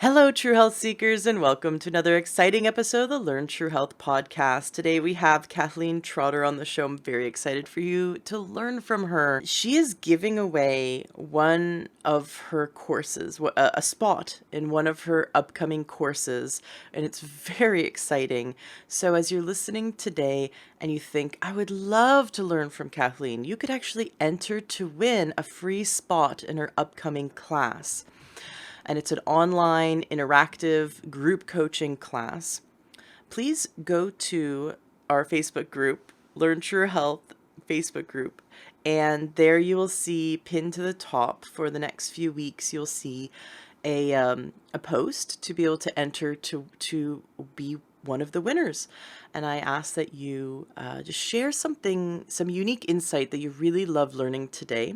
Hello, True Health Seekers, and welcome to another exciting episode of the Learn True Health podcast. Today we have Kathleen Trotter on the show. I'm very excited for you to learn from her. She is giving away one of her courses, a spot in one of her upcoming courses, and it's very exciting. So as you're listening today and you think, I would love to learn from Kathleen, you could actually enter to win a free spot in her upcoming class. And it's an online interactive group coaching class. Please go to our Facebook group, Learn True Health Facebook group, and there you will see pinned to the top for the next few weeks, you'll see a post to be able to enter to be one of the winners. And I ask that you just share some unique insight that you really love learning today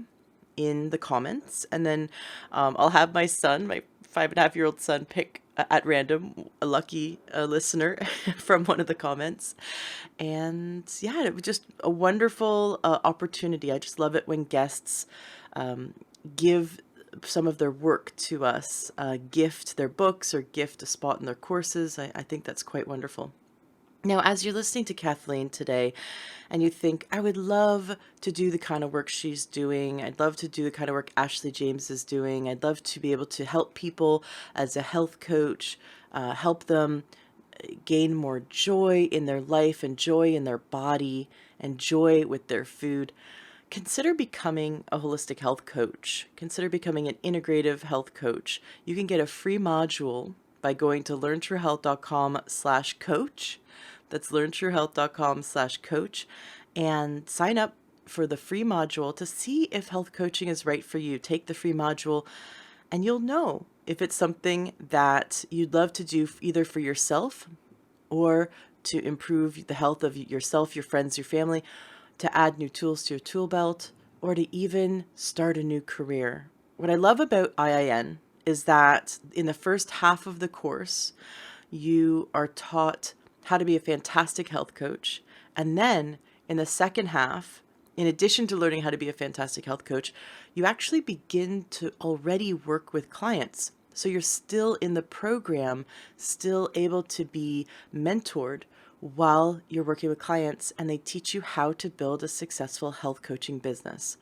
in the comments, and then I'll have my son, my 5.5-year-old son, pick at random a lucky listener from one of the comments. And yeah, it was just a wonderful opportunity. I just love it when guests give some of their work to us, gift their books or gift a spot in their courses. I think that's quite wonderful. Now, as you're listening to Kathleen today and you think, I would love to do the kind of work she's doing, I'd love to do the kind of work Ashley James is doing, I'd love to be able to help people as a health coach, help them gain more joy in their life and joy in their body and joy with their food, consider becoming a holistic health coach. Consider becoming an integrative health coach. You can get a free module by going to learntruehealth.com/coach. That's learntruehealth.com/coach, and sign up for the free module to see if health coaching is right for you. Take the free module and you'll know if it's something that you'd love to do either for yourself or to improve the health of yourself, your friends, your family, to add new tools to your tool belt, or to even start a new career. What I love about IIN is that in the first half of the course, you are taught how to be a fantastic health coach. And then in the second half, in addition to learning how to be a fantastic health coach, you actually begin to already work with clients. So you're still in the program, still able to be mentored while you're working with clients, and they teach you how to build a successful health coaching business.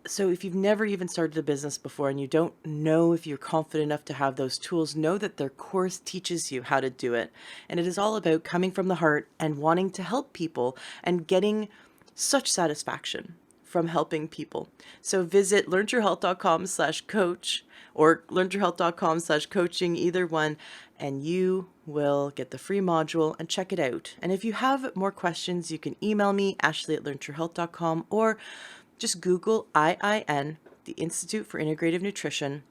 So if you've never even started a business before and you don't know if you're confident enough to have those tools, know that their course teaches you how to do it. And it is all about coming from the heart and wanting to help people and getting such satisfaction from helping people. So visit learntruehealth.com/coach or learntruehealth.com/coaching, either one, and you will get the free module and check it out. And if you have more questions, you can email me, ashley@learntruehealth.com, or just Google IIN, the Institute for Integrative Nutrition,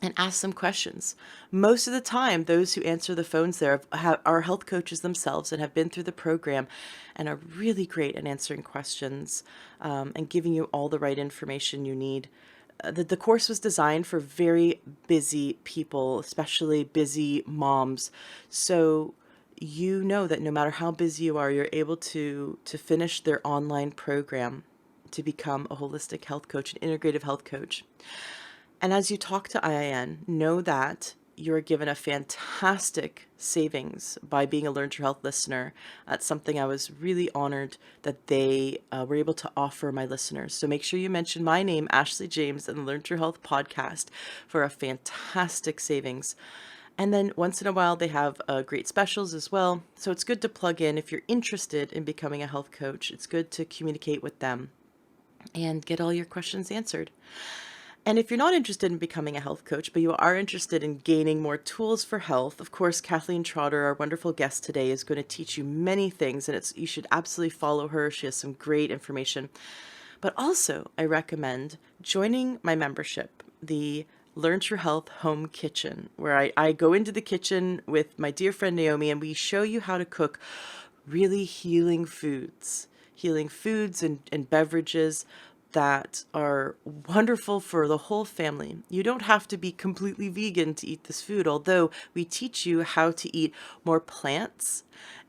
and ask some questions. Most of the time, those who answer the phones there are health coaches themselves and have been through the program and are really great at answering questions and giving you all the right information you need. The course was designed for very busy people, especially busy moms. So you know that no matter how busy you are, you're able to finish their online program to become a holistic health coach, an integrative health coach. And as you talk to IIN, know that you're given a fantastic savings by being a Learn True Health listener. That's something I was really honored that they were able to offer my listeners. So make sure you mention my name, Ashley James, and the Learn True Health podcast for a fantastic savings. And then once in a while, they have great specials as well. So it's good to plug in if you're interested in becoming a health coach. It's good to communicate with them and get all your questions answered. And if you're not interested in becoming a health coach, but you are interested in gaining more tools for health, of course, Kathleen Trotter, our wonderful guest today, is going to teach you many things, and you should absolutely follow her. She has some great information. But also, I recommend joining my membership, the Learn True Health Home Kitchen, where I go into the kitchen with my dear friend Naomi, and we show you how to cook really healing foods and beverages that are wonderful for the whole family. You don't have to be completely vegan to eat this food, although we teach you how to eat more plants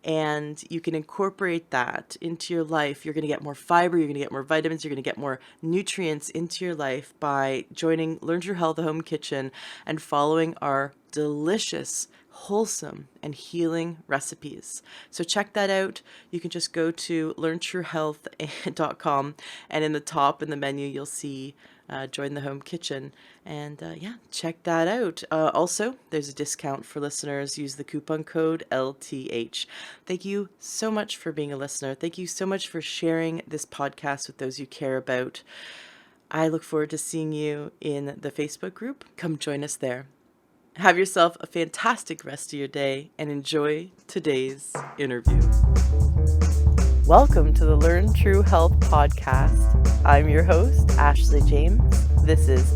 and you can incorporate that into your life. You're going to get more fiber, you're going to get more vitamins, you're going to get more nutrients into your life by joining Learn True Health, the home kitchen, and following our delicious, wholesome, and healing recipes. So check that out. You can just go to learntruehealth.com, and in the top in the menu, you'll see join the home kitchen, and yeah, check that out. Also, there's a discount for listeners. Use the coupon code LTH. Thank you so much for being a listener. Thank you so much for sharing this podcast with those you care about. I look forward to seeing you in the Facebook group. Come join us there. Have yourself a fantastic rest of your day and enjoy today's interview. Welcome to the Learn True Health podcast. I'm your host, Ashley James. This is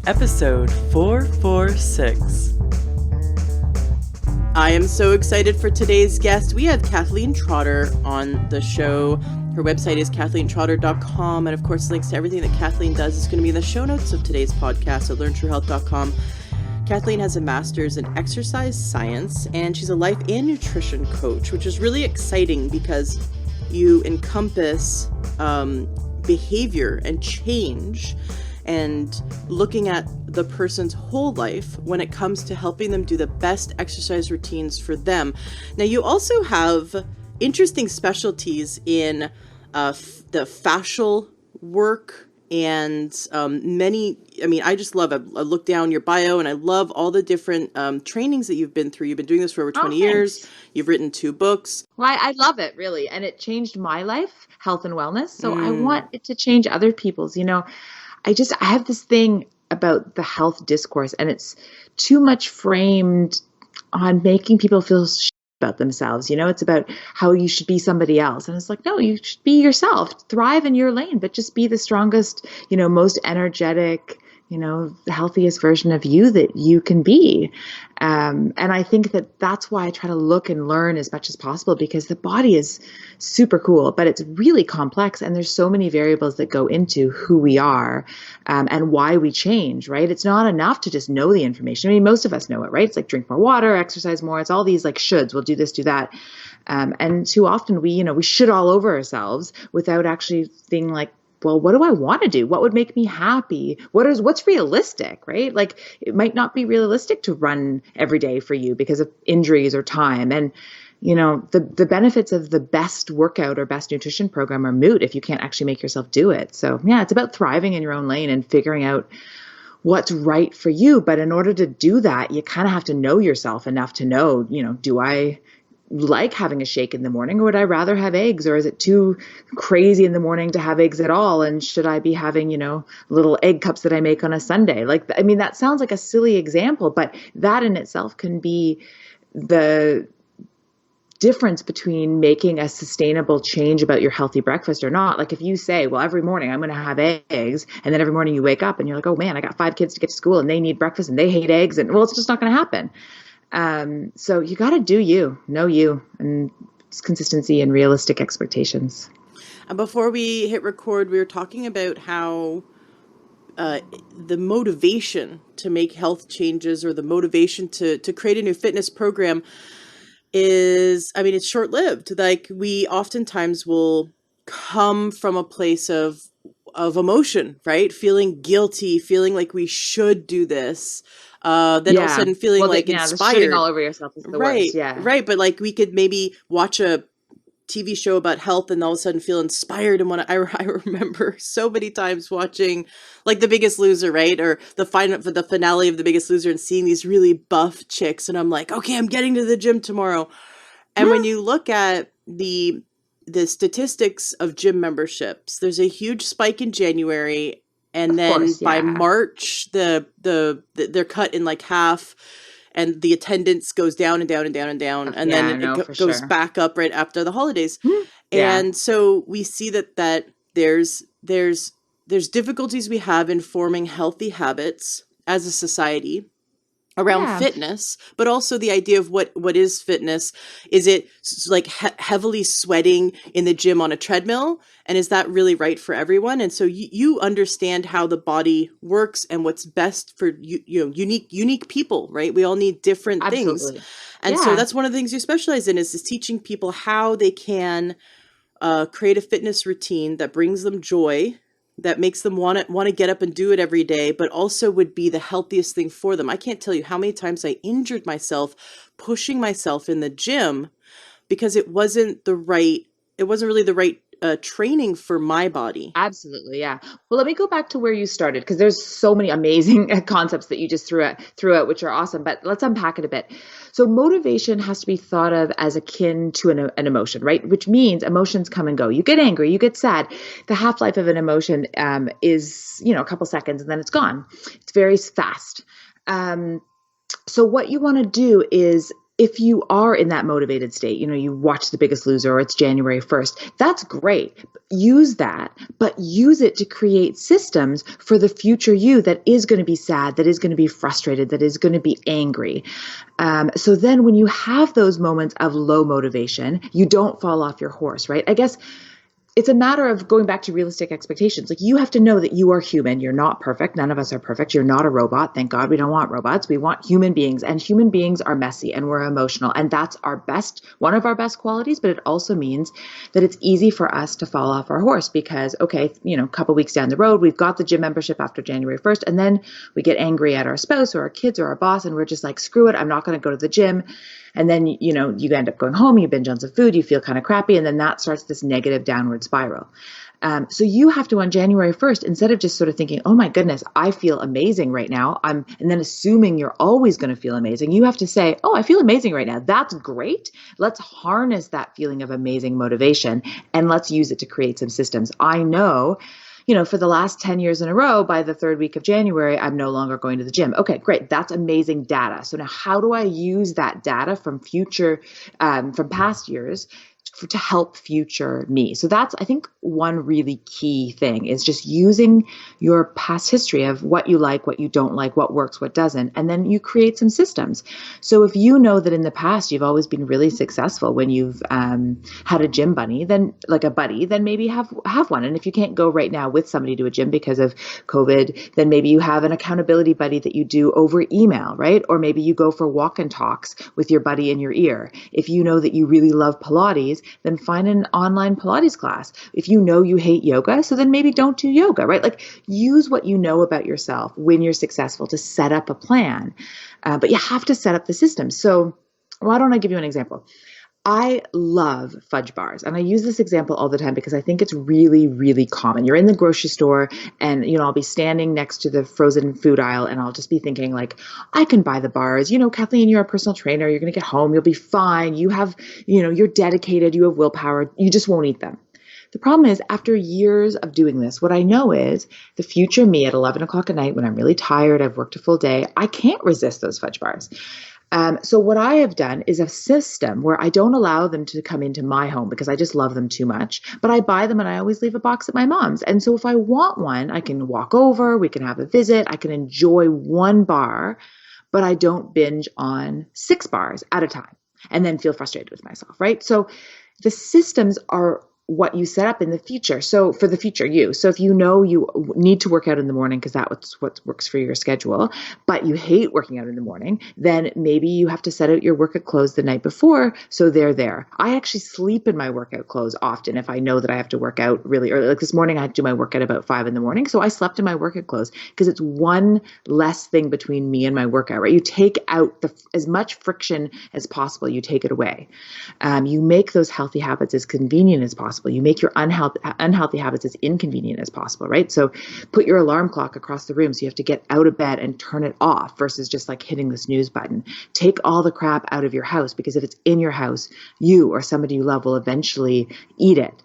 episode 446. I am so excited for today's guest. We have Kathleen Trotter on the show. Her website is KathleenTrotter.com, and of course, links to everything that Kathleen does is going to be in the show notes of today's podcast at LearnTrueHealth.com. Kathleen has a master's in exercise science, and she's a life and nutrition coach, which is really exciting because you encompass behavior and change and looking at the person's whole life when it comes to helping them do the best exercise routines for them. Now, you also have interesting specialties in the fascial work and I just love it. I look down your bio and I love all the different trainings that you've been through. You've been doing this for over 20 years. You've written 2 books. Well, I love it, really. And it changed my life, health and wellness. So I want it to change other people's. I have this thing about the health discourse, and it's too much framed on making people feel about themselves. It's about how you should be somebody else. And it's like, no, you should be yourself, thrive in your lane, but just be the strongest, most energetic, the healthiest version of you that you can be. And I think that that's why I try to look and learn as much as possible, because the body is super cool, but it's really complex. And there's so many variables that go into who we are and why we change, right? It's not enough to just know the information. I mean, most of us know it, right? It's like drink more water, exercise more. It's all these like shoulds. We'll do this, do that. And too often we should all over ourselves without actually being like, well, what do I want to do? What would make me happy? What's realistic, right? Like it might not be realistic to run every day for you because of injuries or time. And, the benefits of the best workout or best nutrition program are moot if you can't actually make yourself do it. So yeah, it's about thriving in your own lane and figuring out what's right for you. But in order to do that, you kind of have to know yourself enough to know, do I like having a shake in the morning, or would I rather have eggs, or is it too crazy in the morning to have eggs at all? And should I be having, little egg cups that I make on a Sunday? That sounds like a silly example, but that in itself can be the difference between making a sustainable change about your healthy breakfast or not. Like if you say, well, every morning I'm going to have eggs, and then every morning you wake up and you're like, oh man, I got 5 kids to get to school and they need breakfast and they hate eggs, and well, it's just not going to happen. So you got to do you, know you, and it's consistency and realistic expectations. And before we hit record, we were talking about how the motivation to make health changes, or the motivation to create a new fitness program is, it's short-lived. Like we oftentimes will come from a place of emotion, right? Feeling guilty, feeling like we should do this. Then all of a sudden feeling inspired. The shitting all over yourself is the worst. Yeah. Right. But like we could maybe watch a TV show about health and all of a sudden feel inspired. And I remember so many times watching like The Biggest Loser, right? Or the finale of The Biggest Loser, and seeing these really buff chicks. And I'm like, okay, I'm getting to the gym tomorrow. And when you look at the statistics of gym memberships, there's a huge spike in January. And then by March, they're cut in like half, and the attendance goes down and down and down and down. And then it goes back up right after the holidays. And so we see that there's difficulties we have in forming healthy habits as a society. around Yeah, fitness, but also the idea of what is fitness. Is it like heavily sweating in the gym on a treadmill, and is that really right for everyone? And so you understand how the body works and what's best for unique people, right? We all need different things. absolutely. And so Yeah, that's one of the things you specialize in, is teaching people how they can create a fitness routine that brings them joy, that makes them want to get up and do it every day, but also would be the healthiest thing for them. I can't tell you how many times I injured myself pushing myself in the gym because it wasn't really the right training for my body. absolutely. Yeah. Well, let me go back to where you started because there's so many amazing concepts that you just threw out, which are awesome. But let's unpack it a bit. So motivation has to be thought of as akin to an emotion, right? Which means emotions come and go. You get angry, you get sad. The half life of an emotion is a couple seconds and then it's gone. It's very fast. Um, So what you want to do is, if you are in that motivated state, you watch The Biggest Loser or it's January 1st, that's great. Use that, but use it to create systems for the future you that is going to be sad, that is going to be frustrated, that is going to be angry. So then when you have those moments of low motivation, you don't fall off your horse, right? I guess it's a matter of going back to realistic expectations. Like, you have to know that you are human. You're not perfect. None of us are perfect. You're not a robot. Thank God we don't want robots. We want human beings, and human beings are messy and we're emotional. And that's one of our best qualities, but it also means that it's easy for us to fall off our horse because, okay, a couple weeks down the road, we've got the gym membership after January 1st. And then we get angry at our spouse or our kids or our boss. And we're just like, screw it. I'm not going to go to the gym. And then, you end up going home, you binge on some food, you feel kind of crappy. And then that starts this negative downward spiral. So you have to, on January 1st, instead of just sort of thinking, oh my goodness, I feel amazing right now, and then assuming you're always going to feel amazing, you have to say, oh, I feel amazing right now. That's great. Let's harness that feeling of amazing motivation and let's use it to create some systems. I know, for the last 10 years in a row, by the third week of January, I'm no longer going to the gym. Okay, great. That's amazing data. So now how do I use that data from past years to help future me? So that's, I think, one really key thing is just using your past history of what you like, what you don't like, what works, what doesn't, and then you create some systems. So if you know that in the past you've always been really successful when you've had a gym buddy, then maybe have one. And if you can't go right now with somebody to a gym because of COVID, then maybe you have an accountability buddy that you do over email, right? Or maybe you go for walk and talks with your buddy in your ear. If you know that you really love Pilates, then find an online Pilates class. If you know you hate yoga, so then maybe don't do yoga, right? Like, use what you know about yourself when you're successful to set up a plan. But you have to set up the system. So why don't I give you an example? I love fudge bars. And I use this example all the time because I think it's really, really common. You're in the grocery store and, I'll be standing next to the frozen food aisle and I'll just be thinking like, I can buy the bars. Kathleen, you're a personal trainer. You're going to get home. You'll be fine. You have, you're dedicated. You have willpower. You just won't eat them. The problem is, after years of doing this, what I know is the future me at 11 o'clock at night when I'm really tired, I've worked a full day, I can't resist those fudge bars. So what I have done is a system where I don't allow them to come into my home because I just love them too much, but I buy them and I always leave a box at my mom's. And so if I want one, I can walk over, we can have a visit, I can enjoy one bar, but I don't binge on 6 bars at a time and then feel frustrated with myself, right? So the systems are what you set up in the future. So for the future you. So if you know you need to work out in the morning because that's what works for your schedule, but you hate working out in the morning, then maybe you have to set out your workout clothes the night before so they're there. I actually sleep in my workout clothes often if I know that I have to work out really early. Like this morning I had to do my workout about 5 a.m. So I slept in my workout clothes because it's one less thing between me and my workout, right? You take out as much friction as possible, you take it away. You make those healthy habits as convenient as possible. You make your unhealthy habits as inconvenient as possible, right? So put your alarm clock across the room so you have to get out of bed and turn it off versus just like hitting the snooze button. Take all the crap out of your house because if it's in your house, you or somebody you love will eventually eat it.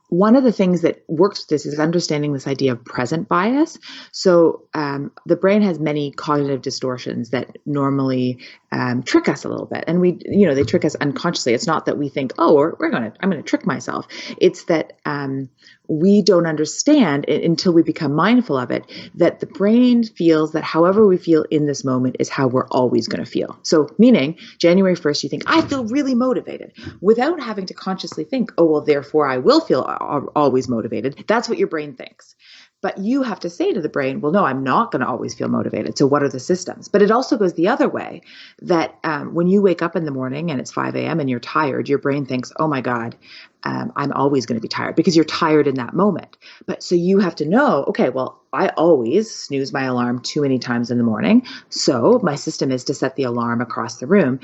One of the things that works with this is understanding this idea of present bias. So the brain has many cognitive distortions that normally trick us a little bit. And they trick us unconsciously. It's not that we think, oh, I'm going to trick myself. It's that we don't understand until we become mindful of it, that the brain feels that however we feel in this moment is how we're always going to feel. So meaning January 1st, you think, I feel really motivated, without having to consciously think, oh, well, therefore I will feel always motivated. That's what your brain thinks. But you have to say to the brain, well, no, I'm not going to always feel motivated. So what are the systems? But it also goes the other way, that when you wake up in the morning and it's 5 a.m. and you're tired, your brain thinks, oh my God, I'm always going to be tired, because you're tired in that moment. But so you have to know, okay, well, I always snooze my alarm too many times in the morning. So my system is to set the alarm across the room,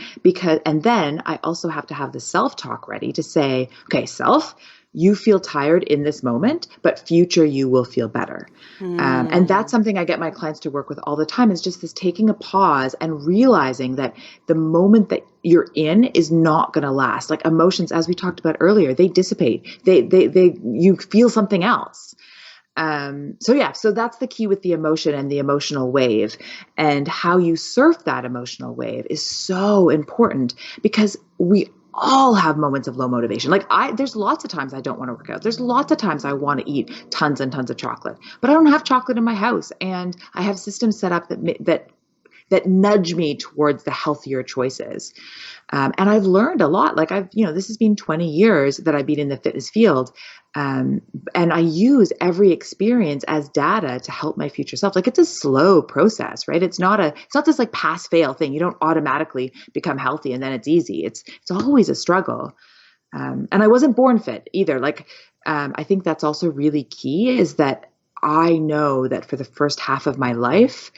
and then I also have to have the self-talk ready to say, okay, self, you feel tired in this moment, but future you will feel better. And that's something I get my clients to work with all the time, is just this taking a pause and realizing that the moment that you're in is not going to last. Like emotions, as we talked about earlier, they dissipate. You feel something else. So that's the key with the emotion and the emotional wave, and how you surf that emotional wave is so important, because we all have moments of low motivation. There's lots of times I don't want to work out. There's lots of times I want to eat tons and tons of chocolate, but I don't have chocolate in my house, and I have systems set up that nudge me towards the healthier choices. And I've learned a lot. This has been 20 years that I've been in the fitness field. And I use every experience as data to help my future self. It's a slow process, right? It's not this pass fail thing. You don't automatically become healthy and then it's easy. It's always a struggle. And I wasn't born fit either. I think that's also really key, is that I know that for the first half of my life,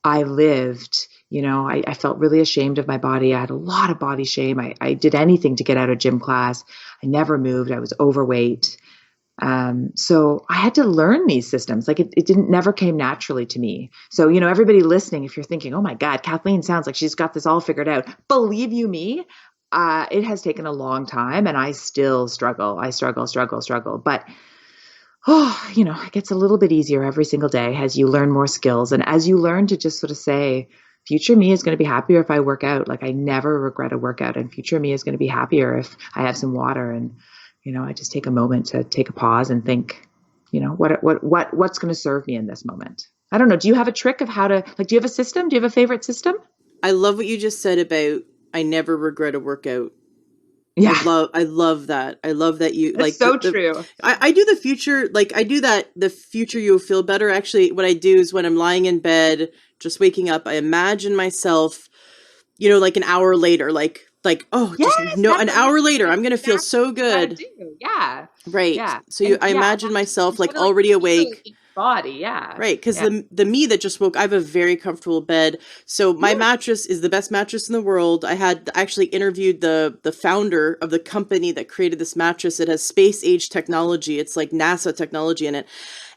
I lived, I felt really ashamed of my body. I had a lot of body shame. I did anything to get out of gym class. I never moved. I was overweight. So I had to learn these systems. It never came naturally to me. So, everybody listening, if you're thinking, oh my God, Kathleen sounds like she's got this all figured out. Believe you me, it has taken a long time, and I still struggle. I struggle. But it gets a little bit easier every single day as you learn more skills, and as you learn to just sort of say, future me is going to be happier if I work out. I never regret a workout, and future me is going to be happier if I have some water, and I just take a moment to take a pause and think, what's going to serve me in this moment. I don't know. Do you have a trick of how to, do you have a system? Do you have a favorite system? I love what you just said about I never regret a workout. Yeah. I love that. I love that you That's so true. I do the future, I do that, the future you'll feel better. Actually, what I do is when I'm lying in bed, just waking up, I imagine myself, an hour later, an hour later, I'm going to feel so good. Yeah. Right. Yeah. So I imagine myself already awake. Body, yeah. Right, because the me that just woke, I have a very comfortable bed. So my mattress is the best mattress in the world. I had actually interviewed the founder of the company that created this mattress. It has space age technology. It's like NASA technology in it.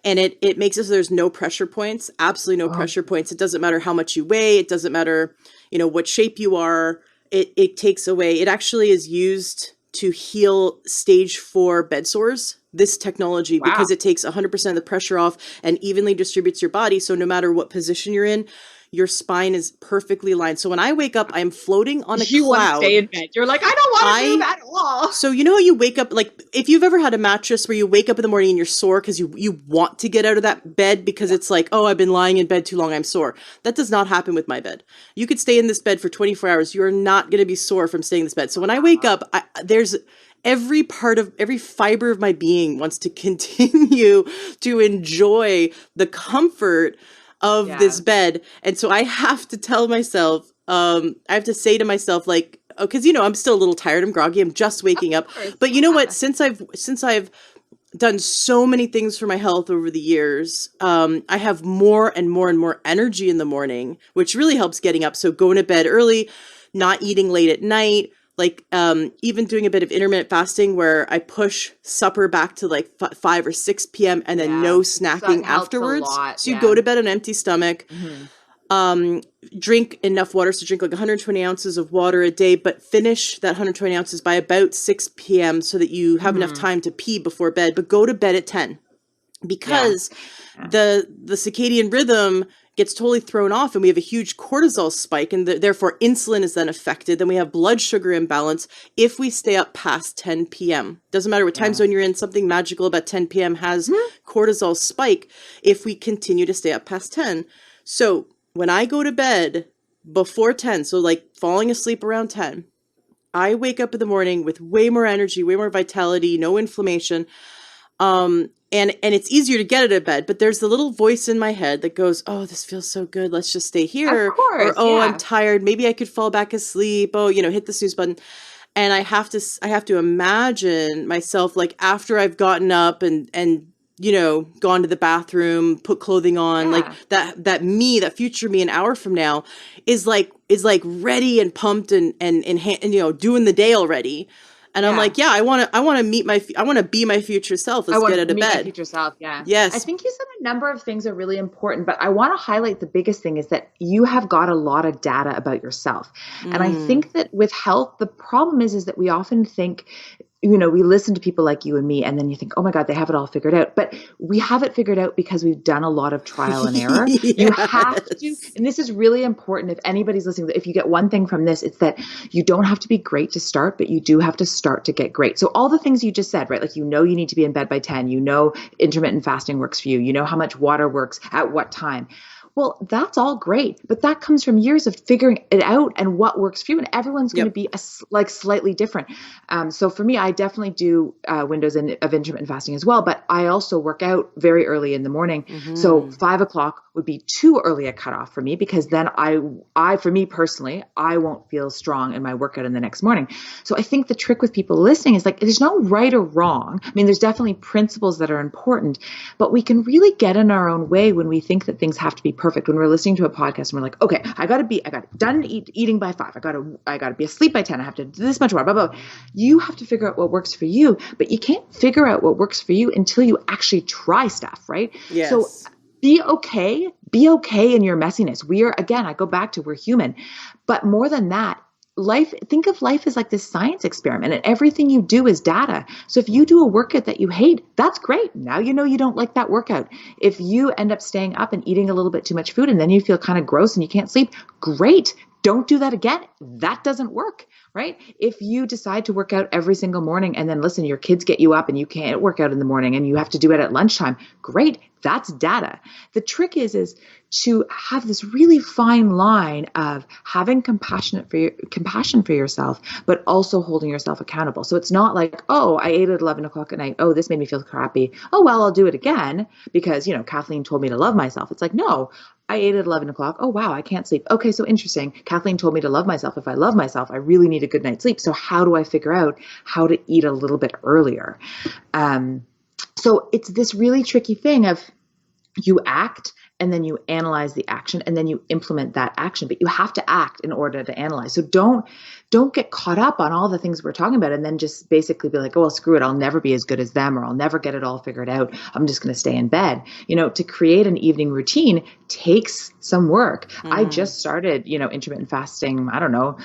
And it makes it so there's no pressure points, absolutely no pressure points. It doesn't matter how much you weigh. It doesn't matter, what shape you are. It takes away, it actually is used to heal stage 4 bed sores, this technology, because it takes 100% of the pressure off and evenly distributes your body. So no matter what position you're in, your spine is perfectly aligned. So when I wake up, I'm floating on a cloud. You want to stay in bed. You're like, I don't want to move at all. So how you wake up, if you've ever had a mattress where you wake up in the morning and you're sore because you want to get out of that bed because it's I've been lying in bed too long, I'm sore. That does not happen with my bed. You could stay in this bed for 24 hours. You're not going to be sore from staying in this bed. So when I wake up, there's every fiber of my being wants to continue to enjoy the comfort of this bed. And so I have to tell myself, I have to say to myself, because I'm still a little tired, I'm groggy, I'm just waking up. But you know what? Since I've done so many things for my health over the years, I have more and more and more energy in the morning, which really helps getting up. So going to bed early, not eating late at night, even doing a bit of intermittent fasting where I push supper back to 5 or 6 p.m. and then no snacking afterwards. So you go to bed on an empty stomach, drink enough water. So drink 120 ounces of water a day, but finish that 120 ounces by about 6 p.m. so that you have enough time to pee before bed, but go to bed at 10 because the circadian rhythm gets totally thrown off, and we have a huge cortisol spike, and therefore insulin is then affected. Then we have blood sugar imbalance if we stay up past 10 p.m. Doesn't matter what time zone you're in, something magical about 10 p.m. has cortisol spike if we continue to stay up past 10. So when I go to bed before 10, so like falling asleep around 10, I wake up in the morning with way more energy, way more vitality, no inflammation. And it's easier to get out of bed, but there's the little voice in my head that goes, oh, this feels so good. Let's just stay here. Of course, or, oh, I'm tired. Maybe I could fall back asleep. Oh, hit the snooze button. And I have to imagine myself, like, after I've gotten up and gone to the bathroom, put clothing on, like that future me an hour from now is like ready and pumped and doing the day already. And I'm like, I want to be my future self. Let's get out of bed. My future self, yeah. Yes. I think you said a number of things are really important, but I want to highlight the biggest thing is that you have got a lot of data about yourself. And I think that with health, the problem is that we often think, we listen to people like you and me, and then you think, oh my God, they have it all figured out. But we have it figured out because we've done a lot of trial and error. Yes. You have to, and this is really important. If anybody's listening, if you get one thing from this, it's that you don't have to be great to start, but you do have to start to get great. So all the things you just said, right? Like, you need to be in bed by 10, intermittent fasting works for you. You know how much water works at what time. Well, that's all great, but that comes from years of figuring it out and what works for you. And everyone's going to be slightly different. So for me, I definitely do windows of intermittent fasting as well, but I also work out very early in the morning. So 5 o'clock would be too early a cutoff for me, because then for me personally, I won't feel strong in my workout in the next morning. So I think the trick with people listening is, like, there's no right or wrong. I mean, there's definitely principles that are important, but we can really get in our own way when we think that things have to be perfect. When we're listening to a podcast and we're like, okay, I got done eating by 5. I got to be asleep by 10. I have to do this much more, blah, blah, blah. You have to figure out what works for you, but you can't figure out what works for you until you actually try stuff, right? Yes. So be okay in your messiness. I go back to, we're human, but more than that, think of life as like this science experiment, and everything you do is data. So if you do a workout that you hate, that's great. Now you don't like that workout. If you end up staying up and eating a little bit too much food and then you feel kind of gross and you can't sleep, great. Don't do that again. That doesn't work, right? If you decide to work out every single morning and then listen, your kids get you up and you can't work out in the morning and you have to do it at lunchtime, great. That's data. The trick is to have this really fine line of having compassion for yourself, but also holding yourself accountable. So it's not like, oh, I ate at 11 o'clock at night. Oh, this made me feel crappy. Oh, well, I'll do it again because, Kathleen told me to love myself. It's like, no, I ate at 11 o'clock. Oh, wow, I can't sleep. Okay, so interesting. Kathleen told me to love myself. If I love myself, I really need a good night's sleep. So how do I figure out how to eat a little bit earlier? So it's this really tricky thing of, you act and then you analyze the action and then you implement that action, but you have to act in order to analyze. So don't get caught up on all the things we're talking about and then just basically be like, oh, well, screw it. I'll never be as good as them, or I'll never get it all figured out. I'm just going to stay in bed. To create an evening routine takes some work. I just started, intermittent fasting. I don't know,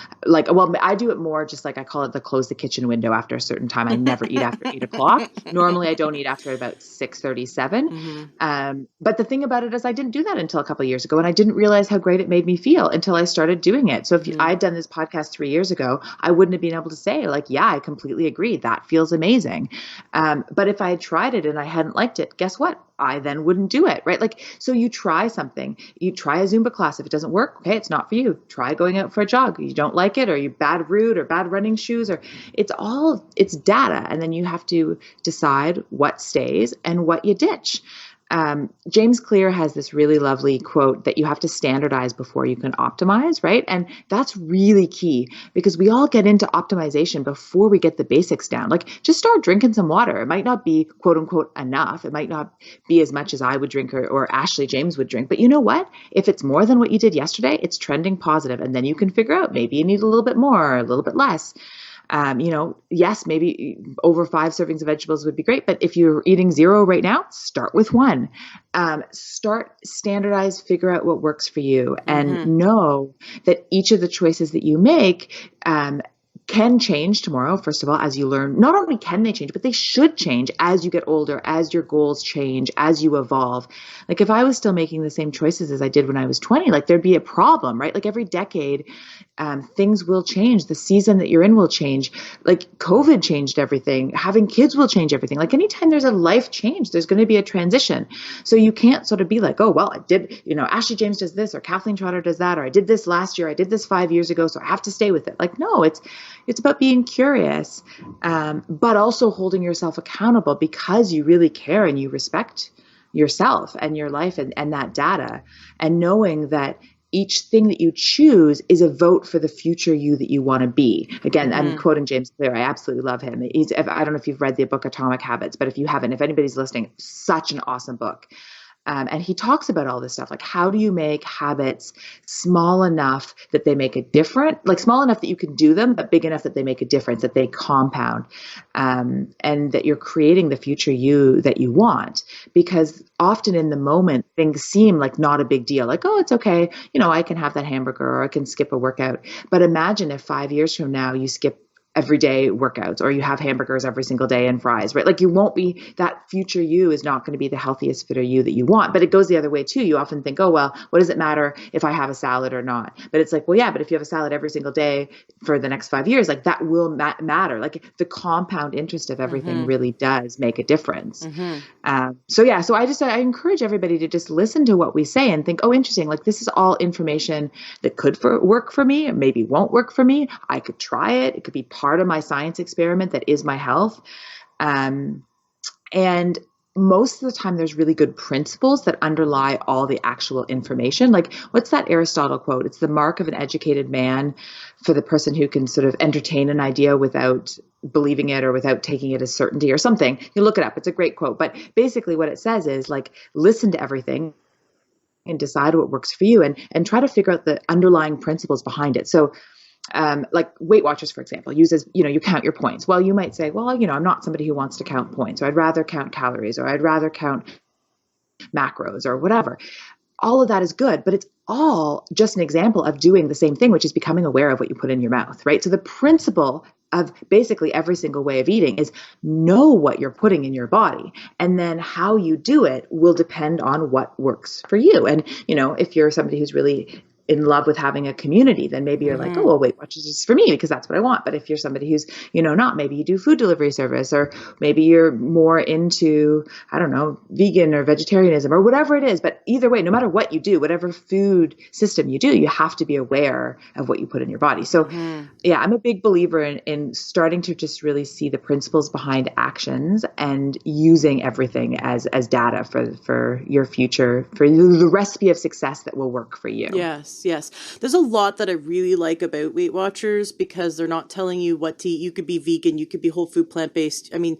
I do it more just like, I call it the close the kitchen window after a certain time. I never eat after 8 o'clock. Normally I don't eat after about 6:37. But the thing about it is I didn't do that until a couple of years ago, and I didn't realize how great it made me feel until I started doing it. So if I had done this podcast 3 years ago, I wouldn't have been able to say, like, yeah, I completely agree. That feels amazing. But if I had tried it and I hadn't liked it, guess what? I then wouldn't do it, right? Like, so you try something, you try a Zumba class. If it doesn't work, okay, it's not for you. Try going out for a jog. You don't like it, or you bad route or bad running shoes, or it's data. And then you have to decide what stays and what you ditch. James Clear has this really lovely quote that you have to standardize before you can optimize, right? And that's really key, because we all get into optimization before we get the basics down. Like, just start drinking some water. It might not be quote unquote enough. It might not be as much as I would drink or Ashley James would drink. But you know what? If it's more than what you did yesterday, it's trending positive. And then you can figure out maybe you need a little bit more, or a little bit less. Yes, maybe over 5 servings of vegetables would be great. But if you're eating 0 right now, start with 1. Standardize, figure out what works for you, and know that each of the choices that you make can change tomorrow, first of all, as you learn. Not only can they change, but they should change as you get older, as your goals change, as you evolve. Like if I was still making the same choices as I did when I was 20, like there'd be a problem, right? Like every decade, things will change. The season that you're in will change. Like COVID changed everything. Having kids will change everything. Like anytime there's a life change, there's going to be a transition. So you can't sort of be like, oh, well, I did, Ashley James does this, or Kathleen Trotter does that, or I did this last year, I did this 5 years ago, so I have to stay with it. Like, no, it's about being curious, but also holding yourself accountable because you really care and you respect yourself and your life and that data, and knowing that each thing that you choose is a vote for the future you that you want to be. Again, I'm quoting James Clear. I absolutely love him. I don't know if you've read the book Atomic Habits, but if you haven't, if anybody's listening, such an awesome book. And he talks about all this stuff, like how do you make habits small enough that they make a difference, like small enough that you can do them, but big enough that they make a difference, that they compound, and that you're creating the future you that you want. Because often in the moment, things seem like not a big deal. Like, oh, it's okay. I can have that hamburger or I can skip a workout. But imagine if 5 years from now you skip everyday workouts, or you have hamburgers every single day and fries, right? Like you won't be, that future you is not going to be the healthiest, fitter you that you want. But it goes the other way too. You often think, oh, well, what does it matter if I have a salad or not? But it's like, well, yeah, but if you have a salad every single day for the next 5 years, like that will matter. Like the compound interest of everything really does make a difference. So I encourage everybody to just listen to what we say and think, oh, interesting. Like this is all information that could work for me, or maybe won't work for me. I could try it. It could be part of my science experiment that is my health. And most of the time there's really good principles that underlie all the actual information. Like what's that Aristotle quote? It's the mark of an educated man for the person who can sort of entertain an idea without believing it or without taking it as certainty or something. You look it up. It's a great quote. But basically what it says is like, listen to everything and decide what works for you, and try to figure out the underlying principles behind it. So like Weight Watchers, for example, uses, you count your points. Well, you might say, well, I'm not somebody who wants to count points, or I'd rather count calories, or I'd rather count macros, or whatever. All of that is good, but it's all just an example of doing the same thing, which is becoming aware of what you put in your mouth, right? So the principle of basically every single way of eating is know what you're putting in your body, and then how you do it will depend on what works for you. And, if you're somebody who's really in love with having a community, then maybe you're like, oh, well, Weight Watchers is for me because that's what I want. But if you're somebody who's, not, maybe you do food delivery service, or maybe you're more into, I don't know, vegan or vegetarianism or whatever it is. But either way, no matter what you do, whatever food system you do, you have to be aware of what you put in your body. So yeah, I'm a big believer in starting to just really see the principles behind actions and using everything as data for your future, for the recipe of success that will work for you. Yes. There's a lot that I really like about Weight Watchers because they're not telling you what to eat. You could be vegan, you could be whole food, plant-based. I mean,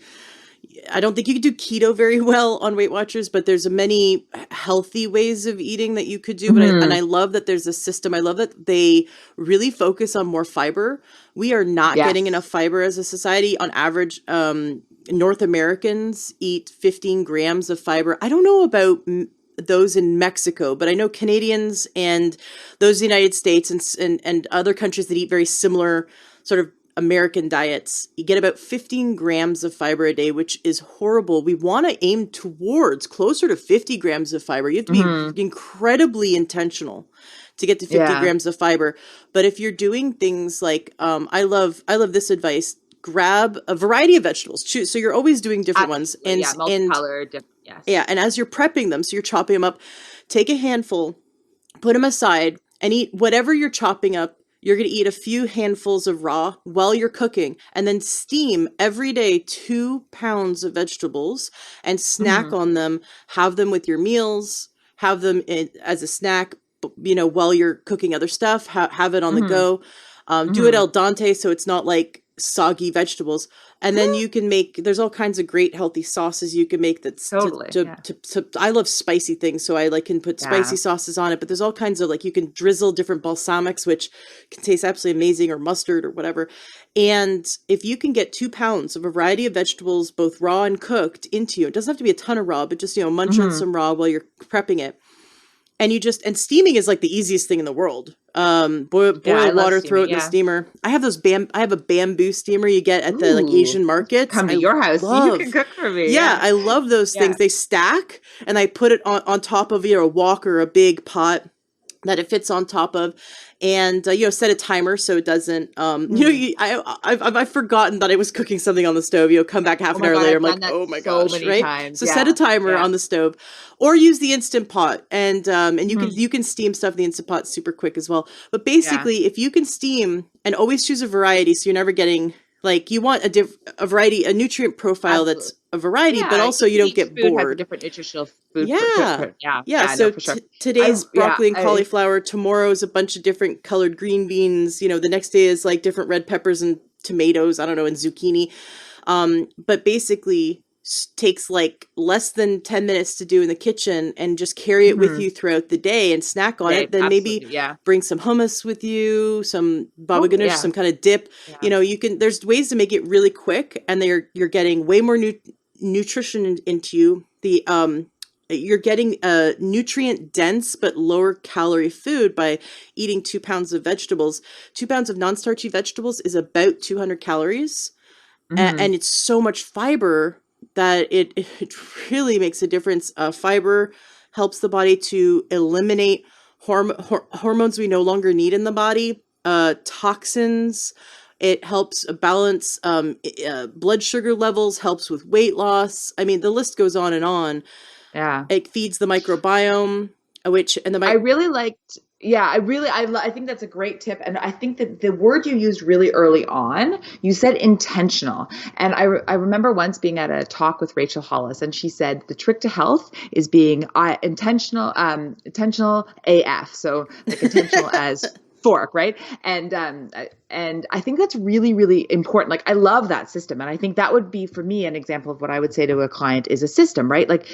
I don't think you could do keto very well on Weight Watchers, but there's many healthy ways of eating that you could do. But I love that there's a system. I love that they really focus on more fiber. We are not getting enough fiber as a society. On average, North Americans eat 15 grams of fiber. I don't know about those in Mexico, but I know Canadians and those in the United States and other countries that eat very similar sort of American diets, you get about 15 grams of fiber a day, which is horrible. We want to aim towards closer to 50 grams of fiber. You have to be incredibly intentional to get to 50 grams of fiber. But if you're doing things like, I love this advice, grab a variety of vegetables. Choose. So you're always doing different ones. And multicolored, different. Yes. Yeah. And as you're prepping them, so you're chopping them up, take a handful, put them aside, and eat whatever you're chopping up. You're going to eat a few handfuls of raw while you're cooking, and then steam every day 2 pounds of vegetables and snack on them. Have them with your meals, have them as a snack, while you're cooking other stuff, have it on the go. Do it al dente, so it's not like soggy vegetables. And then you can there's all kinds of great healthy sauces you can make that's I love spicy things. So I can put spicy sauces on it, but there's all kinds of you can drizzle different balsamics, which can taste absolutely amazing, or mustard or whatever. And if you can get 2 pounds of a variety of vegetables, both raw and cooked into you, it doesn't have to be a ton of raw, but just, munch on some raw while you're prepping it. And and steaming is like the easiest thing in the world. Yeah, I Boil love water, throw steaming. it in the Yeah. steamer. I have I have a bamboo steamer you get at the like Ooh, Asian markets. come to I your house. You can love. cook for me. Yeah, Yeah. I love those things. Yeah. They stack and I put it on top of either a wok or a big pot that it fits on top of, and set a timer so it doesn't Mm. I've forgotten that I was cooking something on the stove. Come back half Oh an my hour God, later, I've I'm done like, that oh my so gosh, many right? times. So set a Yeah. timer Yeah. on the stove, or use the Instant Pot, and Mhm. you can steam stuff in the Instant Pot super quick as well. But Yeah. basically, if you can steam, and always choose a variety, so you're never getting, like, you want a variety, a nutrient profile that's Absolutely. a variety, but Yeah. also you don't Each get food has a bored. different nutritional food. Yeah. Yeah. Yeah, Yeah. No, so for sure. today's broccoli and I, cauliflower, tomorrow's a bunch of different colored green beans, the next day is like different red peppers and tomatoes, I don't know, and zucchini. But basically takes like less than 10 minutes to do in the kitchen, and just carry it with mhm. you throughout the day and snack on Day. it. Then maybe Absolutely. Yeah. bring some hummus with you, some baba Oh, ganoush, yeah. some kind of dip. Yeah. There's ways to make it really quick, and you're getting way more nutrition into you. You're getting a nutrient dense but lower calorie food by eating 2 pounds of vegetables. 2 pounds of non-starchy vegetables is about 200 calories, Hmm. and it's so much fiber that it really makes a difference. Fiber helps the body to eliminate hormones we no longer need in the body, toxins. It helps balance blood sugar levels, helps with weight loss. I mean, the list goes on and on. Yeah. It feeds the microbiome, which and the I mic. really liked, yeah, I think that's a great tip. And I think that the word you used really early on, you said intentional. And I remember once being at a talk with Rachel Hollis, and she said the trick to health is being intentional AF. So like intentional as fork, right? And I think that's really, really important. Like I love that system. And I think that would be for me an example of what I would say to a client is a system, right? Like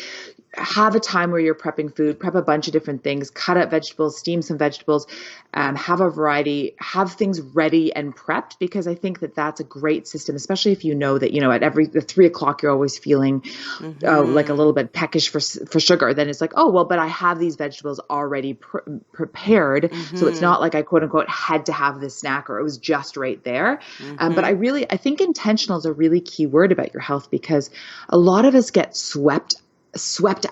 have a time where you're prepping food, prep a bunch of different things, cut up vegetables, steam some vegetables, have a variety, have things ready and prepped, because I think that that's a great system, especially if you know that, at the 3 o'clock, you're always feeling like a Mm-hmm. little bit peckish for sugar. Then it's like, oh, well, but I have these vegetables already prepared. So it's Mm-hmm. not like I quote unquote had to have this snack or it was just right there. But Mm-hmm. I think intentional is a really key word about your health, because a lot of us get swept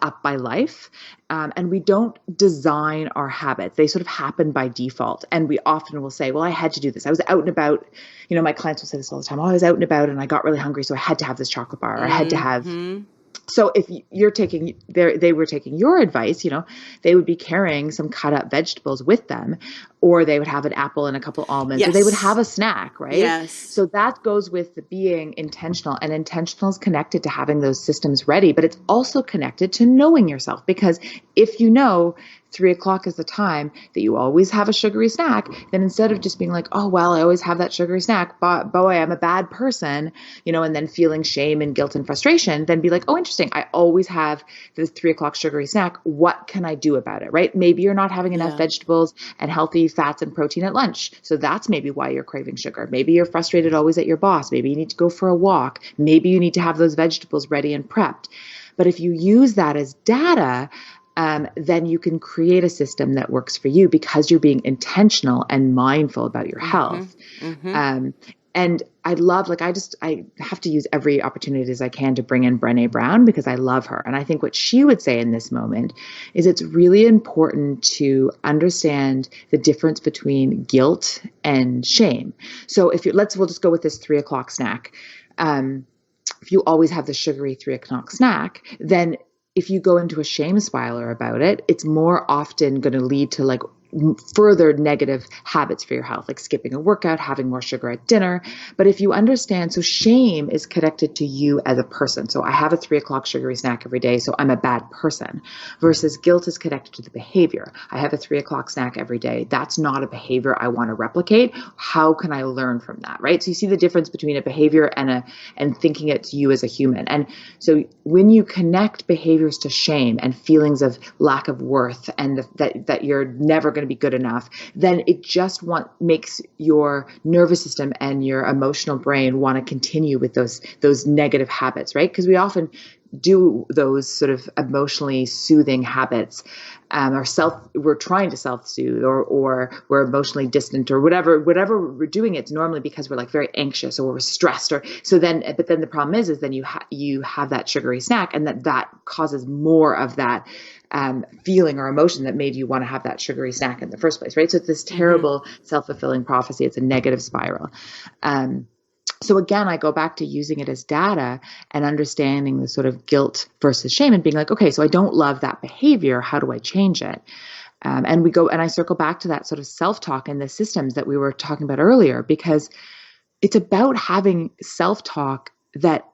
up by life, and we don't design our habits. They sort of happen by default, and we often will say, well, I had to do this, I was out and about. My clients will say this all the time, oh, I was out and about and I got really hungry, so I had to have this chocolate bar, or I had to have. Mm-hmm. So if they were taking your advice, they would be carrying some cut up vegetables with them, or they would have an apple and a couple almonds, or they would have Yes. a snack, right? Yes. So that goes with being intentional, and intentional is connected to having those systems ready, but it's also connected to knowing yourself, because if 3 o'clock is the time that you always have a sugary snack, then instead of just being like, oh, well, I always have that sugary snack, but boy, I'm a bad person, and then feeling shame and guilt and frustration, then be like, oh, interesting, I always have this 3 o'clock sugary snack. What can I do about it, right? Maybe you're not having enough Yeah. vegetables and healthy fats and protein at lunch. So that's maybe why you're craving sugar. Maybe you're frustrated always at your boss. Maybe you need to go for a walk. Maybe you need to have those vegetables ready and prepped. But if you use that as data, then you can create a system that works for you, because you're being intentional and mindful about your Mm-hmm. health. Mm-hmm. And I love, like, I have to use every opportunity as I can to bring in Brené Brown, because I love her. And I think what she would say in this moment is it's really important to understand the difference between guilt and shame. So we'll just go with this 3 o'clock snack. If you always have the sugary 3 o'clock snack, then if you go into a shame spiral about it, it's more often going to lead to like further negative habits for your health, like skipping a workout, having more sugar at dinner. But if you understand, so shame is connected to you as a person. So I have a 3 o'clock sugary snack every day, so I'm a bad person, versus guilt is connected to the behavior. I have a 3 o'clock snack every day. That's not a behavior I want to replicate. How can I learn from that, right? So you see the difference between a behavior and thinking it to you as a human. And so when you connect behaviors to shame and feelings of lack of worth, and that you're never going to be good enough, then it just makes your nervous system and your emotional brain want to continue with those negative habits, right? Because we often do those sort of emotionally soothing habits, we're trying to self-soothe, or we're emotionally distant, or whatever we're doing. It's normally because we're like very anxious or we're stressed, but then the problem is then you have that sugary snack, and that causes more of that feeling or emotion that made you want to have that sugary snack in the first place, right? So it's this terrible self-fulfilling prophecy. It's a negative spiral. So again, I go back to using it as data and understanding the sort of guilt versus shame, and being like, okay, so I don't love that behavior. How do I change it? And I circle back to that sort of self-talk and the systems that we were talking about earlier, because it's about having self-talk that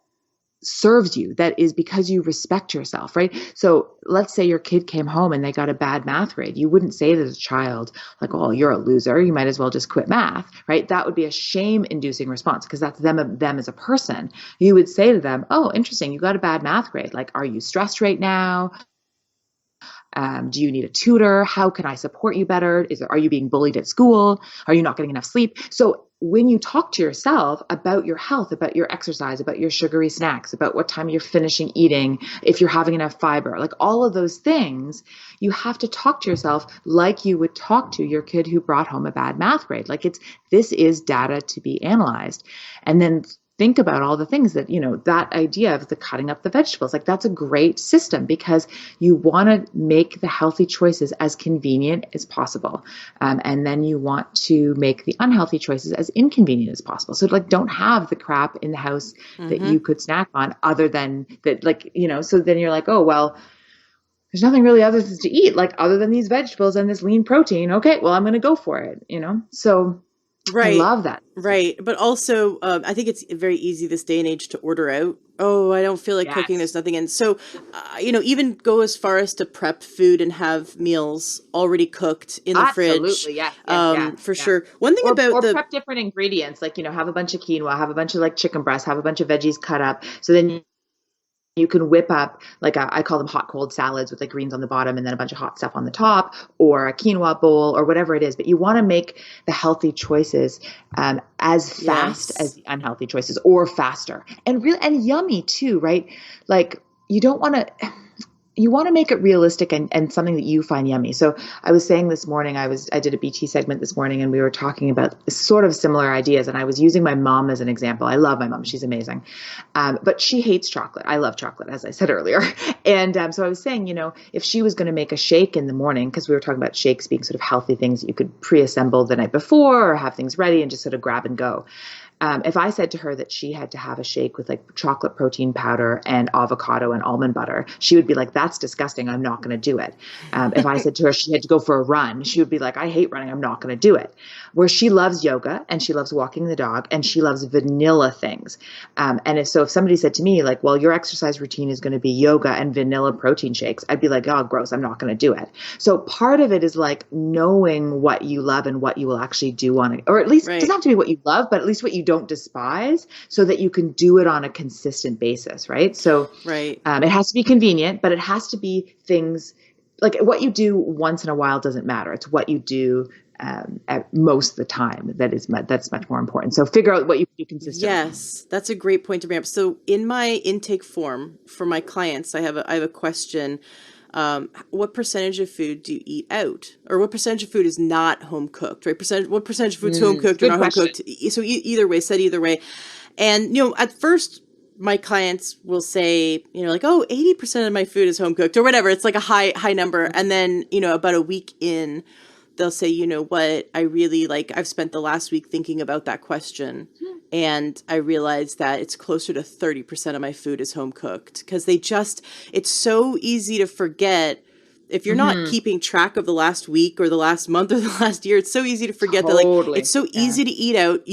serves you, that is because you respect yourself, right? So let's say your kid came home and they got a bad math grade. You wouldn't say to the child like, oh, you're a loser, you might as well just quit math, right? That would be a shame-inducing response, because that's them as a person. You would say to them, oh, interesting, you got a bad math grade. Like, are you stressed right now? Do you need a tutor? How can I support you better? Are you being bullied at school? Are you not getting enough sleep? So when you talk to yourself about your health, about your exercise, about your sugary snacks, about what time you're finishing eating, if you're having enough fiber, like all of those things, you have to talk to yourself like you would talk to your kid who brought home a bad math grade. Like this is data to be analyzed. And then think about all the things that, that idea of the cutting up the vegetables, like that's a great system, because you want to make the healthy choices as convenient as possible. And then you want to make the unhealthy choices as inconvenient as possible. So like, don't have the crap in the house that you could snack on other than that, like, so then you're like, oh, well, there's nothing really other to eat, like other than these vegetables and this lean protein. Okay, well, I'm going to go for it, So I love that. Right. But also, I think it's very easy this day and age to order out. Oh, I don't feel like cooking. There's nothing in. So, even go as far as to prep food and have meals already cooked in the fridge. Absolutely. Yeah. For sure. One thing about prep different ingredients, like, have a bunch of quinoa, have a bunch of like chicken breast, have a bunch of veggies cut up. So then you can whip up like I call them hot cold salads with like greens on the bottom and then a bunch of hot stuff on the top, or a quinoa bowl, or whatever it is. But you want to make the healthy choices as fast as the unhealthy choices, or faster, and yummy too, right? Like you want to make it realistic and something that you find yummy. So I was saying this morning, I did a BT segment this morning, and we were talking about sort of similar ideas. And I was using my mom as an example. I love my mom. She's amazing. But she hates chocolate. I love chocolate, as I said earlier. And so I was saying, if she was going to make a shake in the morning, because we were talking about shakes being sort of healthy things that you could pre-assemble the night before or have things ready and just sort of grab and go. If I said to her that she had to have a shake with like chocolate protein powder and avocado and almond butter, she would be like, that's disgusting. I'm not going to do it. If I said to her she had to go for a run, she would be like, I hate running. I'm not going to do it. Where she loves yoga and she loves walking the dog and she loves vanilla things. If somebody said to me like, well, your exercise routine is going to be yoga and vanilla protein shakes, I'd be like, oh, gross. I'm not going to do it. So part of it is like knowing what you love and what you will actually do on it, or at least it doesn't have to be what you love, but at least what you don't despise, so that you can do it on a consistent basis, right? So it has to be convenient, but it has to be things like what you do once in a while doesn't matter. It's what you do at most of the time that's much more important. So figure out what you can do consistently. Yes, that's a great point to bring up. So in my intake form for my clients, I have a question. What percentage of food do you eat out, or what percentage of food is not home cooked, right? What percentage of food is home cooked or not home cooked? So either way. And, at first my clients will say, like, oh, 80% of my food is home cooked or whatever. It's like a high number. And then, about a week in, they'll say, you know what, I really I've spent the last week thinking about that question. And I realized that it's closer to 30% of my food is home cooked, because it's so easy to forget. If you're not keeping track of the last week or the last month or the last year, it's so easy to forget that it's so easy to eat out.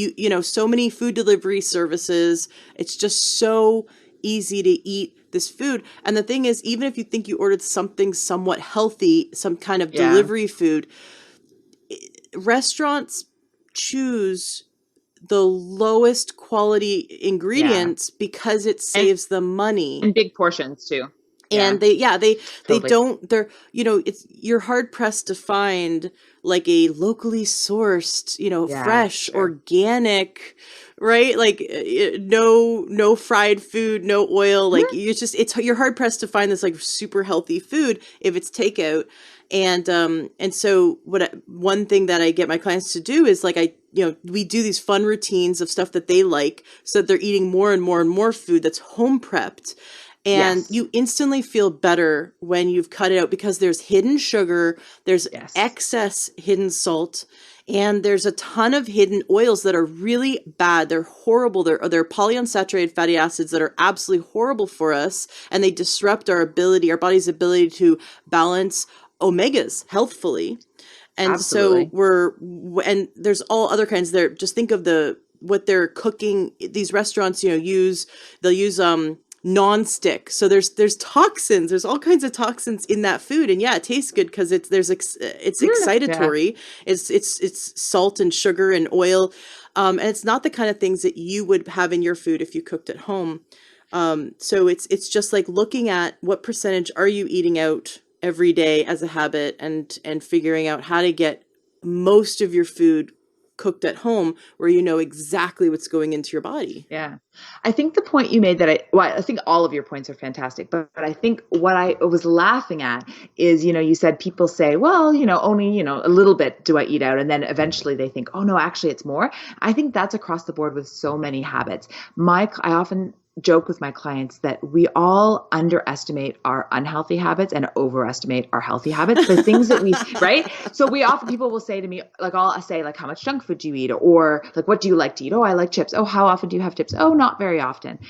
So many food delivery services, it's just so easy to eat this food. And the thing is, even if you think you ordered something somewhat healthy, some kind of delivery food, restaurants choose the lowest quality ingredients because it saves them money. And big portions too. And Yeah, they totally. don't, they're, it's, you're hard pressed to find like a locally sourced, Yeah, fresh, true. organic, right? Like no fried food, no oil. Like Mhm. you're hard pressed to find this like super healthy food if it's takeout. And so one thing that I get my clients to do is like, we do these fun routines of stuff that they like, so that they're eating more and more and more food that's home prepped. And Yes. you instantly feel better when you've cut it out, because there's hidden sugar, there's Yes. excess hidden salt, and there's a ton of hidden oils that are really bad. They're horrible. They're polyunsaturated fatty acids that are absolutely horrible for us, and they disrupt our body's ability to balance omegas healthfully. And so Absolutely. and there's all other kinds there. Just think of what they're cooking. These restaurants, they'll use non-stick. So there's toxins. There's all kinds of toxins in that food. And yeah, it tastes good because it's Yeah. excitatory. It's salt and sugar and oil. And it's not the kind of things that you would have in your food if you cooked at home. So it's just like looking at what percentage are you eating out every day as a habit, and figuring out how to get most of your food cooked at home, where you know exactly what's going into your body. Yeah. I think the point you made I think all of your points are fantastic, but I think what I was laughing at is, you said people say, well, only, a little bit do I eat out. And then eventually they think, oh no, actually it's more. I think that's across the board with so many habits. I often joke with my clients that we all underestimate our unhealthy habits and overestimate our healthy habits. The things that right? So people will say to me, like, I'll say, like, how much junk food do you eat? Or like, what do you like to eat? Oh, I like chips. Oh, how often do you have chips? Oh, not very often.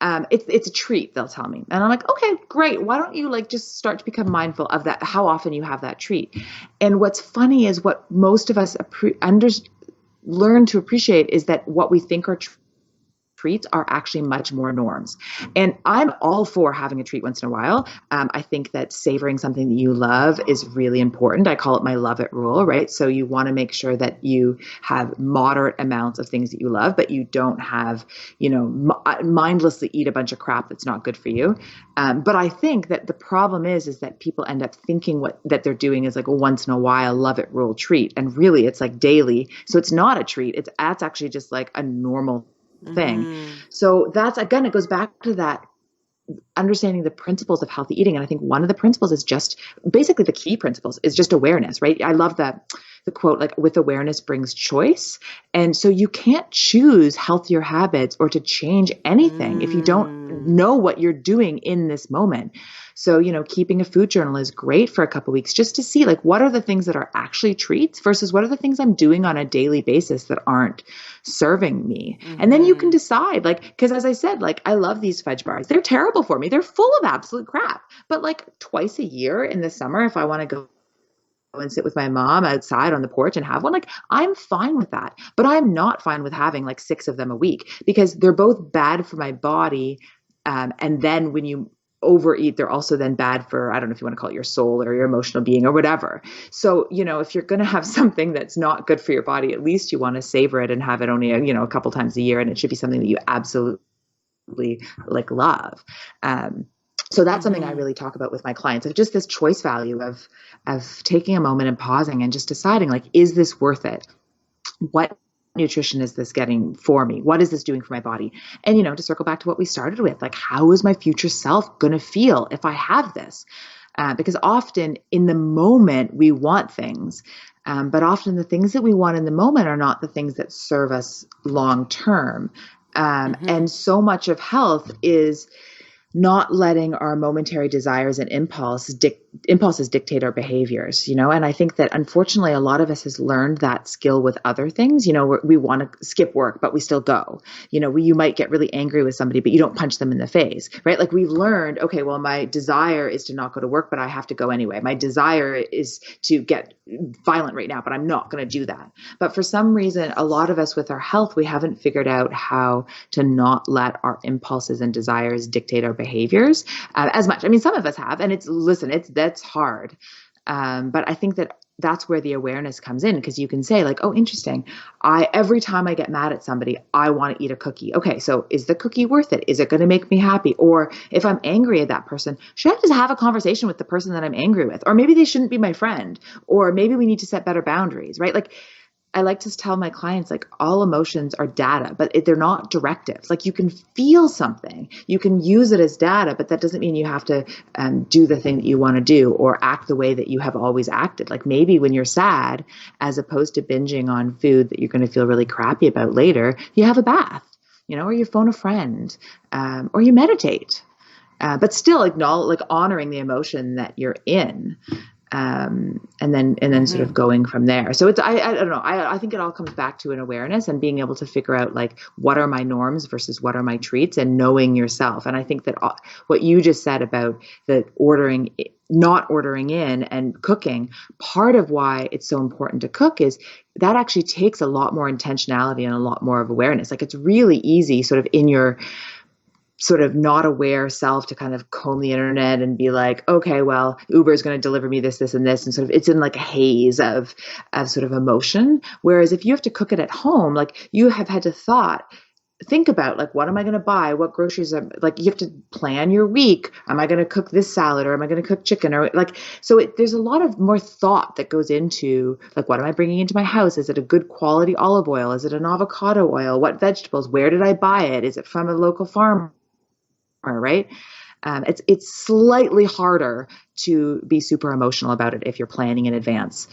It's a treat, they'll tell me. And I'm like, okay, great. Why don't you like just start to become mindful of that, how often you have that treat? And what's funny is what most of us learn to appreciate is that what we think are treats are actually much more norms. And I'm all for having a treat once in a while. I think that savoring something that you love is really important. I call it my love it rule, right? So you want to make sure that you have moderate amounts of things that you love, but you don't have, mindlessly eat a bunch of crap that's not good for you. But I think that the problem is that people end up thinking that they're doing is like a once in a while love it rule treat. And really it's like daily. So it's not a treat. That's actually just like a normal thing. Mm-hmm. So that's, again, it goes back to that understanding the principles of healthy eating. And I think one of the principles is just basically the key principles is just awareness, right? I love the quote, like, with awareness brings choice. And so you can't choose healthier habits or to change anything if you don't know what you're doing in this moment. So, keeping a food journal is great for a couple of weeks just to see, like, what are the things that are actually treats versus what are the things I'm doing on a daily basis that aren't serving me. And then you can Mm-hmm. decide, like, because as I said, like, I love these fudge bars. They're terrible for me. They're full of absolute crap. But like twice a year in the summer, if I want to go and sit with my mom outside on the porch and have one, like, I'm fine with that. But I'm not fine with having like 6 of them a week because they're both bad for my body. And then when you overeat, they're also then bad for, I don't know if you want to call it your soul or your emotional being or whatever. So, if you're going to have something that's not good for your body, at least you want to savor it and have it only, a couple times a year. And it should be something that you absolutely like love. So that's something I Mm-hmm. really talk about with my clients, of just this choice value of taking a moment and pausing and just deciding, like, is this worth it? What nutrition is this getting for me? What is this doing for my body? And, to circle back to what we started with, like, how is my future self going to feel if I have this? Because often in the moment we want things, but often the things that we want in the moment are not the things that serve us long term. Mm-hmm. And so much of health is not letting our momentary desires and impulses dictate our behaviors, and I think that unfortunately a lot of us has learned that skill with other things. We want to skip work, but we still go. You might get really angry with somebody, but you don't punch them in the face, right? Like, we've learned, okay, well, my desire is to not go to work, but I have to go anyway. My desire is to get violent right now, but I'm not going to do that. But for some reason, a lot of us with our health, we haven't figured out how to not let our impulses and desires dictate our behaviors as much. I mean, some of us have, and that's hard. But I think that that's where the awareness comes in, because you can say like, oh, interesting. Every time I get mad at somebody, I want to eat a cookie. Okay, so is the cookie worth it? Is it going to make me happy? Or if I'm angry at that person, should I just have a conversation with the person that I'm angry with? Or maybe they shouldn't be my friend. Or maybe we need to set better boundaries, right? Like, I like to tell my clients, like, all emotions are data, but they're not directives. Like, you can feel something, you can use it as data, but that doesn't mean you have to do the thing that you want to do or act the way that you have always acted. Like, maybe when you're sad, as opposed to binging on food that you're going to feel really crappy about later, you have a bath, or you phone a friend, or you meditate. But still acknowledge, like, honoring the emotion that you're in. And then sort of going from there. So it's, I don't know. I think it all comes back to an awareness and being able to figure out, like, what are my norms versus what are my treats, and knowing yourself. And I think that what you just said about the not ordering in and cooking, part of why it's so important to cook is that actually takes a lot more intentionality and a lot more of awareness. Like, it's really easy sort of in your sort of not aware self to kind of comb the internet and be like, okay, well, Uber is going to deliver me this, this, and this. And sort of, it's in like a haze of sort of emotion. Whereas if you have to cook it at home, like, you have had to think about, like, what am I going to buy? What groceries like, you have to plan your week. Am I going to cook this salad, or am I going to cook chicken, or like, so there's a lot of more thought that goes into, like, what am I bringing into my house? Is it a good quality olive oil? Is it an avocado oil? What vegetables? Where did I buy it? Is it from a local farmer? Right? It's slightly harder to be super emotional about it if you're planning in advance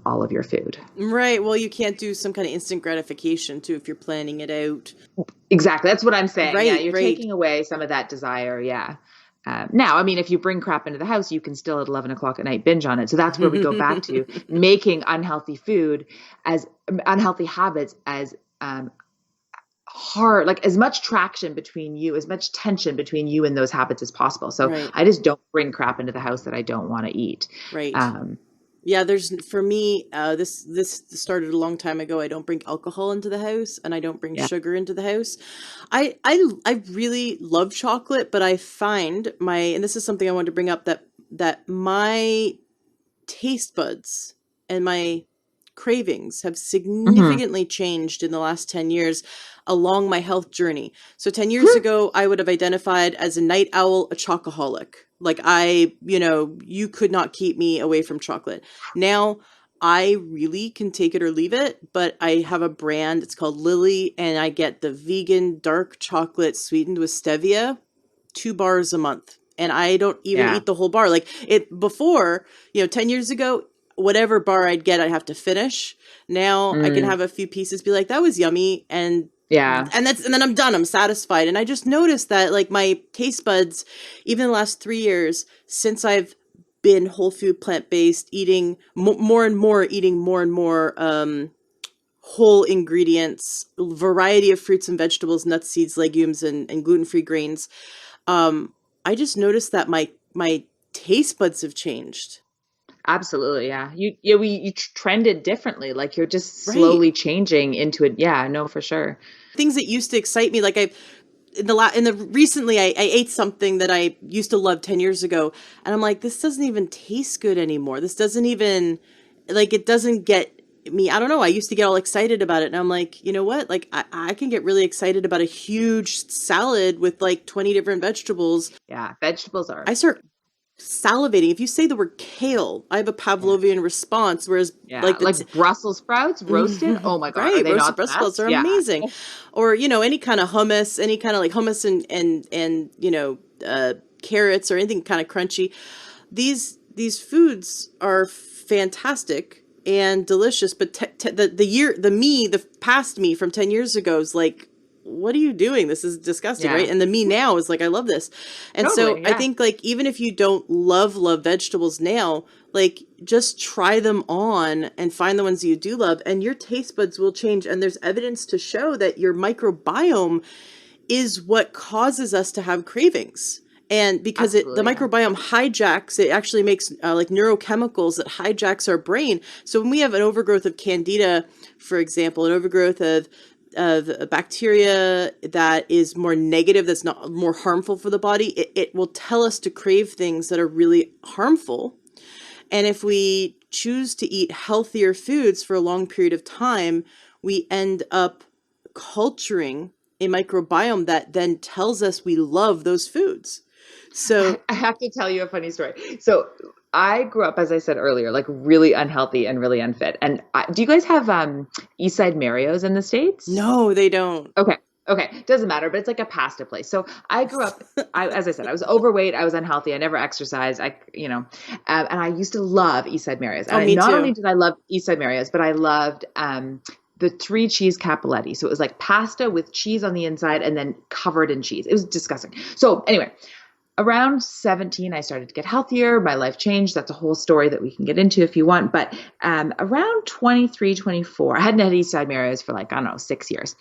all of your food. Right. Well, you can't do some kind of instant gratification too if you're planning it out. Exactly. That's what I'm saying. Right, Yeah, you're right. taking away some of that desire. Yeah. Now, I mean, if you bring crap into the house, you can still at 11 o'clock at night binge on it. So that's where we go back to making unhealthy habits as hard, like, as much traction between you, as much tension between you and those habits as possible. So Right. I just don't bring crap into the house that I don't want to eat. Right. Yeah, for me, this started a long time ago. I don't bring alcohol into the house, and I don't bring sugar into the house. I really love chocolate, but I find and this is something I wanted to bring up, that my taste buds and my cravings have significantly changed in the last 10 years along my health journey. So 10 years ago, I would have identified as a night owl, a chocoholic. Like, you could not keep me away from chocolate. Now, I really can take it or leave it, but I have a brand, it's called Lily, and I get the vegan dark chocolate sweetened with stevia, 2 bars a month. And I don't even eat the whole bar. Like, before, 10 years ago, whatever bar I'd get, I'd have to finish. Now I can have a few pieces, be like, that was yummy. And then I'm done. I'm satisfied. And I just noticed that, like, my taste buds, even the last 3 years, since I've been whole food, plant-based, eating more and more whole ingredients, variety of fruits and vegetables, nuts, seeds, legumes, and gluten-free grains. I just noticed that my taste buds have changed. Absolutely. Yeah. You trended differently. Like, you're just slowly changing into it. Yeah, no, for sure. Things that used to excite me, like recently I ate something that I used to love 10 years ago, and I'm like, this doesn't even taste good anymore. This doesn't even, like, it doesn't get me. I don't know. I used to get all excited about it, and I'm like, you know what? Like, I can get really excited about a huge salad with like 20 different vegetables. Yeah, vegetables are. I start salivating. If you say the word kale, I have a Pavlovian response. Whereas, like Brussels sprouts roasted. Oh my god, right? Are they roasted not Brussels sprouts are amazing. Or any kind of hummus, any kind of like hummus and carrots or anything kind of crunchy. These foods are fantastic and delicious, but the past me from 10 years ago is like, what are you doing? This is disgusting, right? And the me now is like, I love this. And totally, I think, like, even if you don't love vegetables now, like, just try them on and find the ones that you do love, and your taste buds will change. And there's evidence to show that your microbiome is what causes us to have cravings. And because the microbiome hijacks, it actually makes like neurochemicals that hijacks our brain. So when we have an overgrowth of candida, for example, an overgrowth of a bacteria that is more negative, that's not more harmful for the body, it will tell us to crave things that are really harmful. And if we choose to eat healthier foods for a long period of time, we end up culturing a microbiome that then tells us we love those foods. So, I have to tell you a funny story. So I grew up, as I said earlier, like really unhealthy and really unfit. And do you guys have East Side Mario's in the States? no, they don't. Okay. Okay. Doesn't matter, but it's like a pasta place. So I grew up, as I said, I was overweight. I was unhealthy. I never exercised. And I used to love East Side Mario's. Oh, And me not only too. did I love East Side Mario's, but I loved the three cheese cappelletti. So it was like pasta with cheese on the inside and then covered in cheese. It was disgusting. So anyway, around 17, I started to get healthier. My life changed. That's a whole story that we can get into if you want. But around 23, 24, I hadn't had East Side Mario's for like, I don't know, 6 years.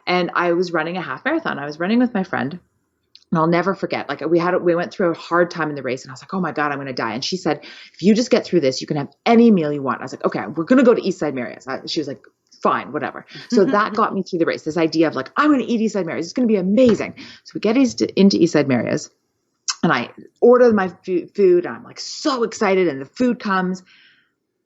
And I was running a half marathon. I was running with my friend. And I'll never forget, like we went through a hard time in the race and I was like, oh my God, I'm going to die. And she said, if you just get through this, you can have any meal you want. I was like, okay, we're going to go to East Side Mario's. She was like, fine, whatever. So that got me through the race. This idea of like, I'm going to eat East Side Mario's. It's going to be amazing. So we get into East Side Mario's and I order my food and I'm like so excited and the food comes.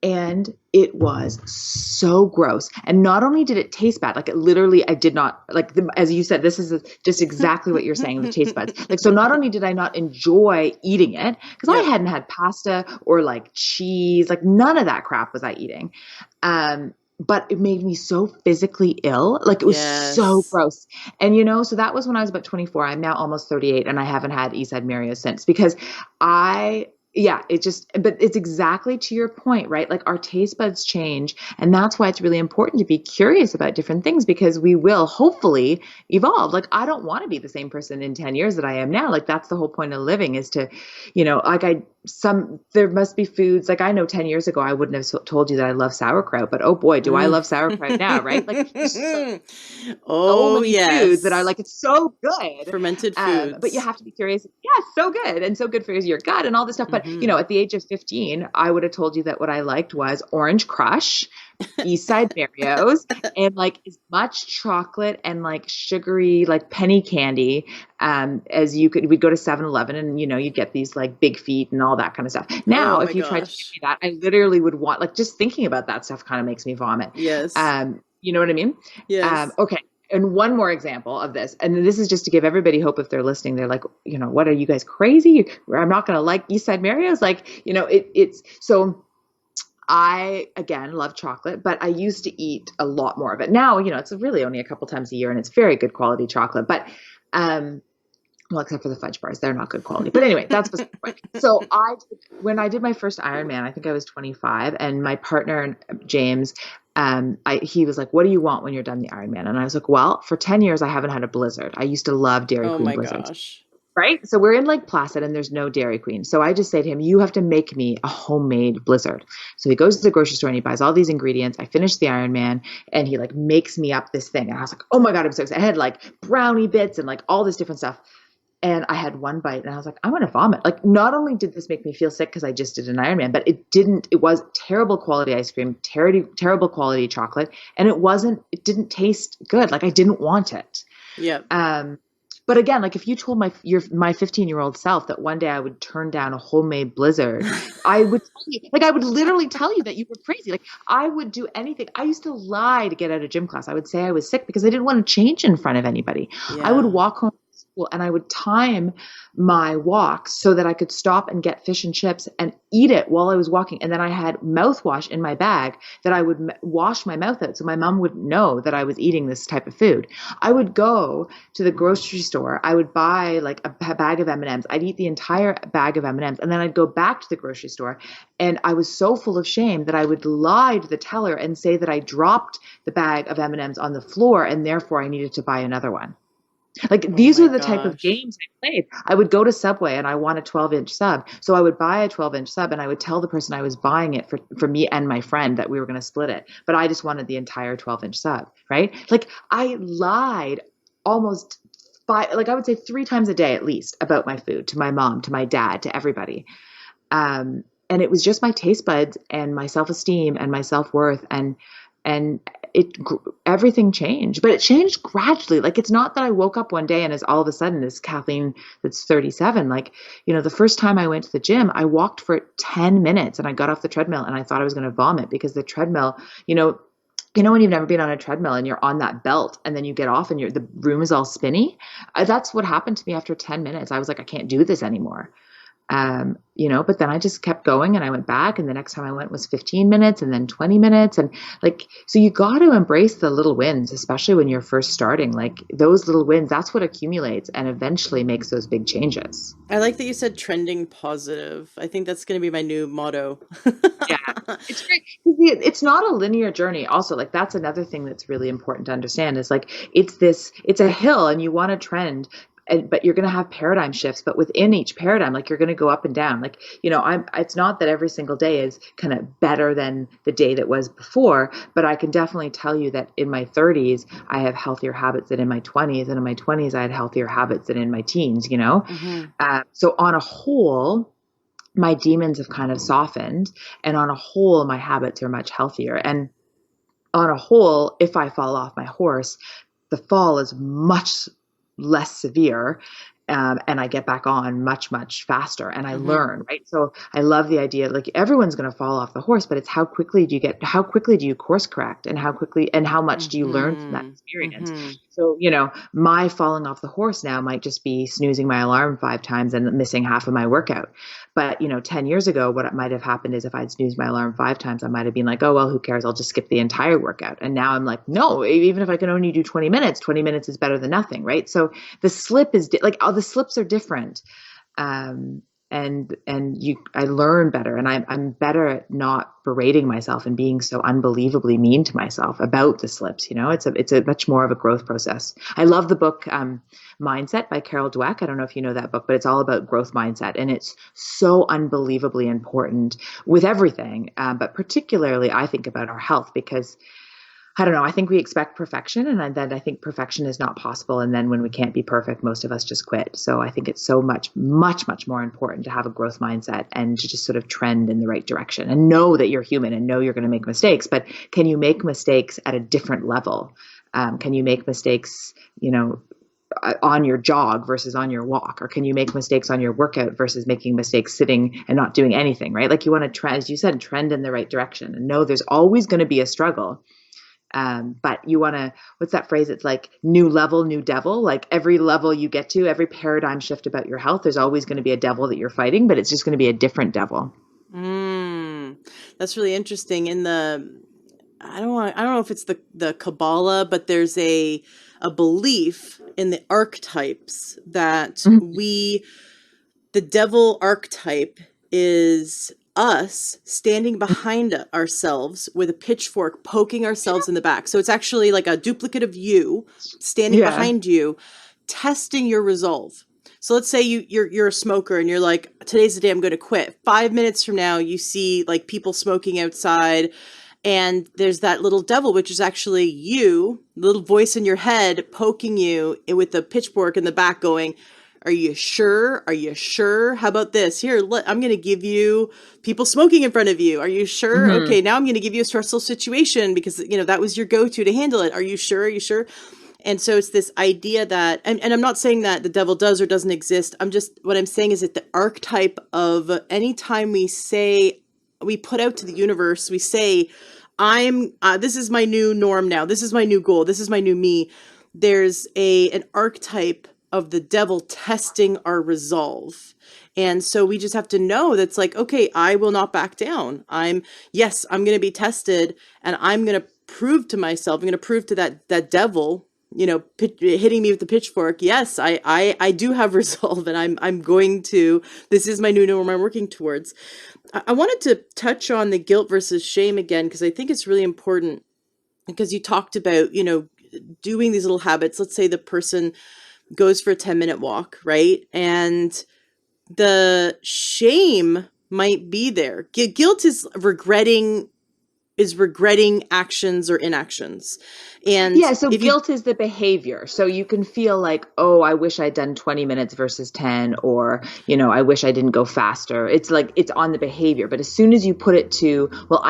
And it was so gross. And not only did it taste bad, like it literally, I did not, like, as you said, this is just exactly what you're saying, the taste buds. Like, so not only did I not enjoy eating it, because I Yep. hadn't had pasta or like cheese, like none of that crap was I eating. But it made me so physically ill. Like it was so Yes. gross. And so that was when I was about 24. I'm now almost 38 and I haven't had East Side Mario's since because but it's exactly to your point, right? Like our taste buds change. And that's why it's really important to be curious about different things because we will hopefully evolve. Like I don't want to be the same person in 10 years that I am now. Like that's the whole point of living is to, there must be foods like I know 10 years ago, I wouldn't have told you that I love sauerkraut, but oh boy, do I love sauerkraut now, right? Like there's so Oh, many foods that are yes. like, it's so good. Fermented But you foods. have to be curious. Yeah, so good. And so good for your gut and all this stuff. But, Hmm. at the age of 15, I would have told you that what I liked was Orange Crush, East Side Mario's, and like as much chocolate and like sugary, like penny candy as you could. We'd go to 7-Eleven and, you'd get these like Big Feet and all that kind of stuff. Oh Now, my if you tried to give gosh. me that, I literally would want, like, just thinking about that stuff kind of makes me vomit. Yes. You know what I mean? Yes. Okay. And one more example of this, and this is just to give everybody hope if they're listening. They're like, what are you guys crazy? I'm not going to like East Side Mario's. Like, it's so I, again, love chocolate, but I used to eat a lot more of it. Now, it's really only a couple times a year and it's very good quality chocolate. But, well, except for the fudge bars, they're not good quality. But anyway, that's beside the point. So when I did my first Ironman, I think I was 25, and my partner James, he was like, "What do you want when you're done the Ironman?" And I was like, "Well, for 10 years, I haven't had a Blizzard. I used to love Dairy Oh Queen my Blizzards." gosh. Right? So we're in Lake Placid and there's no Dairy Queen. So I just say to him, you have to make me a homemade Blizzard. So he goes to the grocery store and he buys all these ingredients. I finish the Ironman and he like makes me up this thing. And I was like, oh my God, I'm so excited. I had like brownie bits and like all this different stuff. And I had one bite and I was like, I'm going to vomit. Like, not only did this make me feel sick because I just did an Ironman, but it was terrible quality ice cream, terrible quality chocolate. And it didn't taste good. Like I didn't want it. Yep. But again, like if you told my 15-year-old self that one day I would turn down a homemade Blizzard, I would I would literally tell you that you were crazy. Like I would do anything. I used to lie to get out of gym class. I would say I was sick because I didn't want to change in front of anybody. I would Yeah. walk home from school and I would time my walks so that I could stop and get fish and chips and eat it while I was walking. And then I had mouthwash in my bag that I would wash my mouth out so my mom wouldn't know that I was eating this type of food. I would go to the grocery store. I would buy like a bag of M&Ms. I'd eat the entire bag of M&Ms and then I'd go back to the grocery store. And I was so full of shame that I would lie to the teller and say that I dropped the bag of M&Ms on the floor and therefore I needed to buy another one. Like Oh these my were the type of gosh. games I played. I would go to Subway and I want a 12-inch sub. So I would buy a 12-inch sub and I would tell the person I was buying it for me and my friend that we were going to split it. But I just wanted the entire 12-inch sub, right? Like I lied almost I would say 3 times a day at least about my food to my mom, to my dad, to everybody. And it was just my taste buds and my self-esteem and my self-worth and everything changed, but it changed gradually. Like, it's not that I woke up one day and is all of a sudden this Kathleen that's 37. Like, the first time I went to the gym, I walked for 10 minutes and I got off the treadmill and I thought I was going to vomit because the treadmill, when you've never been on a treadmill and you're on that belt and then you get off and the room is all spinny. That's what happened to me after 10 minutes. I was like, I can't do this anymore. But then I just kept going and I went back, and the next time I went was 15 minutes and then 20 minutes. And so you got to embrace the little wins, especially when you're first starting. Like, those little wins, that's what accumulates and eventually makes those big changes. I like that you said trending positive. I think that's going to be my new motto. Yeah, it's great. It's not a linear journey. Also, like, that's another thing that's really important to understand is like, it's a hill and you want to trend. But you're going to have paradigm shifts, but within each paradigm, like, you're going to go up and down. Like, it's not that every single day is kind of better than the day that was before, but I can definitely tell you that in my 30s, I have healthier habits than in my 20s. And in my 20s, I had healthier habits than in my teens, Mm-hmm. So on a whole, my demons have kind of softened, and on a whole, my habits are much healthier. And on a whole, if I fall off my horse, the fall is much less severe, and I get back on much, much faster, and I learn, right? So I love the idea, like, everyone's going to fall off the horse, but it's how quickly do you course correct, and how much do you learn from that experience? Mm-hmm. So, my falling off the horse now might just be snoozing my alarm 5 times and missing half of my workout. But, 10 years ago, what might have happened is if I'd snoozed my alarm 5 times, I might have been like, oh, well, who cares? I'll just skip the entire workout. And now I'm like, no, even if I can only do 20 minutes is better than nothing, right? So the slip is all the slips are different. I learn better, and I'm better at not berating myself and being so unbelievably mean to myself about the slips. It's a much more of a growth process. I love the book Mindset by Carol Dweck. I don't know if you know that book, but it's all about growth mindset, and it's so unbelievably important with everything, but particularly I think about our health, because I don't know, I think we expect perfection, and then I think perfection is not possible. And then when we can't be perfect, most of us just quit. So I think it's so much, much, much more important to have a growth mindset and to just sort of trend in the right direction and know that you're human and know you're going to make mistakes. But can you make mistakes at a different level? Can you make mistakes, on your jog versus on your walk? Or can you make mistakes on your workout versus making mistakes sitting and not doing anything, right? Like, you want to trend, as you said, trend in the right direction and know there's always going to be a struggle. But you want to, what's that phrase? It's like new level, new devil. Like, every level you get to, every paradigm shift about your health, there's always going to be a devil that you're fighting, but it's just going to be a different devil. That's really interesting. I don't know if it's the Kabbalah, but there's a belief in the archetypes that the devil archetype is us standing behind ourselves with a pitchfork, poking ourselves in the back. So it's actually like a duplicate of you standing behind you, testing your resolve. So let's say you're a smoker and you're like, today's the day I'm going to quit. 5 minutes from now, you see like people smoking outside, and there's that little devil, which is actually you, little voice in your head poking you with the pitchfork in the back going, are you sure? Are you sure? How about this? Here, I'm going to give you people smoking in front of you. Are you sure? Okay, now I'm going to give you a stressful situation because, that was your go-to to handle it. Are you sure? Are you sure? And so it's this idea that, and I'm not saying that the devil does or doesn't exist. What I'm saying is that the archetype of anytime we put out to the universe, we say, this is my new norm now. This is my new goal. This is my new me. There's an archetype of the devil testing our resolve. And so we just have to know that's like, okay, I will not back down. I'm going to be tested, and I'm going to prove to myself, I'm going to prove to that devil, hitting me with the pitchfork. Yes, I do have resolve, and I'm going to, this is my new norm I'm working towards. I wanted to touch on the guilt versus shame again, because I think it's really important, because you talked about, doing these little habits. Let's say the person goes for a 10-minute walk, right? And the shame might be there. Guilt is regretting actions or inactions. And so guilt is the behavior. So you can feel like, oh, I wish I'd done 20 minutes versus 10, or, I wish I didn't go faster. It's like, it's on the behavior. But as soon as you put it to, well,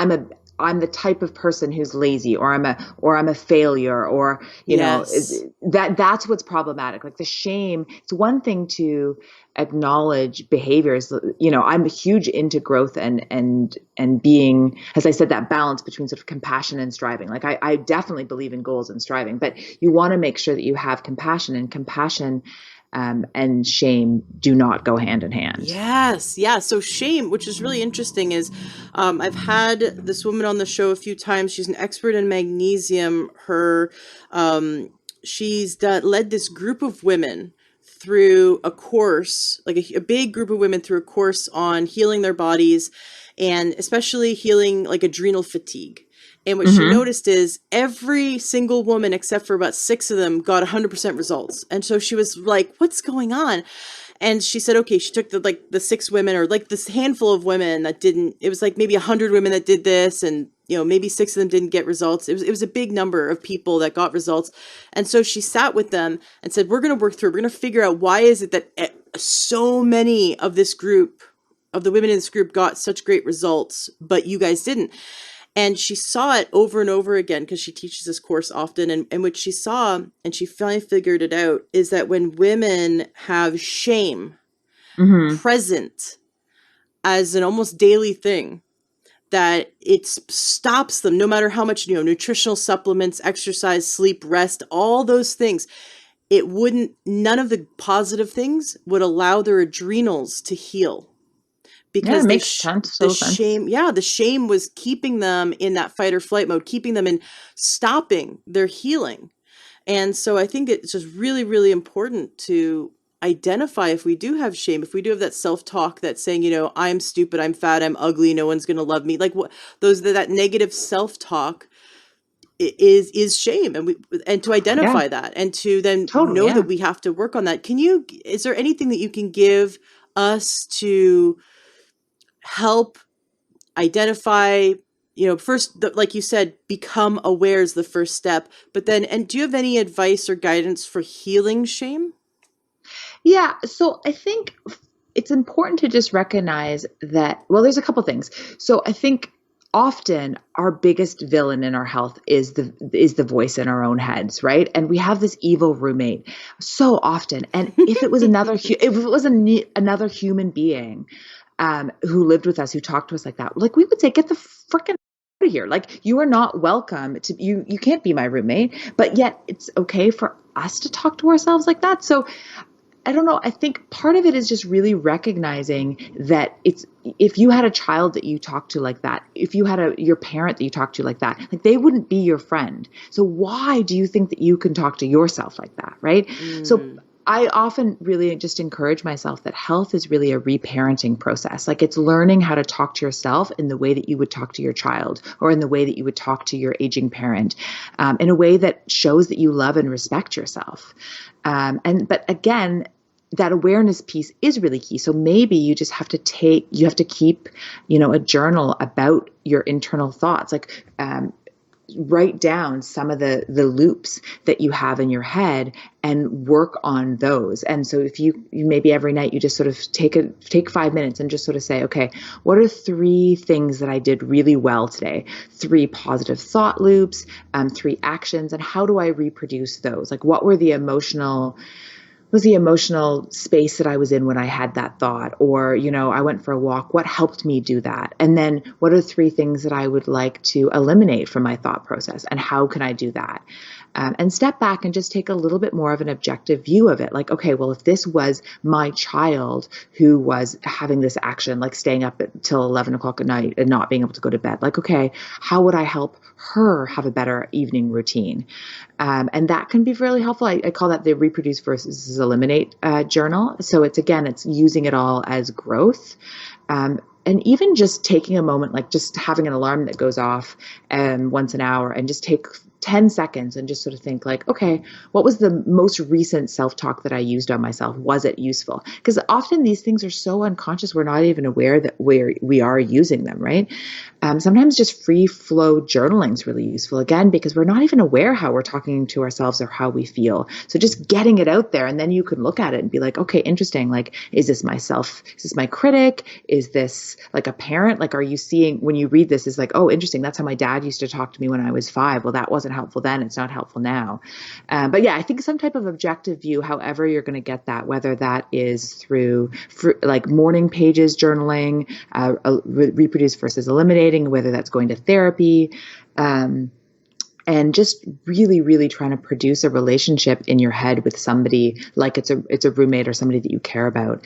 I'm the type of person who's lazy, or I'm a failure, or, Yes. that's what's problematic. Like the shame, it's one thing to acknowledge behaviors. I'm huge into growth and being, as I said, that balance between sort of compassion and striving. Like I definitely believe in goals and striving, but you want to make sure that you have compassion, and compassion and shame do not go hand in hand. Yes, yeah. So shame, which is really interesting, is I've had this woman on the show a few times. She's an expert in magnesium. Um, led this group of women through a course, like a big group of women through a course on healing their bodies, and especially healing like adrenal fatigue. And what she Mm-hmm. noticed is every single woman, except for about 6 of them, got 100% results. And so she was like, what's going on? And she said, okay, she took the 6 women, or like this handful of women that didn't, it was like maybe 100 women that did this, and maybe 6 of them didn't get results. It was a big number of people that got results. And so she sat with them and said, we're going to work through, we're going to figure out why is it that so many of this group, of the women in this group, got such great results, but you guys didn't. And she saw it over and over again because she teaches this course often. And what she saw, and she finally figured it out, is that when women have shame Mm-hmm. present as an almost daily thing, that it stops them, no matter how much, nutritional supplements, exercise, sleep, rest, all those things, none of the positive things would allow their adrenals to heal. Yeah, it Because makes sense. the Total sense. shame, yeah, the shame was keeping them in that fight or flight mode, keeping them in, stopping their healing. And so I think it's just really, really important to identify if we do have shame, if we do have that self-talk that's saying, I'm stupid, I'm fat, I'm ugly, no one's going to love me. Like what that negative self-talk is shame, and to Yeah, identify that, and to then totally. know that Yeah. we have to work on that. Is there anything that you can give us to help identify, first, like you said, become aware is the first step, but then, and do you have any advice or guidance for healing shame? Yeah. So I think it's important to just recognize that, well, there's a couple things. So I think often our biggest villain in our health is the voice in our own heads, right? And we have this evil roommate so often. And if it was another human being who lived with us, who talked to us like that, like we would say, get the freaking out of here. Like you are not welcome to you can't be my roommate, but yet it's okay for us to talk to ourselves like that. So I don't know. I think part of it is just really recognizing that if you had a child that you talked to like that, if you had your parent that you talked to like that, like they wouldn't be your friend. So why do you think that you can talk to yourself like that, right? So Mm, I often really just encourage myself that health is really a reparenting process. Like it's learning how to talk to yourself in the way that you would talk to your child, or in the way that you would talk to your aging parent, in a way that shows that you love and respect yourself. But again, that awareness piece is really key. So maybe you just have to keep, a journal about your internal thoughts. Like, write down some of the loops that you have in your head and work on those. And so if you maybe every night you just sort of take 5 minutes and just sort of say, okay, what are 3 things that I did really well today? 3 positive thought loops, 3 actions, and how do I reproduce those? Like what was the emotional space that I was in when I had that thought? Or, I went for a walk. What helped me do that? And then what are 3 things that I would like to eliminate from my thought process? And how can I do that? And step back and just take a little bit more of an objective view of it. Like, okay, well, if this was my child who was having this action, like staying up till 11 o'clock at night and not being able to go to bed, like, okay, how would I help her have a better evening routine? And that can be really helpful. I call that the reproduce versus eliminate journal. So it's using it all as growth. And even just taking a moment, like just having an alarm that goes off once an hour, and just take 10 seconds and just sort of think like, okay, what was the most recent self-talk that I used on myself? Was it useful? Because often these things are so unconscious, we're not even aware that we are using them, right? Sometimes just free flow journaling is really useful, again, because we're not even aware how we're talking to ourselves or how we feel. So just getting it out there, and then you can look at it and be like, okay, interesting. Like, is this myself? Is this my critic? Is this like a parent? Like, are you seeing when you read this is like, oh, interesting. That's how my dad used to talk to me when I was 5. Well, that wasn't helpful then. It's not helpful now. But yeah, I think some type of objective view, however you're going to get that, whether that is through like morning pages journaling, reproduce versus eliminating, whether that's going to therapy, and just really, really trying to produce a relationship in your head with somebody, like it's a roommate or somebody that you care about.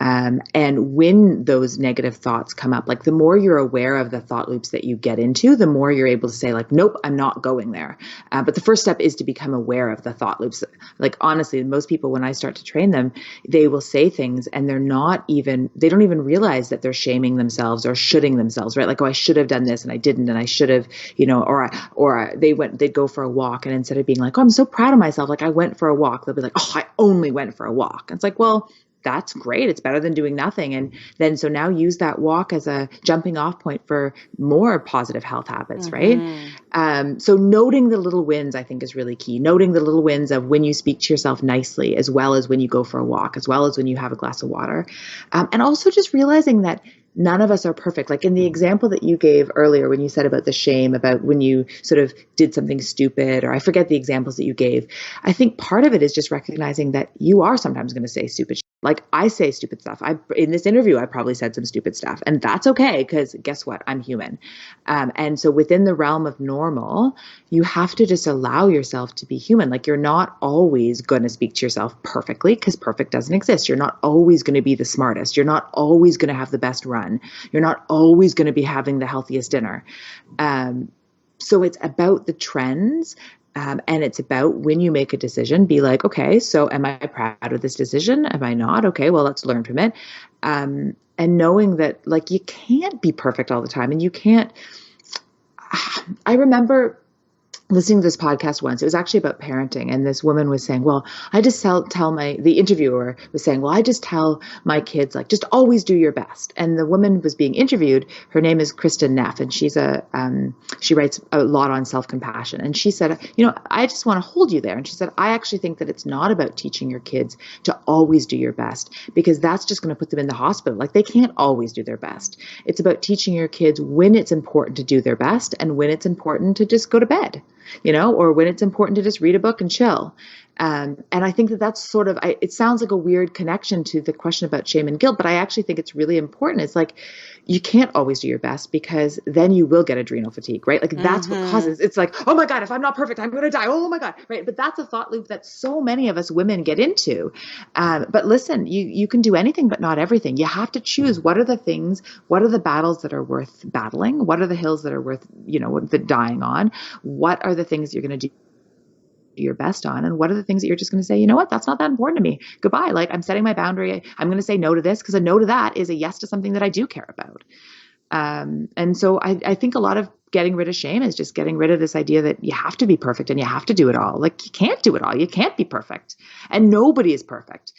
And when those negative thoughts come up, like the more you're aware of the thought loops that you get into, the more you're able to say like, nope, I'm not going there. But the first step is to become aware of the thought loops. Like, honestly, most people, when I start to train them, they will say things and they don't even realize that they're shaming themselves or shoulding themselves, right? Like, oh, I should have done this and I didn't, and I should have, they'd go for a walk, and instead of being like, oh, I'm so proud of myself, like I went for a walk, they'll be like, oh, I only went for a walk. And it's like, well, that's great. It's better than doing nothing. And then, so now use that walk as a jumping off point for more positive health habits, right? So noting the little wins, I think, is really key. Noting the little wins of when you speak to yourself nicely, as well as when you go for a walk, as well as when you have a glass of water. And also just realizing that none of us are perfect. Like in the example that you gave earlier, when you said about the shame, about when you sort of did something stupid, or I forget the examples that you gave. I think part of it is just recognizing that you are sometimes going to say stupid shit. Like I say stupid stuff. In this interview, I probably said some stupid stuff, and that's okay, because guess what? I'm human. And so within the realm of normal, you have to just allow yourself to be human. Like, you're not always going to speak to yourself perfectly, because perfect doesn't exist. You're not always going to be the smartest. You're not always going to have the best run. You're not always going to be having the healthiest dinner. So it's about the trends. And it's about when you make a decision, be like, okay, so am I proud of this decision? Am I not? Okay, well, let's learn from it. And knowing that, like, you can't be perfect all the time, and you can't. I remember listening to this podcast once. It was actually about parenting, and this woman was saying, well, I just the interviewer was saying, well, I just tell my kids, like, just always do your best. And the woman was being interviewed. Her name is Kristen Neff, and she writes a lot on self-compassion. And she said, I just want to hold you there. And she said, I actually think that it's not about teaching your kids to always do your best, because that's just going to put them in the hospital. Like, they can't always do their best. It's about teaching your kids when it's important to do their best and when it's important to just go to bed, or when it's important to just read a book and chill. And I think that that's sort of, it sounds like a weird connection to the question about shame and guilt, but I actually think it's really important. It's like, you can't always do your best, because then you will get adrenal fatigue, right? Like, that's what causes, it's like, oh my God, if I'm not perfect, I'm going to die. Oh my God. Right. But that's a thought loop that so many of us women get into. But listen, you can do anything, but not everything. You have to choose, what are the battles that are worth battling? What are the hills that are worth, the dying on? What are the things you're going to do your best on, and what are the things that you're just going to say, that's not that important to me, goodbye. Like, I'm setting my boundary. I'm going to say no to this, because a no to that is a yes to something that I do care about. And so I think a lot of getting rid of shame is just getting rid of this idea that you have to be perfect and you have to do it all. Like, you can't do it all. You can't be perfect, and nobody is perfect.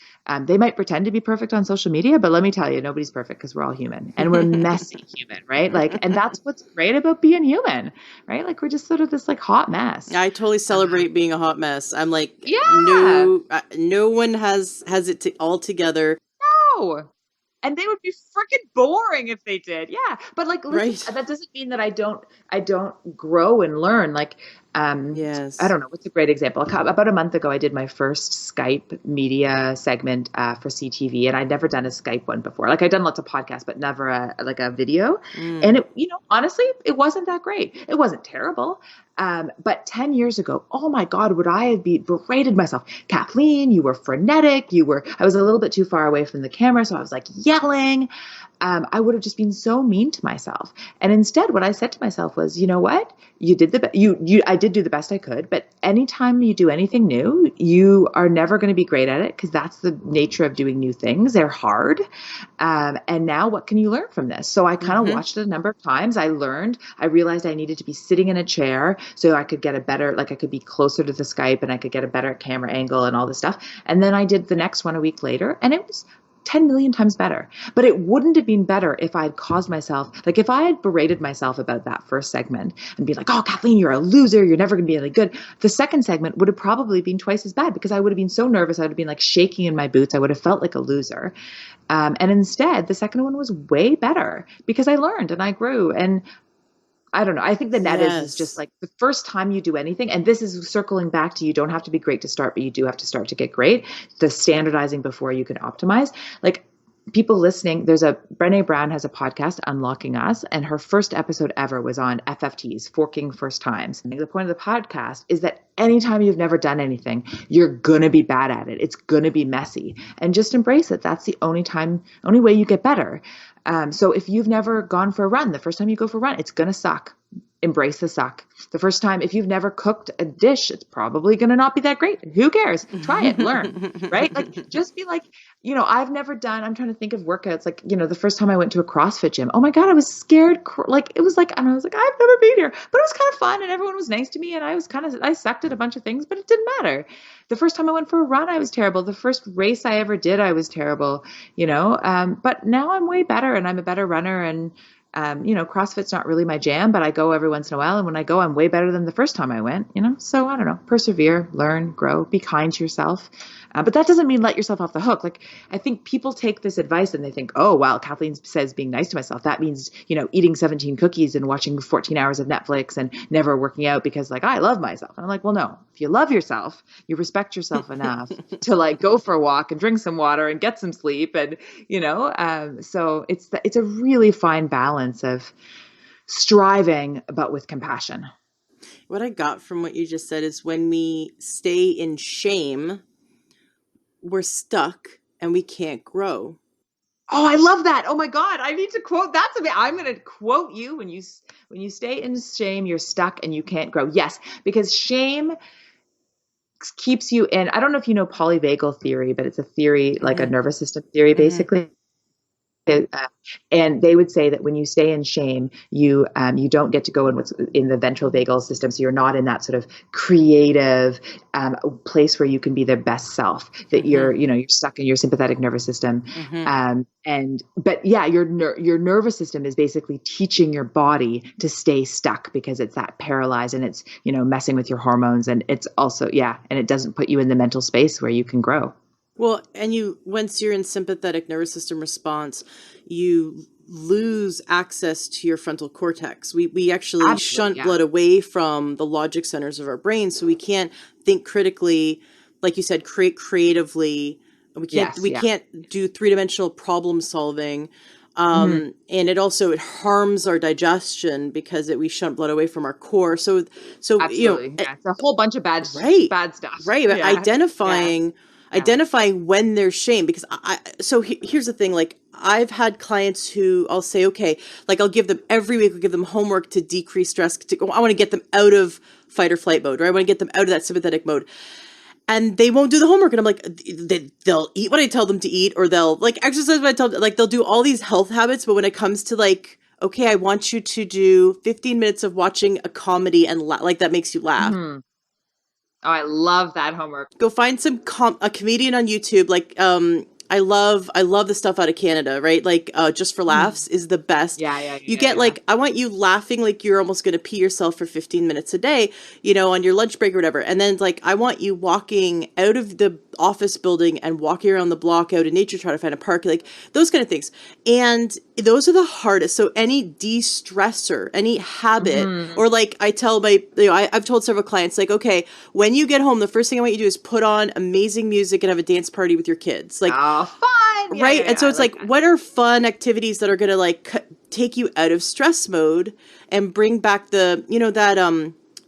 They might pretend to be perfect on social media, but let me tell you, nobody's perfect, because we're all human, and we're messy human, right? Like, and that's what's great about being human, right? Like, we're just sort of this like hot mess. I totally celebrate being a hot mess. I'm like, Yeah. no one has it all together. No. And they would be freaking boring if they did. Yeah. But like, listen, that doesn't mean that I don't grow and learn. Like, yes. I don't know. What's a great example? About a month ago, I did my first Skype media segment for CTV, and I'd never done a Skype one before. Like, I'd done lots of podcasts, but never a video. And it, honestly, it wasn't that great. It wasn't terrible. But 10 years ago, oh my God, would I have berated myself? Kathleen, you were frenetic. I was a little bit too far away from the camera, so I was like yelling. I would have just been so mean to myself. And instead, what I said to myself was, you know what? I did do the best I could, but anytime you do anything new, you are never going to be great at it, because that's the nature of doing new things. They're hard. And now what can you learn from this? So I kind of watched it a number of times. I learned, I realized I needed to be sitting in a chair so I could get a better, like I could be closer to the Skype and I could get a better camera angle and all this stuff. And then I did the next one a week later, and it was 10 million times better. But it wouldn't have been better if I had caused myself, like if I had berated myself about that first segment and be like, oh, Kathleen, you're a loser. You're never going to be any good. The second segment would have probably been twice as bad because I would have been so nervous. I would have been like shaking in my boots. I would have felt like a loser. And instead, the second one was way better because I learned and I grew. And I don't know. I think the net is just like the first time you do anything, and this is circling back to, you don't have to be great to start, but you do have to start to get great. The standardizing before you can optimize. Like people listening, Brené Brown has a podcast, Unlocking Us, and her first episode ever was on FFTs, forking first times. And the point of the podcast is that anytime you've never done anything, you're going to be bad at it. It's going to be messy, and just embrace it. That's the only way you get better. So if you've never gone for a run, the first time you go for a run, it's going to suck. Embrace the suck. The first time, if you've never cooked a dish, it's probably going to not be that great. Who cares? Try it, learn, right? Like just be like, I've never done, I'm trying to think of workouts. Like, the first time I went to a CrossFit gym, oh my God, I was scared. Like, it was like, and I was like, I've never been here, but it was kind of fun and everyone was nice to me. And I sucked at a bunch of things, but it didn't matter. The first time I went for a run, I was terrible. The first race I ever did, I was terrible, but now I'm way better and I'm a better runner. And, CrossFit's not really my jam, but I go every once in a while. And when I go, I'm way better than the first time I went, so I don't know, persevere, learn, grow, be kind to yourself. But that doesn't mean let yourself off the hook. Like, I think people take this advice and they think, oh, wow, Kathleen says being nice to myself. That means, eating 17 cookies and watching 14 hours of Netflix and never working out because like, I love myself. And I'm like, well, no, if you love yourself, you respect yourself enough to like go for a walk and drink some water and get some sleep. And, so it's a really fine balance of striving, but with compassion. What I got from what you just said is when we stay in shame, we're stuck and we can't grow. Oh, I love that. Oh my God. I need to quote that to me. I'm going to quote you when you stay in shame, you're stuck and you can't grow. Yes, because shame keeps you in, I don't know if you know polyvagal theory, but it's a theory, like a nervous system theory, basically. And they would say that when you stay in shame, you don't get to go in what's in the ventral vagal system. So you're not in that sort of creative place where you can be their best self. That you're stuck in your sympathetic nervous system. But yeah, your nervous system is basically teaching your body to stay stuck because it's that paralyzed and it's messing with your hormones, and it's also and it doesn't put you in the mental space where you can grow. Well, and once you're in sympathetic nervous system response, you lose access to your frontal cortex. We actually shunt blood away from the logic centers of our brain, so we can't think critically, like you said, create creatively. We can't do three-dimensional problem solving. And it harms our digestion because we shunt blood away from our core. So absolutely. It's a whole bunch of bad stuff. Right. But identifying when there's shame, because here's the thing, like I've had clients who I'll say, okay, like I'll give them every week, I'll give them homework to decrease stress. I want to get them out of fight or flight mode, right? I want to get them out of that sympathetic mode. And they won't do the homework. And I'm like, they'll eat what I tell them to eat, or they'll like exercise what I tell them, like they'll do all these health habits. But when it comes to like, okay, I want you to do 15 minutes of watching a comedy and like that makes you laugh. Mm-hmm. Oh, I love that homework. Go find a comedian on YouTube. Like, I love the stuff out of Canada, right? Like, Just for Laughs is the best. You get like, I want you laughing like you're almost going to pee yourself for 15 minutes a day, on your lunch break or whatever. And then like, I want you walking out of the office building and walking around the block out in nature, trying to find a park, like those kind of things. And those are the hardest. So any de-stressor, any habit, or like I tell I've told several clients, like, okay, when you get home, the first thing I want you to do is put on amazing music and have a dance party with your kids. Like, fun. Right. And so it's like, what are fun activities that are going to like take you out of stress mode and bring back the,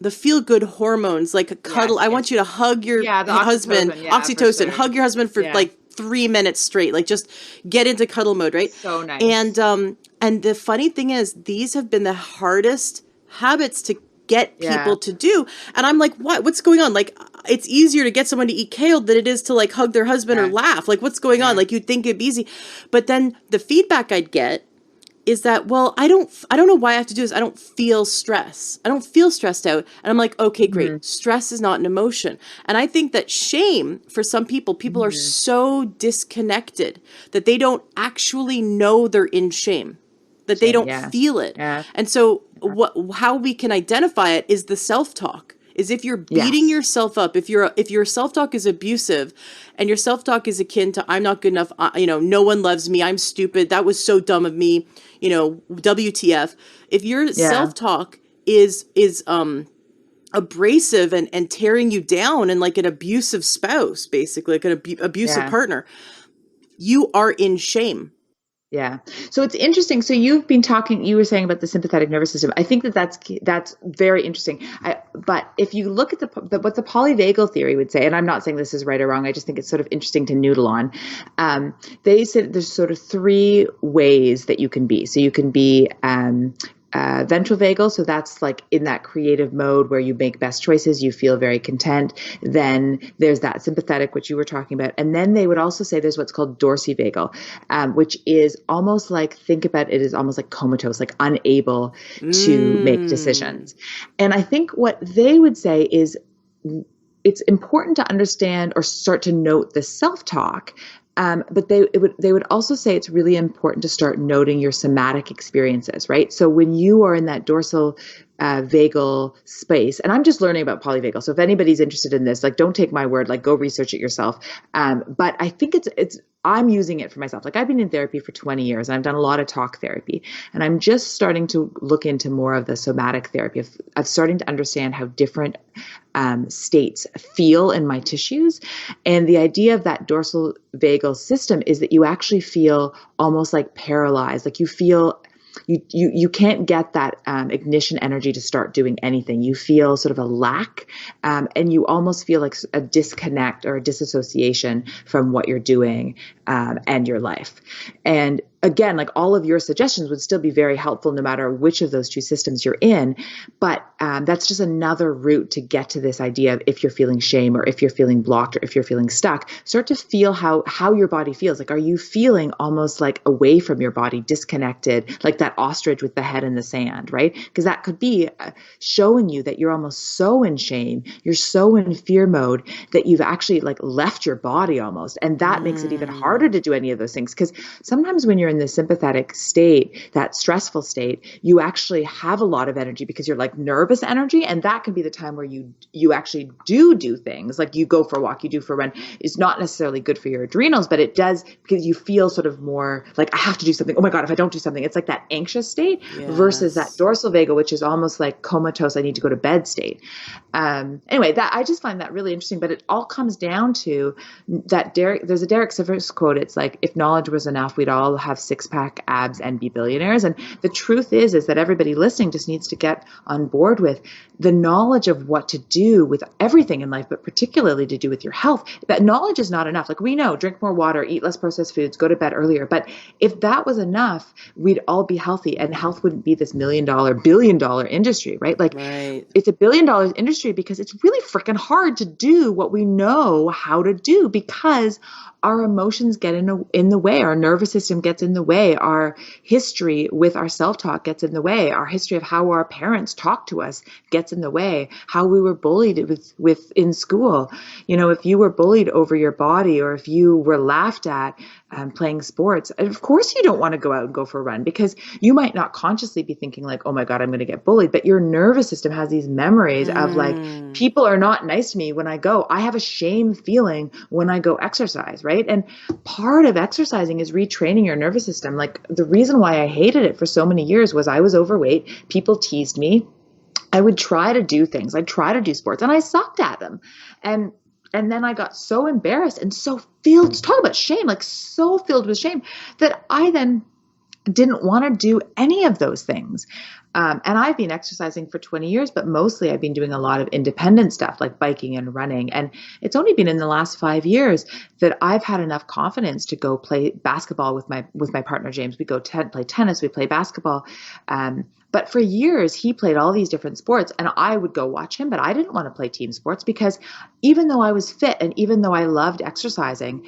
the feel good hormones, like a cuddle. I want you to hug your husband, oxytocin, hug your husband for like 3 minutes straight, like just get into cuddle mode. Right. So nice. And the funny thing is, these have been the hardest habits to get people to do. And I'm like, what's going on? Like, it's easier to get someone to eat kale than it is to like hug their husband or laugh. Like, what's going on? Like, you'd think it'd be easy. But then the feedback I'd get is that, well, I don't know why I have to do this. I don't feel stress. I don't feel stressed out. And I'm like, okay, Hmm. great. Stress is not an emotion. And I think that shame, for some people are Hmm. so disconnected that they don't actually know they're in shame, that they Shame. don't Yeah. feel it. Yeah. And so how we can identify it is the self-talk. Is if you're beating Yes. yourself up, if your self-talk is abusive, and your self-talk is akin to I'm not good enough, no one loves me, I'm stupid, that was so dumb of me, WTF. If your Yeah. self-talk is abrasive and tearing you down, and like an abusive spouse, basically like an abusive Yeah. partner, you are in shame. Yeah. So it's interesting. So you've been talking, you were saying about the sympathetic nervous system. I think that that's very interesting. But if you look at what the polyvagal theory would say, and I'm not saying this is right or wrong, I just think it's sort of interesting to noodle on. They said there's sort of three ways that you can be. So you can be ventral vagal, so that's like in that creative mode where you make best choices, you feel very content. Then there's that sympathetic, which you were talking about, and then they would also say there's what's called dorsivaggal, which is almost like, think about it as almost like comatose, like unable to make Mm. decisions. And I think what they would say is it's important to understand or start to note the self-talk. But they would also say it's really important to start noting your somatic experiences, right? So when you are in that dorsal vagal space, and I'm just learning about polyvagal. So if anybody's interested in this, like, don't take my word, like, go research it yourself. But I think I'm using it for myself. Like, I've been in therapy for 20 years and I've done a lot of talk therapy, and I'm just starting to look into more of the somatic therapy of starting to understand how different states feel in my tissues. And the idea of that dorsal vagal system is that you actually feel almost like paralyzed, like you feel you can't get that ignition energy to start doing anything. You feel sort of a lack, and you almost feel like a disconnect or a disassociation from what you're doing and your life. And again, like, all of your suggestions would still be very helpful no matter which of those two systems you're in. But that's just another route to get to this idea of, if you're feeling shame, or if you're feeling blocked, or if you're feeling stuck, start to feel how your body feels. Like, are you feeling almost like away from your body, disconnected, like that ostrich with the head in the sand, right? Because that could be showing you that you're almost so in shame, you're so in fear mode, that you've actually like left your body almost. And that makes it even harder to do any of those things. Because sometimes when you're in the sympathetic state, that stressful state, you actually have a lot of energy because you're like nervous energy. And that can be the time where you actually do things, like you go for a walk, you do for a run. It's not necessarily good for your adrenals, but it does, because you feel sort of more like, I have to do something. Oh my God, if I don't do something, it's like that anxious state versus that Yes. dorsal vagal, which is almost like comatose, I need to go to bed state. Anyway, that I just find that really interesting, but it all comes down to that there's a Derek Sivers quote. It's like, if knowledge was enough, we'd all have six-pack abs and be billionaires. And the truth is that everybody listening just needs to get on board with the knowledge of what to do with everything in life, but particularly to do with your health. That knowledge is not enough. Like, we know, drink more water, eat less processed foods, go to bed earlier. But if that was enough, we'd all be healthy, and health wouldn't be this $1 million, $billion industry, right? Like, Right. it's $1 billion industry because it's really freaking hard to do what we know how to do, because our emotions get in the way, our nervous system gets in the way, our history with our self-talk gets in the way, our history of how our parents talk to us gets in the way, how we were bullied with in school. If you were bullied over your body, or if you were laughed at playing sports, of course you don't want to go out and go for a run, because you might not consciously be thinking like, oh my God, I'm going to get bullied, but your nervous system has these memories of like, people are not nice to me when I go. I have a shame feeling when I go exercise, right? And part of exercising is retraining your nervous system. Like, the reason why I hated it for so many years was I was overweight. People teased me. I would try to do things. I'd try to do sports, and I sucked at them. And then I got so embarrassed and so filled, talk about shame, like so filled with shame, that I then didn't want to do any of those things. And I've been exercising for 20 years, but mostly I've been doing a lot of independent stuff like biking and running. And it's only been in the last 5 years that I've had enough confidence to go play basketball with my partner, James. We go play tennis, we play basketball. But for years, he played all these different sports, and I would go watch him, but I didn't want to play team sports, because even though I was fit and even though I loved exercising,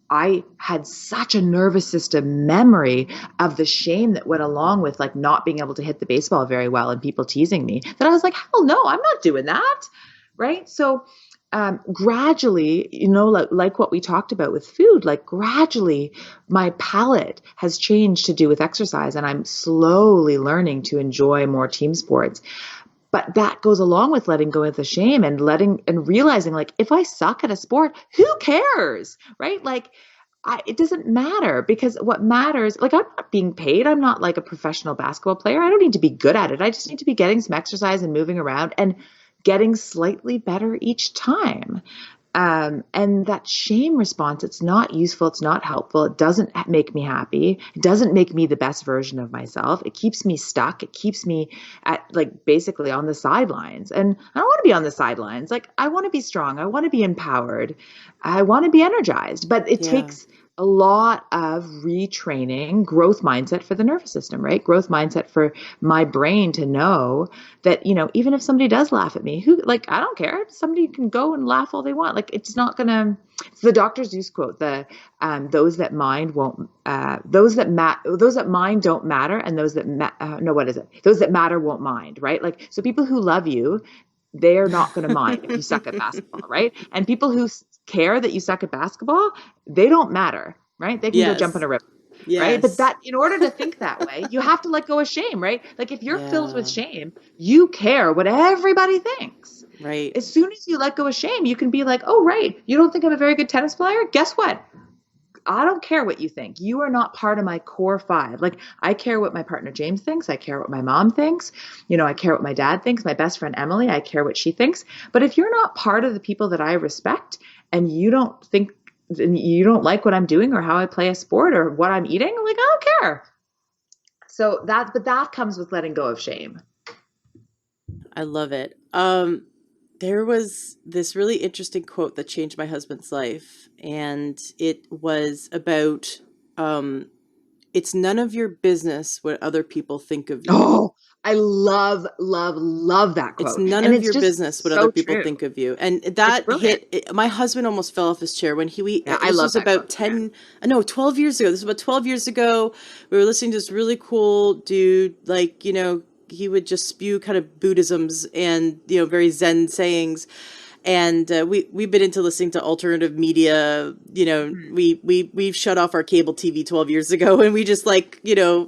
I had such a nervous system memory of the shame that went along with like not being able to hit the baseball very well and people teasing me that I was like, hell no, I'm not doing that. Right. So gradually, like what we talked about with food, like gradually my palate has changed to do with exercise, and I'm slowly learning to enjoy more team sports. But that goes along with letting go of the shame and realizing like, if I suck at a sport, who cares? Right. Like, it doesn't matter, because what matters, like, I'm not being paid. I'm not like a professional basketball player. I don't need to be good at it. I just need to be getting some exercise and moving around and getting slightly better each time. And that shame response, it's not useful. It's not helpful. It doesn't make me happy. It doesn't make me the best version of myself. It keeps me stuck. It keeps me at like basically on the sidelines. And I don't want to be on the sidelines. Like, I want to be strong. I want to be empowered. I want to be energized, but it Yeah. takes a lot of retraining, growth mindset for the nervous system, right? Growth mindset for my brain to know that, even if somebody does laugh at me, like, I don't care. Somebody can go and laugh all they want. Like, it's not gonna, it's the Dr. Seuss quote, those that mind won't, those that mind don't matter. And those that, no, what is it? Those that matter won't mind, right? Like, so people who love you, they're not going to mind if you suck at basketball, right? And people who care that you suck at basketball, they don't matter, right? They can go jump in Yes. a river, right? But Yes. that, in order to think that way, you have to let go of shame, right? Like, if you're filled with Yeah. shame, you care what everybody thinks. Right. As soon as you let go of shame, you can be like, oh, right, you don't think I'm a very good tennis player? Guess what? I don't care what you think. You are not part of my core five. Like, I care what my partner James thinks. I care what my mom thinks. I care what my dad thinks. My best friend Emily, I care what she thinks. But if you're not part of the people that I respect, and you don't think, and you don't like what I'm doing or how I play a sport or what I'm eating, like, I don't care. But that comes with letting go of shame. I love it. There was this really interesting quote that changed my husband's life, and it was about, it's none of your business what other people think of you. Oh, I love, love, love that It's quote. none And of it's your just business what other so people true. think of you. And It's that brilliant. my husband almost fell off his chair when Yeah, I this love was that about quote. Yeah. 10, no, 12 years ago. This was about 12 years ago. We were listening to this really cool dude, like, he would just spew kind of Buddhisms and, very Zen sayings. And we've been into listening to alternative media. Hmm. We've shut off our cable TV 12 years ago, and we just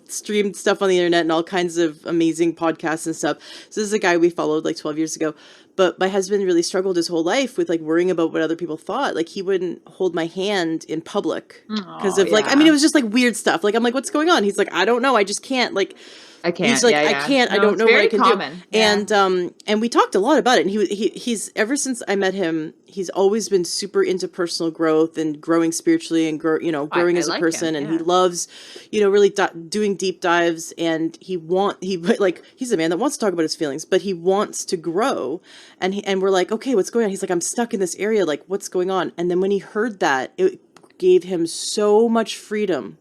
streamed stuff on the internet and all kinds of amazing podcasts and stuff. So this is a guy we followed like 12 years ago. But my husband really struggled his whole life with like worrying about what other people thought. Like, he wouldn't hold my hand in public because Oh, of like, I mean, yeah. it was just like weird stuff. Like, I'm like, what's going on? He's like, I don't know. I just can't. Like, I he's can't. like, Yeah, I yeah. can't, I No, don't it's know what I very can do. common. Yeah. And we talked a lot about it. And he's ever since I met him, he's always been super into personal growth and growing spiritually and growing I as a like him. person. And he Yeah. loves, really doing deep dives. And he's a man that wants to talk about his feelings, but he wants to grow. And we're like, okay, what's going on? He's like, I'm stuck in this area. Like, what's going on? And then when he heard that, it gave him so much freedom,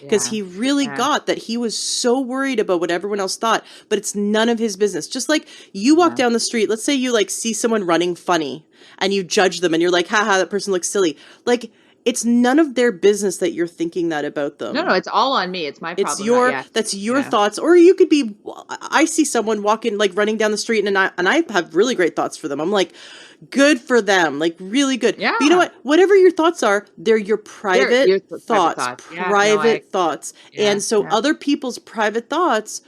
because Yeah. he really Yeah. got that he was so worried about what everyone else thought, but it's none of his business. Just like you walk Yeah. down the street, let's say you like see someone running funny and you judge them and you're like, haha, that person looks silly. Like, it's none of their business that you're thinking that about No, them. no, it's all on me. It's my It's problem, not, yeah. that's your Yeah. thoughts. Or you could be, I see someone walking, like running down the street, and I have really great thoughts for them. I'm like, good for them, like really good. But you know Yeah. what? Whatever your thoughts are, they're your They're private your private thoughts, thoughts. Yeah. No, yeah. And so Yeah. other people's private thoughts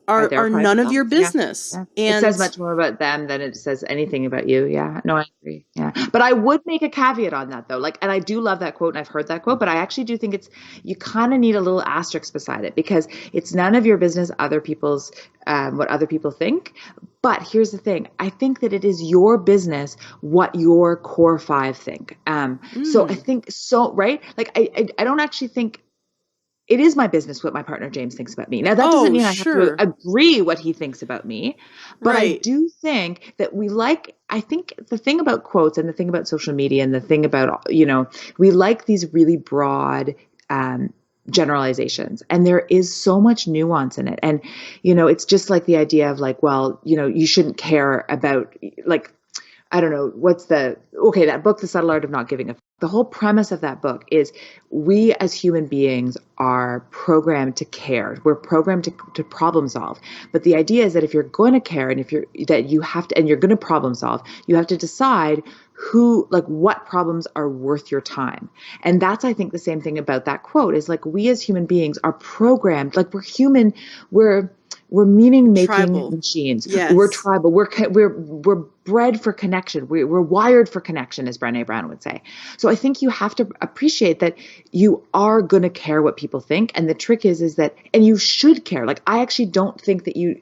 Are are their are none private of your thoughts. Yeah. business. Yeah. It And says much more about them than it says anything about you. Yeah. No, I agree. Yeah. But I would make a caveat on that though. Like, and I do love that quote and I've heard that quote, but I actually do think you kind of need a little asterisk beside it, because it's none of your business, what other people think. But here's the thing. I think that it is your business what your core five think. So I think so, right? Like, I don't actually think it is my business what my partner James thinks about me. Now, that doesn't oh, mean I have to sure. agree what he thinks about me, but I Right. do think that I think the thing about quotes and the thing about social media and the thing about, we like these really broad generalizations, and there is so much nuance in it. And, it's just like the idea of like, well, you shouldn't care about like, I don't know, that book, The Subtle Art of Not Giving a F. The whole premise of that book is we as human beings are programmed to care. We're programmed to problem solve. But the idea is that if you're going to care and you have to, and you're going to problem solve, you have to decide what problems are worth your time. And that's, I think, the same thing about that quote is like, we as human beings are programmed, like we're human, we're meaning making Tribal. machines. We're Yes. tribal. We're bred for connection. We're wired for connection, as Brené Brown would say. So I think you have to appreciate that you are going to care what people think. And the trick is that, and you should care. Like, I actually don't think that you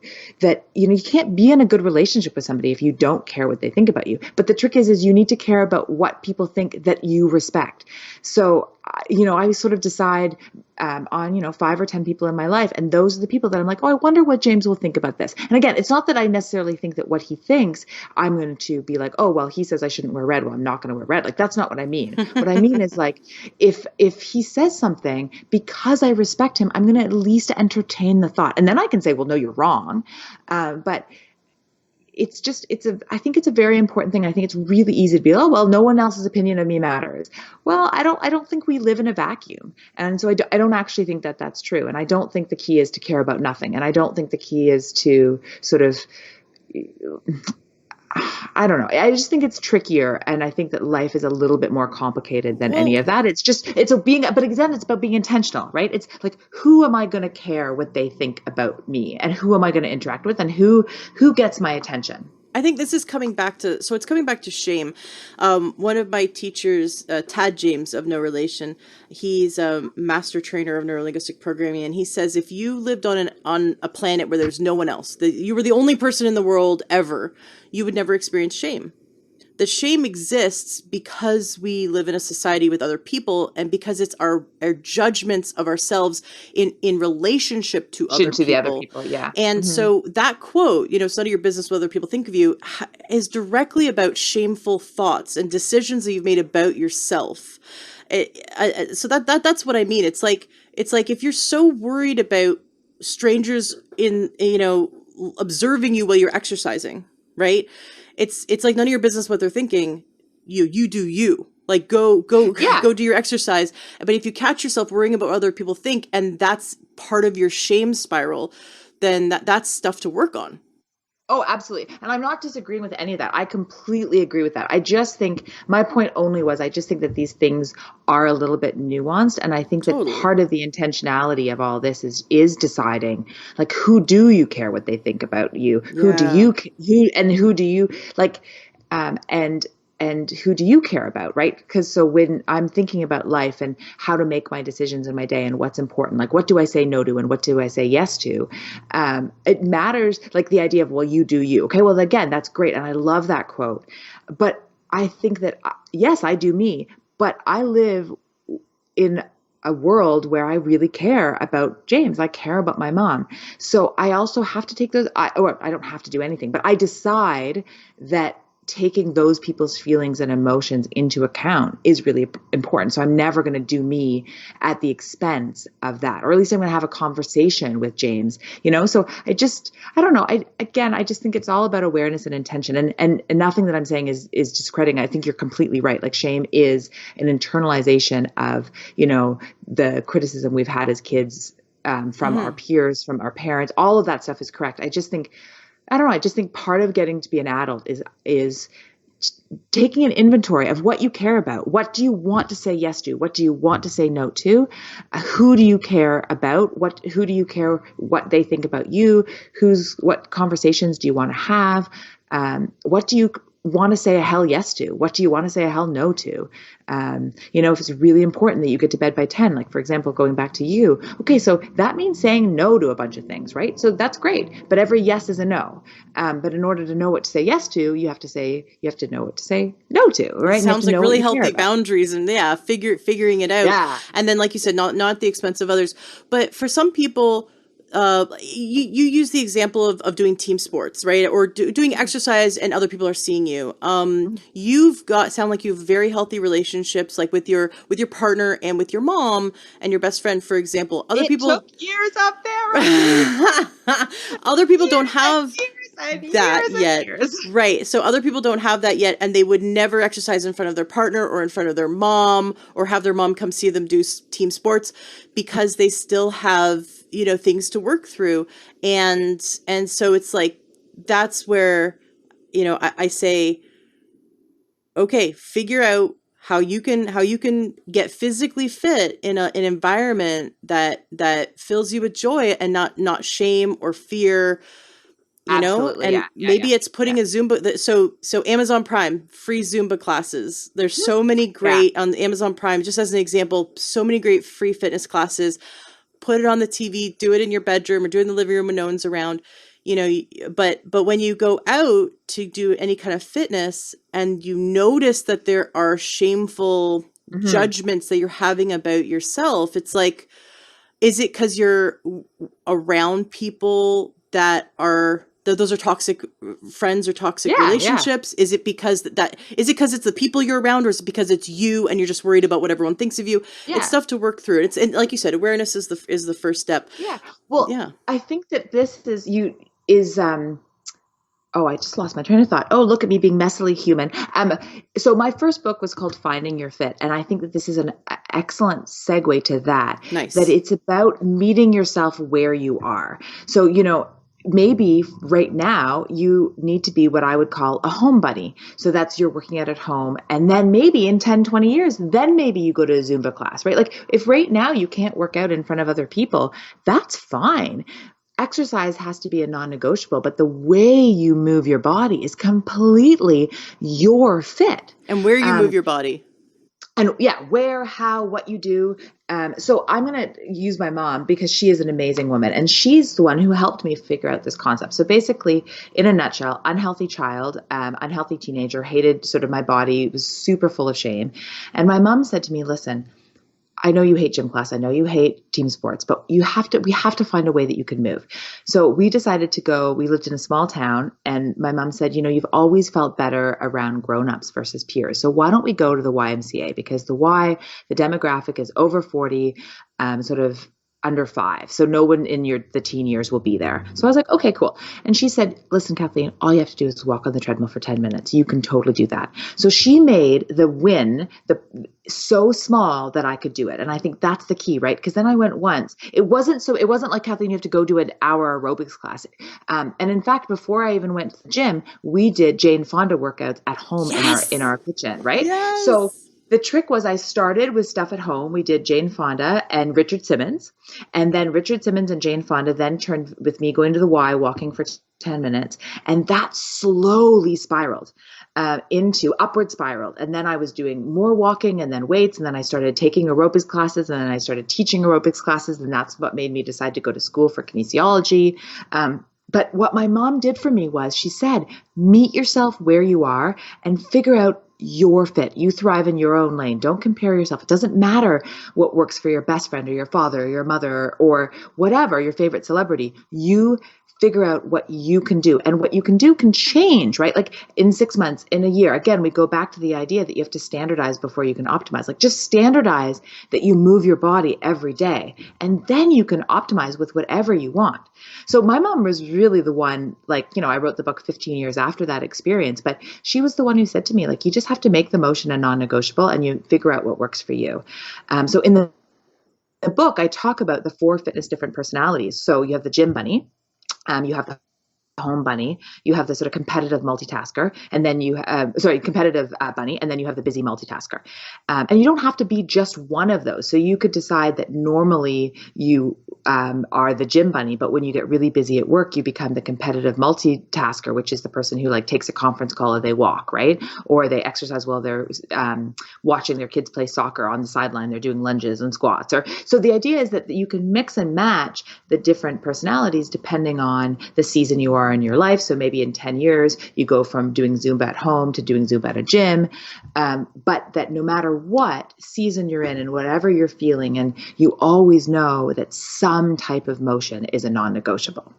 can't be in a good relationship with somebody if you don't care what they think about you. But the trick is you need to care about what people think that you respect. So, I sort of decide on 5 or 10 people in my life. And those are the people that I'm like, oh, I wonder what James will think about this. And again, it's not that I necessarily think that what he thinks, I'm going to be like, oh, well, he says I shouldn't wear red. Well, I'm not going to wear red. Like, that's not what I mean. What I mean is like, if he says something, because I respect him, I'm going to at least entertain the thought. And then I can say, well, no, you're wrong. But I think it's a very important thing. I think it's really easy to be, oh, well, no one else's opinion of me matters. Well, I don't think we live in a vacuum. And so I don't actually think that that's true. And I don't think the key is to care about nothing. And I don't think the key is to sort of, I don't know. I just think it's trickier. And I think that life is a little bit more complicated than any of that. But again, it's about being intentional, right? It's like, who am I going to care what they think about me? And who am I going to interact with? And who gets my attention? I think this is coming back to shame. One of my teachers, Tad James of No Relation, he's a master trainer of neurolinguistic programming. And he says, if you lived on a planet where there's no one else, that you were the only person in the world ever, you would never experience shame. The shame exists because we live in a society with other people and because it's our judgments of ourselves in relationship to other people. The other people, yeah. And so that quote, it's none of your business what other people think of you, is directly about shameful thoughts and decisions that you've made about yourself. So that's what I mean. It's like if you're so worried about strangers observing you while you're exercising, right? It's like none of your business what they're thinking. You do you. Like go do your exercise. But if you catch yourself worrying about what other people think, and that's part of your shame spiral, then that's stuff to work on. Oh, absolutely. And I'm not disagreeing with any of that. I completely agree with that. I just think my point only was I just think that these things are a little bit nuanced. And I think that part of the intentionality of all this is deciding, like, who do you care what they think about you? Yeah. Who do you like, and who do you care about, right? Because so when I'm thinking about life and how to make my decisions in my day and what's important, like what do I say no to and what do I say yes to, it matters, like the idea of, well, you do you. Okay, well, again, that's great. And I love that quote. But I think that, yes, I do me, but I live in a world where I really care about James. I care about my mom. So I also have to take those, I don't have to do anything, but I decide that taking those people's feelings and emotions into account is really important. So I'm never going to do me at the expense of that, or at least I'm going to have a conversation with James, So I don't know. I just think it's all about awareness and intention, and nothing that I'm saying is discrediting. I think you're completely right. Like, shame is an internalization of, the criticism we've had as kids, from our peers, from our parents. All of that stuff is correct. I just think part of getting to be an adult is taking an inventory of what you care about. What do you want to say yes to? What do you want to say no to? Who do you care about? Who do you care what they think about you? What conversations do you want to have? What do you want to say a hell yes to? What do you want to say a hell no to? If it's really important that you get to bed by 10, like, for example, going back to you, okay, so that means saying no to a bunch of things, right? So that's great, but every yes is a no. But in order to know what to say yes to, you have to know what to say no to, right? Sounds like really healthy boundaries and figuring it out. Yeah. And then, like you said, not at the expense of others. But for some people, you use the example of doing team sports, right? Or doing exercise and other people are seeing you. You've sound like you have very healthy relationships, like with your partner and with your mom and your best friend, for example. Other It people, took years up there. other people don't have And that years and yet. years. Right. So other people don't have that yet, and they would never exercise in front of their partner or in front of their mom or have their mom come see them do team sports because they still have, things to work through. And so it's like, that's where, I say, okay, figure out how you can get physically fit in an environment that fills you with joy and not shame or fear. Absolutely. And maybe it's putting a Zumba. So Amazon Prime, free Zumba classes. There's so many great on Amazon Prime, just as an example, so many great free fitness classes. Put it on the TV, do it in your bedroom or do it in the living room when no one's around, but when you go out to do any kind of fitness and you notice that there are shameful judgments that you're having about yourself, it's like, is it because you're around people that those are toxic friends or toxic relationships? Is it because is it because it's the people you're around, or is it because it's you and you're just worried about what everyone thinks of you? It's stuff to work through. And like you said, awareness is the first step. Well, I think that this I just lost my train of thought. Oh, look at me being messily human. So my first book was called Finding Your Fit. And I think that this is an excellent segue to that. Nice. That it's about meeting yourself where you are. So, maybe right now you need to be what I would call a home buddy. So that's you're working out at home. And then maybe in 10, 20 years, then maybe you go to a Zumba class, right? Like if right now you can't work out in front of other people, that's fine. Exercise has to be a non-negotiable, but the way you move your body is completely your fit. And where you move your body. And where, how, what you do. So I'm going to use my mom because she is an amazing woman and she's the one who helped me figure out this concept. So basically, in a nutshell, unhealthy child, unhealthy teenager, hated sort of my body, was super full of shame. And my mom said to me, listen, I know you hate gym class. I know you hate team sports, but we have to find a way that you can move. So we decided to go. We lived in a small town and my mom said, you've always felt better around grownups versus peers. So why don't we go to the YMCA? Because the demographic is over 40, sort of under 5. So no one in the teen years will be there. So I was like, okay, cool. And she said, listen, Kathleen, all you have to do is walk on the treadmill for 10 minutes. You can totally do that. So she made the win so small that I could do it. And I think that's the key, right? Because then I went once. It wasn't like, Kathleen, you have to go do an hour aerobics class. And in fact, before I even went to the gym, we did Jane Fonda workouts at home in our kitchen, right? Yes. So the trick was I started with stuff at home. We did Jane Fonda and Richard Simmons. And then Richard Simmons and Jane Fonda then turned with me going to the Y, walking for 10 minutes. And that slowly spiraled into upward spiraled. And then I was doing more walking and then weights. And then I started taking aerobics classes and then I started teaching aerobics classes. And that's what made me decide to go to school for kinesiology. But what my mom did for me was she said, meet yourself where you are and figure out your fit. You thrive in your own lane. Don't compare yourself. It doesn't matter what works for your best friend or your father or your mother or whatever, your favorite celebrity. You figure out what you can do, and what you can do can change, right? Like in 6 months, in a year, again, we go back to the idea that you have to standardize before you can optimize. Like just standardize that you move your body every day, and then you can optimize with whatever you want. So my mom was really the one, I wrote the book 15 years after that experience, but she was the one who said to me, you just have to make the motion a non-negotiable and you figure out what works for you. So in the book, I talk about the 4 fitness different personalities. So you have the gym bunny, you have the home bunny, you have the sort of competitive multitasker, and then competitive bunny, and then you have the busy multitasker. And you don't have to be just one of those. So you could decide that normally you are the gym bunny, but when you get really busy at work, you become the competitive multitasker, which is the person who takes a conference call or they walk, right? Or they exercise while they're watching their kids play soccer on the sideline. They're doing lunges and squats. So the idea is that you can mix and match the different personalities depending on the season you are are in your life. So maybe in 10 years, you go from doing Zumba at home to doing Zumba at a gym. But that no matter what season you're in and whatever you're feeling, and you always know that some type of motion is a non-negotiable.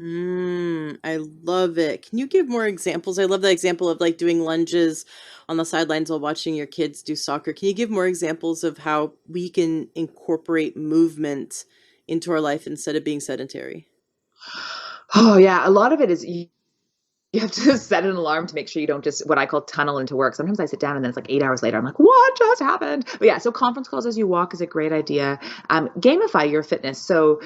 I love it. Can you give more examples? I love that example of like doing lunges on the sidelines while watching your kids do soccer. Can you give more examples of how we can incorporate movement into our life instead of being sedentary? Oh yeah, a lot of it is you have to set an alarm to make sure you don't just what I call tunnel into work. Sometimes I sit down and then it's like 8 hours later. I'm like, what just happened? But yeah, so conference calls as you walk is a great idea. Gamify your fitness. So,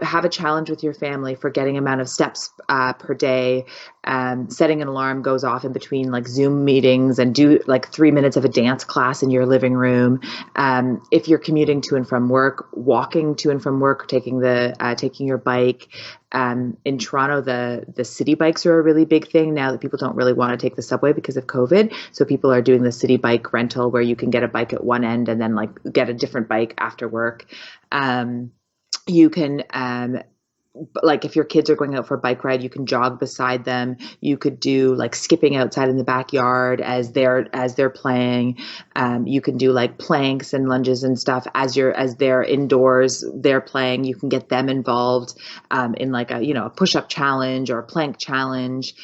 have a challenge with your family for getting amount of steps per day. Setting an alarm goes off in between like Zoom meetings and do like 3 minutes of a dance class in your living room. If you're commuting to and from work, walking to and from work, taking your bike. In Toronto, the city bikes are a really big thing now that people don't really want to take the subway because of COVID. So people are doing the city bike rental where you can get a bike at one end and then like get a different bike after work. You can like if your kids are going out for a bike ride, you can jog beside them. You could do like skipping outside in the backyard as they're playing. You can do like planks and lunges and stuff as they're indoors, they're playing. You can get them involved in like a push-up challenge or a plank challenge.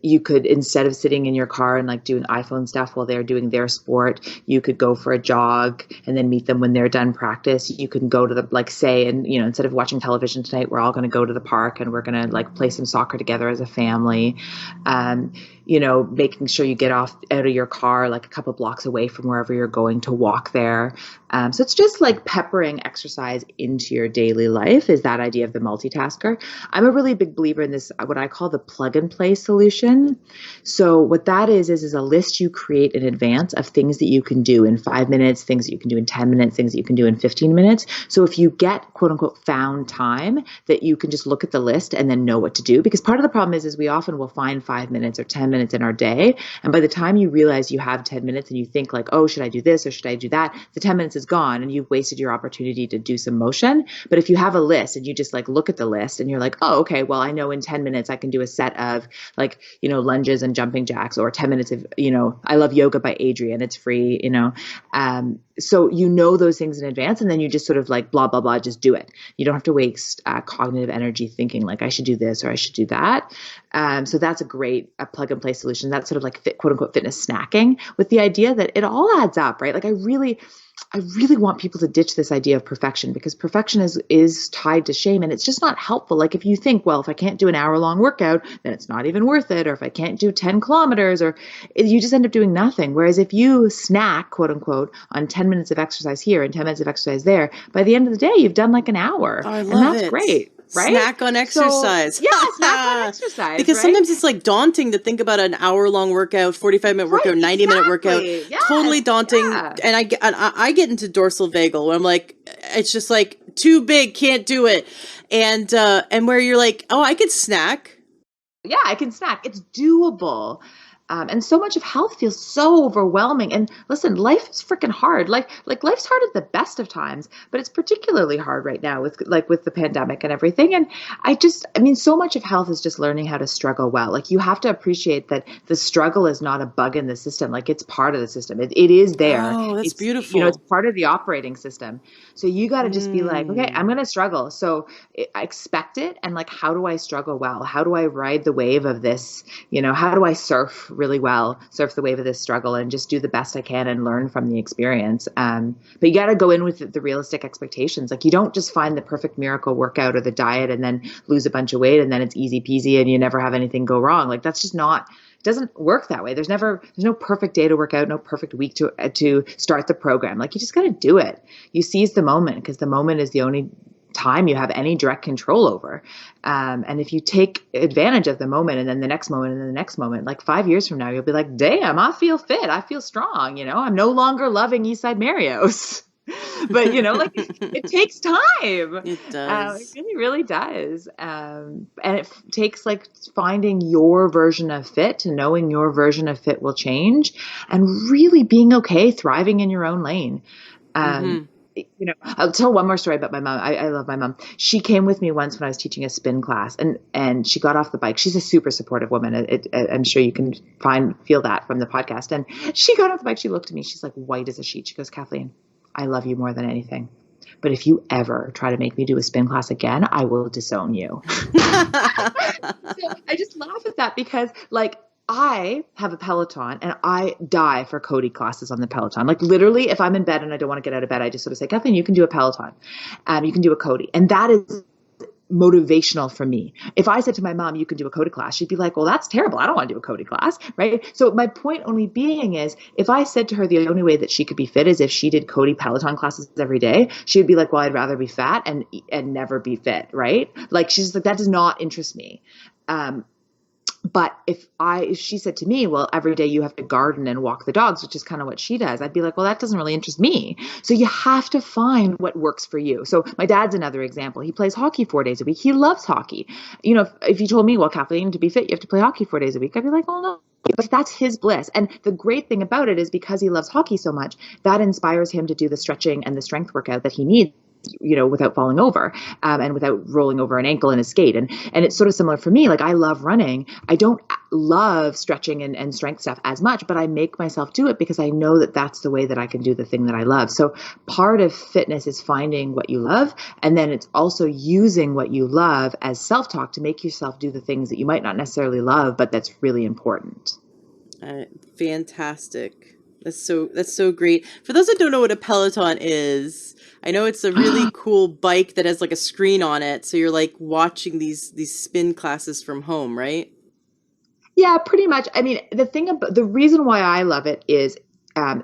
You could, instead of sitting in your car and like doing iPhone stuff while they're doing their sport, you could go for a jog and then meet them when they're done practice. You can go to the, like say, and instead of watching television tonight, we're all going to go to the park and we're going to like play some soccer together as a family. Making sure you get out of your car like a couple blocks away from wherever you're going to walk there. So it's just like peppering exercise into your daily life is that idea of the multitasker. I'm a really big believer in this, what I call the plug and play solution. So what that is a list you create in advance of things that you can do in 5 minutes, things that you can do in 10 minutes, things that you can do in 15 minutes. So if you get quote unquote found time, that you can just look at the list and then know what to do. Because part of the problem is we often will find 5 minutes or 10 minutes in our day. And by the time you realize you have 10 minutes and you think like, oh, should I do this or should I do that? The 10 minutes is gone and you've wasted your opportunity to do some motion. But if you have a list and you just like look at the list and you're like, oh, okay, well, I know in 10 minutes I can do a set of like, lunges and jumping jacks, or 10 minutes of, I love yoga by Adrian. It's free, so those things in advance and then you just sort of like blah, blah, blah, just do it. You don't have to waste cognitive energy thinking like I should do this or I should do that. So that's a great plug and play solution. That's sort of like quote unquote fitness snacking with the idea that it all adds up, right? Like I really want people to ditch this idea of perfection because perfection is tied to shame and it's just not helpful. Like if you think, well, if I can't do an hour-long workout, then it's not even worth it. Or if I can't do 10 kilometers, or you just end up doing nothing. Whereas if you snack, quote unquote, on 10 minutes of exercise here and 10 minutes of exercise there, by the end of the day, you've done like an hour. Oh, I and love that's it. great. Right? Snack on exercise. So, yeah, snack on exercise. Because right? sometimes it's like daunting to think about an hour-long workout, 45-minute workout, 90-minute workout. Yes, totally daunting. Yeah. And I get into dorsal vagal where I'm like, it's just like too big, can't do it. And where you're like, oh, I could snack. Yeah, I can snack. It's doable. And so much of health feels so overwhelming. And listen, life is freaking hard. Like life's hard at the best of times, but it's particularly hard right now with the pandemic and everything. And so much of health is just learning how to struggle well. Like you have to appreciate that the struggle is not a bug in the system. Like it's part of the system. It is there. Oh, that's it's beautiful. It's part of the operating system. So you got to just be like, okay, I'm going to struggle. So I expect it. And like, how do I struggle well? How do I ride the wave of this? How do I surf really well, surf the wave of this struggle and just do the best I can and learn from the experience. But you got to go in with the realistic expectations. Like you don't just find the perfect miracle workout or the diet and then lose a bunch of weight and then it's easy peasy and you never have anything go wrong. Like that's just not, it doesn't work that way. There's no perfect day to work out, no perfect week to start the program. Like you just got to do it. You seize the moment because the moment is the only time you have any direct control over. And if you take advantage of the moment and then the next moment and then the next moment, like 5 years from now, you'll be like, damn, I feel fit. I feel strong. I'm no longer loving Eastside Mario's. But, it takes time. It does. It really, really does. And it takes like finding your version of fit and knowing your version of fit will change and really being okay, thriving in your own lane. I'll tell one more story about my mom. I love my mom. She came with me once when I was teaching a spin class, and she got off the bike. She's a super supportive woman. I'm sure you can feel that from the podcast. And she got off the bike. She looked at me. She's like white as a sheet. She goes, Kathleen, I love you more than anything. But if you ever try to make me do a spin class again, I will disown you. So I just laugh at that because like I have a Peloton and I die for Cody classes on the Peloton. Like literally, if I'm in bed and I don't want to get out of bed, I just sort of say, Kathleen, you can do a Peloton. You can do a Cody. And that is motivational for me. If I said to my mom, you can do a Cody class, she'd be like, well, that's terrible. I don't want to do a Cody class, right? So my point only being is if I said to her the only way that she could be fit is if she did Cody Peloton classes every day, she'd be like, well, I'd rather be fat and never be fit, right? Like she's like, that does not interest me. But if she said to me, well, every day you have to garden and walk the dogs, which is kind of what she does, I'd be like, well, that doesn't really interest me. So you have to find what works for you. So my dad's another example. He plays hockey 4 days a week. He loves hockey. If you told me, well, Kathleen, to be fit, you have to play hockey 4 days a week, I'd be like, oh, no. But that's his bliss. And the great thing about it is because he loves hockey so much, that inspires him to do the stretching and the strength workout that he needs without falling over and without rolling over an ankle in a skate. And it's sort of similar for me. Like I love running. I don't love stretching and strength stuff as much, but I make myself do it because I know that that's the way that I can do the thing that I love. So part of fitness is finding what you love. And then it's also using what you love as self-talk to make yourself do the things that you might not necessarily love, but that's really important. Fantastic. That's so great. For those that don't know what a Peloton is, I know it's a really cool bike that has like a screen on it. So you're like watching these spin classes from home, right? Yeah, pretty much. I mean, the reason why I love it is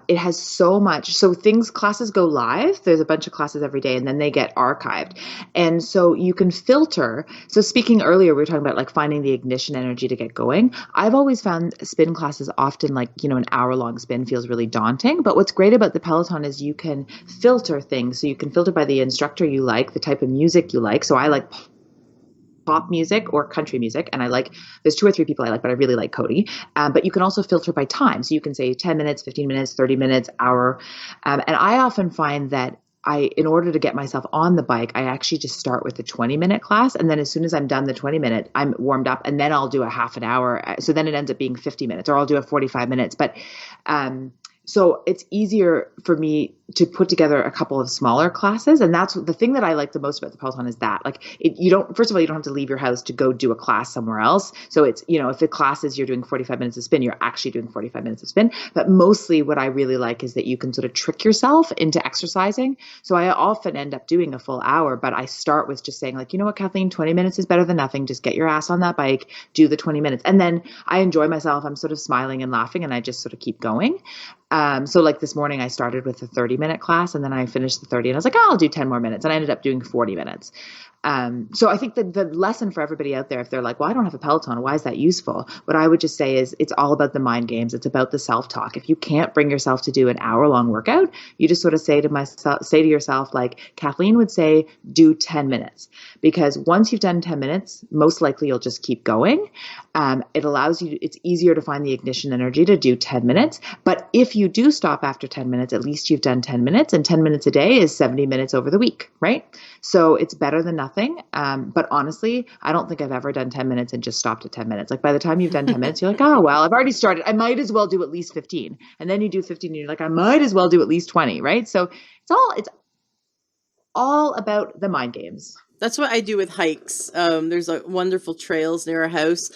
it has so much. So classes go live. There's a bunch of classes every day and then they get archived. And so you can filter. So speaking earlier, we were talking about like finding the ignition energy to get going. I've always found spin classes often like, an hour-long spin feels really daunting. But what's great about the Peloton is you can filter things. So you can filter by the instructor you like, the type of music you like. So I like pop music or country music. And there's 2 or 3 people I like, but I really like Cody. But you can also filter by time. So you can say 10 minutes, 15 minutes, 30 minutes, hour. And I often find that in order to get myself on the bike, I actually just start with the 20-minute class. And then as soon as I'm done the 20-minute, I'm warmed up and then I'll do a half an hour. So then it ends up being 50 minutes or I'll do a 45 minutes. But, so it's easier for me to put together a couple of smaller classes. And that's the thing that I like the most about the Peloton is that first of all, you don't have to leave your house to go do a class somewhere else. So it's, if the class is you're doing 45 minutes of spin, you're actually doing 45 minutes of spin. But mostly what I really like is that you can sort of trick yourself into exercising. So I often end up doing a full hour, but I start with just saying like, you know what, Kathleen, 20 minutes is better than nothing. Just get your ass on that bike, do the 20 minutes. And then I enjoy myself. I'm sort of smiling and laughing and I just sort of keep going. So like this morning I started with a 30-minute class and then I finished the 30 and I was like, oh, I'll do 10 more minutes. And I ended up doing 40 minutes. So I think that the lesson for everybody out there, if they're like, well, I don't have a Peloton, why is that useful? What I would just say is it's all about the mind games. It's about the self-talk. If you can't bring yourself to do an hour-long workout, you just sort of say to yourself, like Kathleen would say, do 10 minutes. Because once you've done 10 minutes, most likely you'll just keep going. It allows you, it's easier to find the ignition energy to do 10 minutes. But if you do stop after 10 minutes, at least you've done 10 minutes and 10 minutes a day is 70 minutes over the week, right? So it's better than nothing. But honestly, I don't think I've ever done 10 minutes and just stopped at 10 minutes. Like by the time you've done 10 minutes, you're like, oh, well, I've already started. I might as well do at least 15. And then you do 15 and you're like, I might as well do at least 20, right? So it's all about the mind games. That's what I do with hikes. There's wonderful trails near our house.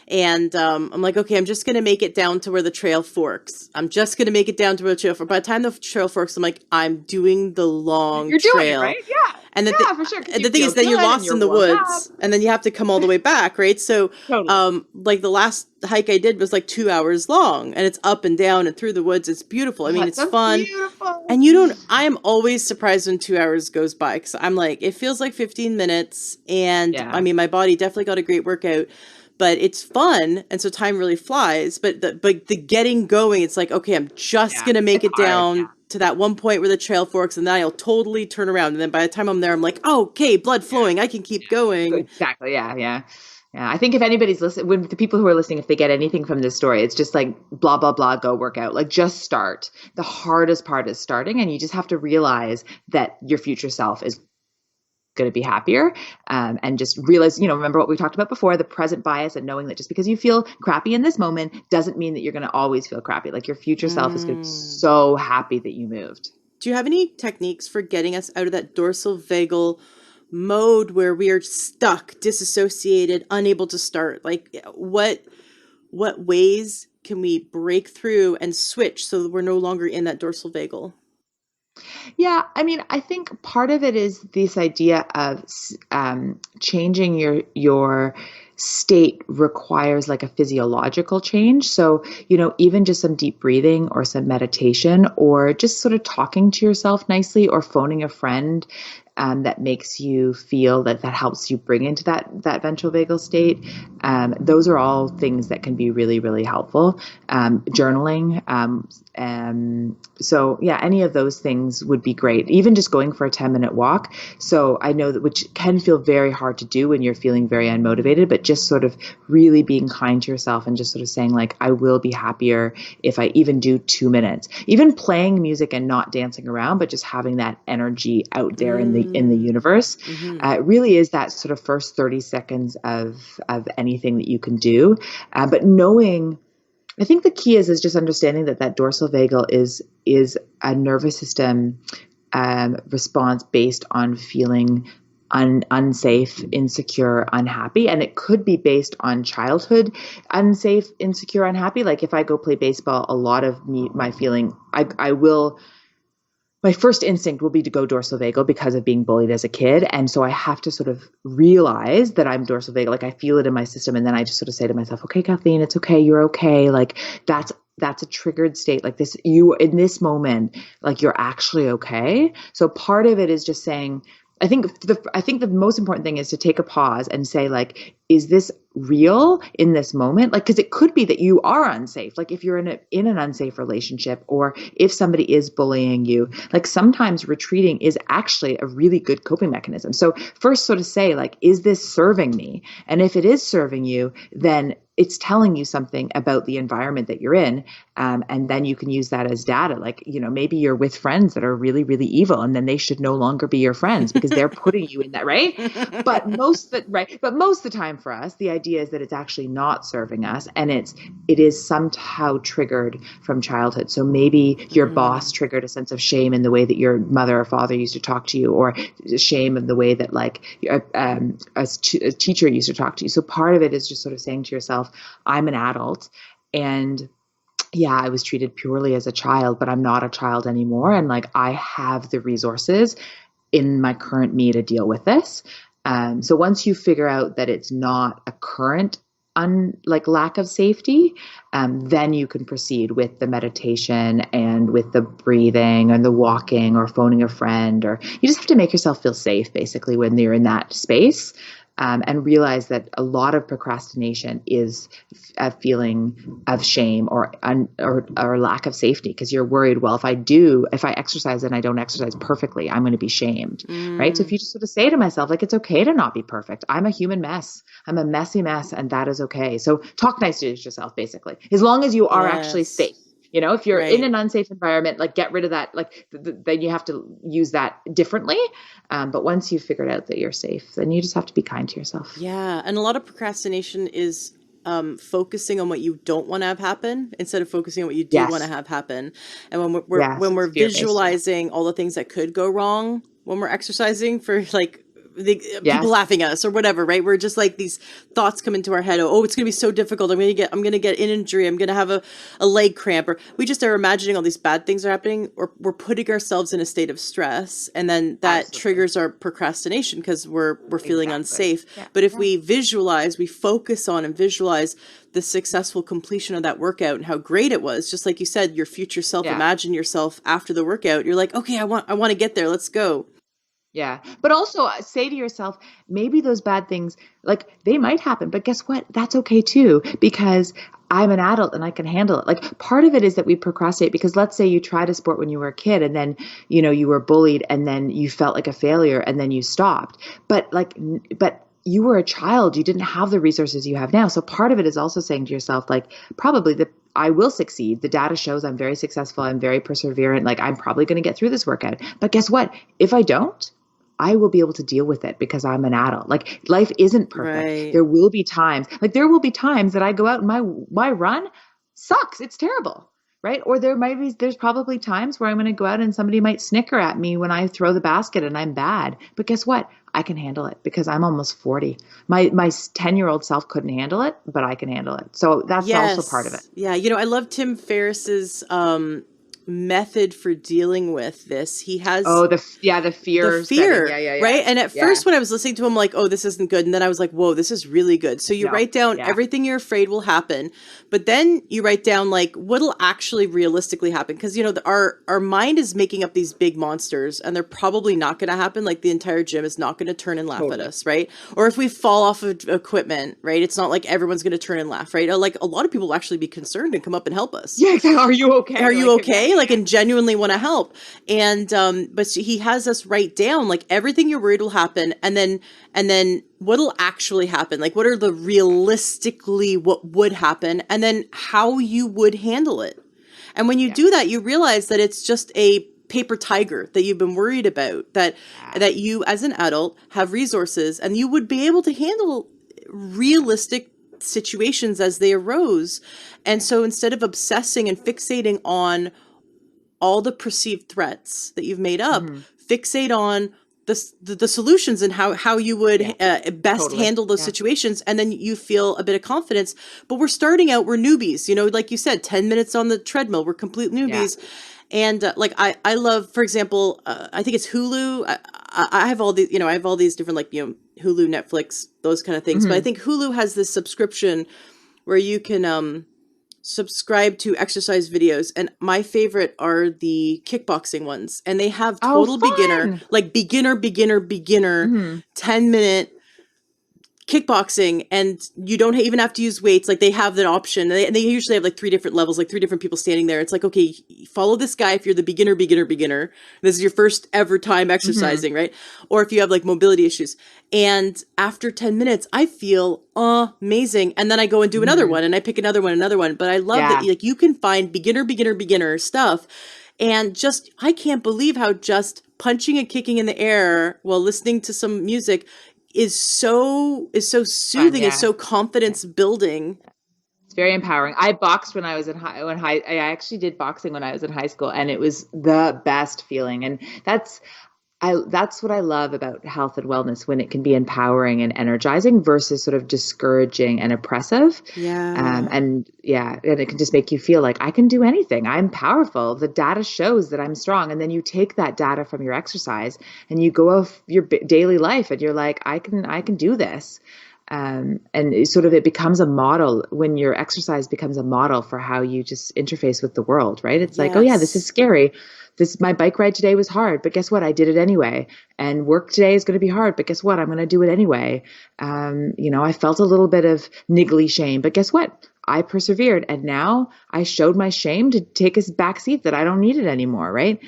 And I'm like, okay, I'm just going to make it down to where the trail forks. I'm just going to make it down to where the trail forks. By the time the trail forks, I'm like, I'm doing the long You're trail. Doing it, right? Yeah. And for sure. And the thing is that you're lost in the woods and then you have to come all the way back, right? So Totally. like the last hike I did was like 2 hours long and it's up and down and through the woods. It's beautiful. I mean, it's fun. Beautiful. And I am always surprised when 2 hours goes by because I'm like, it feels like 15 minutes. And I mean, my body definitely got a great workout. But it's fun, and so time really flies. But the getting going, it's like, okay, I'm just gonna make it down to that one point where the trail forks, and then I'll totally turn around. And then by the time I'm there, I'm like, oh, okay, blood flowing, I can keep going. Exactly, yeah. Yeah, I think if anybody's listening, when the people who are listening, if they get anything from this story, it's just like blah, blah, blah, go work out. Like just start. The hardest part is starting, and you just have to realize that your future self is going to be happier, and just realize, remember what we talked about before, the present bias, and knowing that just because you feel crappy in this moment doesn't mean that you're going to always feel crappy. Like your future self is going to be so happy that you moved. Do you have any techniques for getting us out of that dorsal vagal mode where we are stuck, disassociated, unable to start? Like what ways can we break through and switch so that we're no longer in that dorsal vagal? Yeah, I mean, I think part of it is this idea of changing your state requires like a physiological change. So, even just some deep breathing or some meditation or just sort of talking to yourself nicely or phoning a friend, that makes you feel that helps you bring into that ventral vagal state. Those are all things that can be really, really helpful. Journaling. So yeah, any of those things would be great. Even just going for a 10-minute walk. So I know that, which can feel very hard to do when you're feeling very unmotivated, but just sort of really being kind to yourself and just sort of saying like, I will be happier if I even do 2 minutes, even playing music and not dancing around, but just having that energy out there in the universe. It really is that sort of first 30 seconds of anything that you can do. But knowing, I think the key is just understanding that dorsal vagal is a nervous system response based on feeling unsafe, insecure, unhappy. And it could be based on childhood unsafe, insecure, unhappy. Like if I go play baseball, a lot of my feeling, my first instinct will be to go dorsal vagal because of being bullied as a kid. And so I have to sort of realize that I'm dorsal vagal. Like I feel it in my system. And then I just sort of say to myself, okay, Kathleen, it's okay. You're okay. Like that's a triggered state. Like this, you in this moment, like you're actually okay. So part of it is just saying, I think the most important thing is to take a pause and say like, is this real in this moment? Like, because it could be that you are unsafe. Like if you're in an unsafe relationship, or if somebody is bullying you, like sometimes retreating is actually a really good coping mechanism. So first sort of say like, is this serving me? And if it is serving you, then it's telling you something about the environment that you're in. And then you can use that as data. Like, maybe you're with friends that are really, really evil, and then they should no longer be your friends because they're putting you in that, right? But most of the time for us, the idea is that it's actually not serving us, and it is somehow triggered from childhood. So maybe your boss triggered a sense of shame in the way that your mother or father used to talk to you, or shame in the way that like a teacher used to talk to you. So part of it is just sort of saying to yourself, I'm an adult, and yeah, I was treated purely as a child, but I'm not a child anymore. And like, I have the resources in my current me to deal with this. So once you figure out that it's not a current lack of safety, then you can proceed with the meditation and with the breathing and the walking or phoning a friend, or you just have to make yourself feel safe basically when you're in that space. And realize that a lot of procrastination is a feeling of shame or lack of safety, because you're worried, well, if I exercise and I don't exercise perfectly, I'm going to be shamed, right? So if you just sort of say to myself, like, it's okay to not be perfect. I'm a human mess. I'm a messy mess, and that is okay. So talk nice to yourself, basically, as long as you are actually safe. If you're in an unsafe environment, like get rid of that, like then you have to use that differently. But once you've figured out that you're safe, then you just have to be kind to yourself. Yeah. And a lot of procrastination is focusing on what you don't want to have happen instead of focusing on what you do want to have happen. And when we're visualizing all the things that could go wrong when we're exercising, for like people laughing at us or whatever, right? We're just like, these thoughts come into our head. Oh, it's going to be so difficult. I'm going to get an injury. I'm going to have a leg cramp, or we just are imagining all these bad things are happening, or we're putting ourselves in a state of stress. And then that triggers our procrastination because we're feeling unsafe. Yeah. But if we visualize, we focus on and visualize the successful completion of that workout and how great it was, just like you said, your future self, imagine yourself after the workout. You're like, okay, I want to get there. Let's go. Yeah. But also say to yourself, maybe those bad things, like they might happen, but guess what? That's okay too, because I'm an adult and I can handle it. Like part of it is that we procrastinate because let's say you tried a sport when you were a kid and then, you were bullied and then you felt like a failure and then you stopped. But you were a child, you didn't have the resources you have now. So part of it is also saying to yourself, like, probably I will succeed. The data shows I'm very successful. I'm very perseverant. Like, I'm probably going to get through this workout. But guess what? If I don't, I will be able to deal with it because I'm an adult. Like, life isn't perfect. Right. There will be times that I go out and my run sucks. It's terrible. Right. Or there's probably times where I'm going to go out and somebody might snicker at me when I throw the basket and I'm bad. But guess what? I can handle it because I'm almost 40. My 10-year-old self couldn't handle it, but I can handle it. So that's also part of it. Yeah. I love Tim Ferriss's method for dealing with this. He has the fear setting. Yeah. Right. And at first when I was listening to him, like, oh, this isn't good. And then I was like, whoa, this is really good. So you write down everything you're afraid will happen, but then you write down like what'll actually realistically happen. Cause our mind is making up these big monsters and they're probably not going to happen. Like the entire gym is not going to turn and laugh at us. Right. Or if we fall off of equipment, right. It's not like everyone's going to turn and laugh. Right. Like a lot of people will actually be concerned and come up and help us. Yeah. Exactly. Are you okay? Are you okay? Like, and genuinely want to help. And, but he has us write down like everything you're worried will happen. And then what'll actually happen? Like, what are the realistically what would happen? And then how you would handle it. And when you do that, you realize that it's just a paper tiger that you've been worried about, that you as an adult have resources and you would be able to handle realistic situations as they arose. And so instead of obsessing and fixating on all the perceived threats that you've made up, fixate on the solutions and how you would best handle those situations. And then you feel a bit of confidence. But we're starting out, we're newbies, like you said, 10 minutes on the treadmill, we're complete newbies. And like, I love, for example, I think it's Hulu. I have all these, I have all these different, like, Hulu, Netflix, those kind of things. But I think Hulu has this subscription where you can subscribe to exercise videos. And my favorite are the kickboxing ones. And they have total beginner, like beginner, 10-minute kickboxing, and you don't even have to use weights. Like they have that option. They usually have like 3 different levels, like 3 different people standing there. It's like, okay, follow this guy if you're the beginner. This is your first ever time exercising, right? Or if you have like mobility issues. And after 10 minutes, I feel amazing. And then I go and do another one, and I pick another one. But I love that like you can find beginner stuff. And just, I can't believe how just punching and kicking in the air while listening to some music is so soothing, is so confidence building. It's very empowering. I boxed when I was I actually did boxing when I was in high school, and it was the best feeling. And that's what I love about health and wellness, when it can be empowering and energizing versus sort of discouraging and oppressive. And it can just make you feel like I can do anything. I'm powerful. The data shows that I'm strong. And then you take that data from your exercise and you go off your daily life and you're like, I can do this. And it becomes a model when your exercise becomes a model for how you just interface with the world, right? It's like, oh yeah, this is scary. My bike ride today was hard, but guess what? I did it anyway. And work today is going to be hard, but guess what? I'm going to do it anyway. I felt a little bit of niggly shame, but guess what? I persevered. And now I showed my shame to take a back seat that I don't need it anymore, right?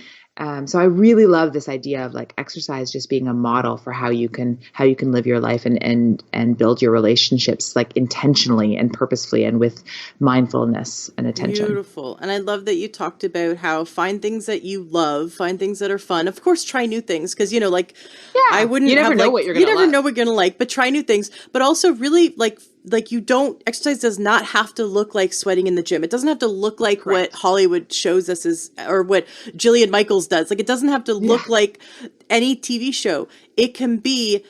So I really love this idea of like exercise just being a model for how you can live your life and build your relationships like intentionally and purposefully and with mindfulness and attention. Beautiful. And I love that you talked about how find things that you love, find things that are fun. Of course, try new things because, I wouldn't. You never know what you're going to like. You never know what you're going to like, but try new things. But also really like exercise does not have to look like sweating in the gym. It doesn't have to look like what Hollywood shows us or what Jillian Michaels does. Like it doesn't have to look like any TV show. It can be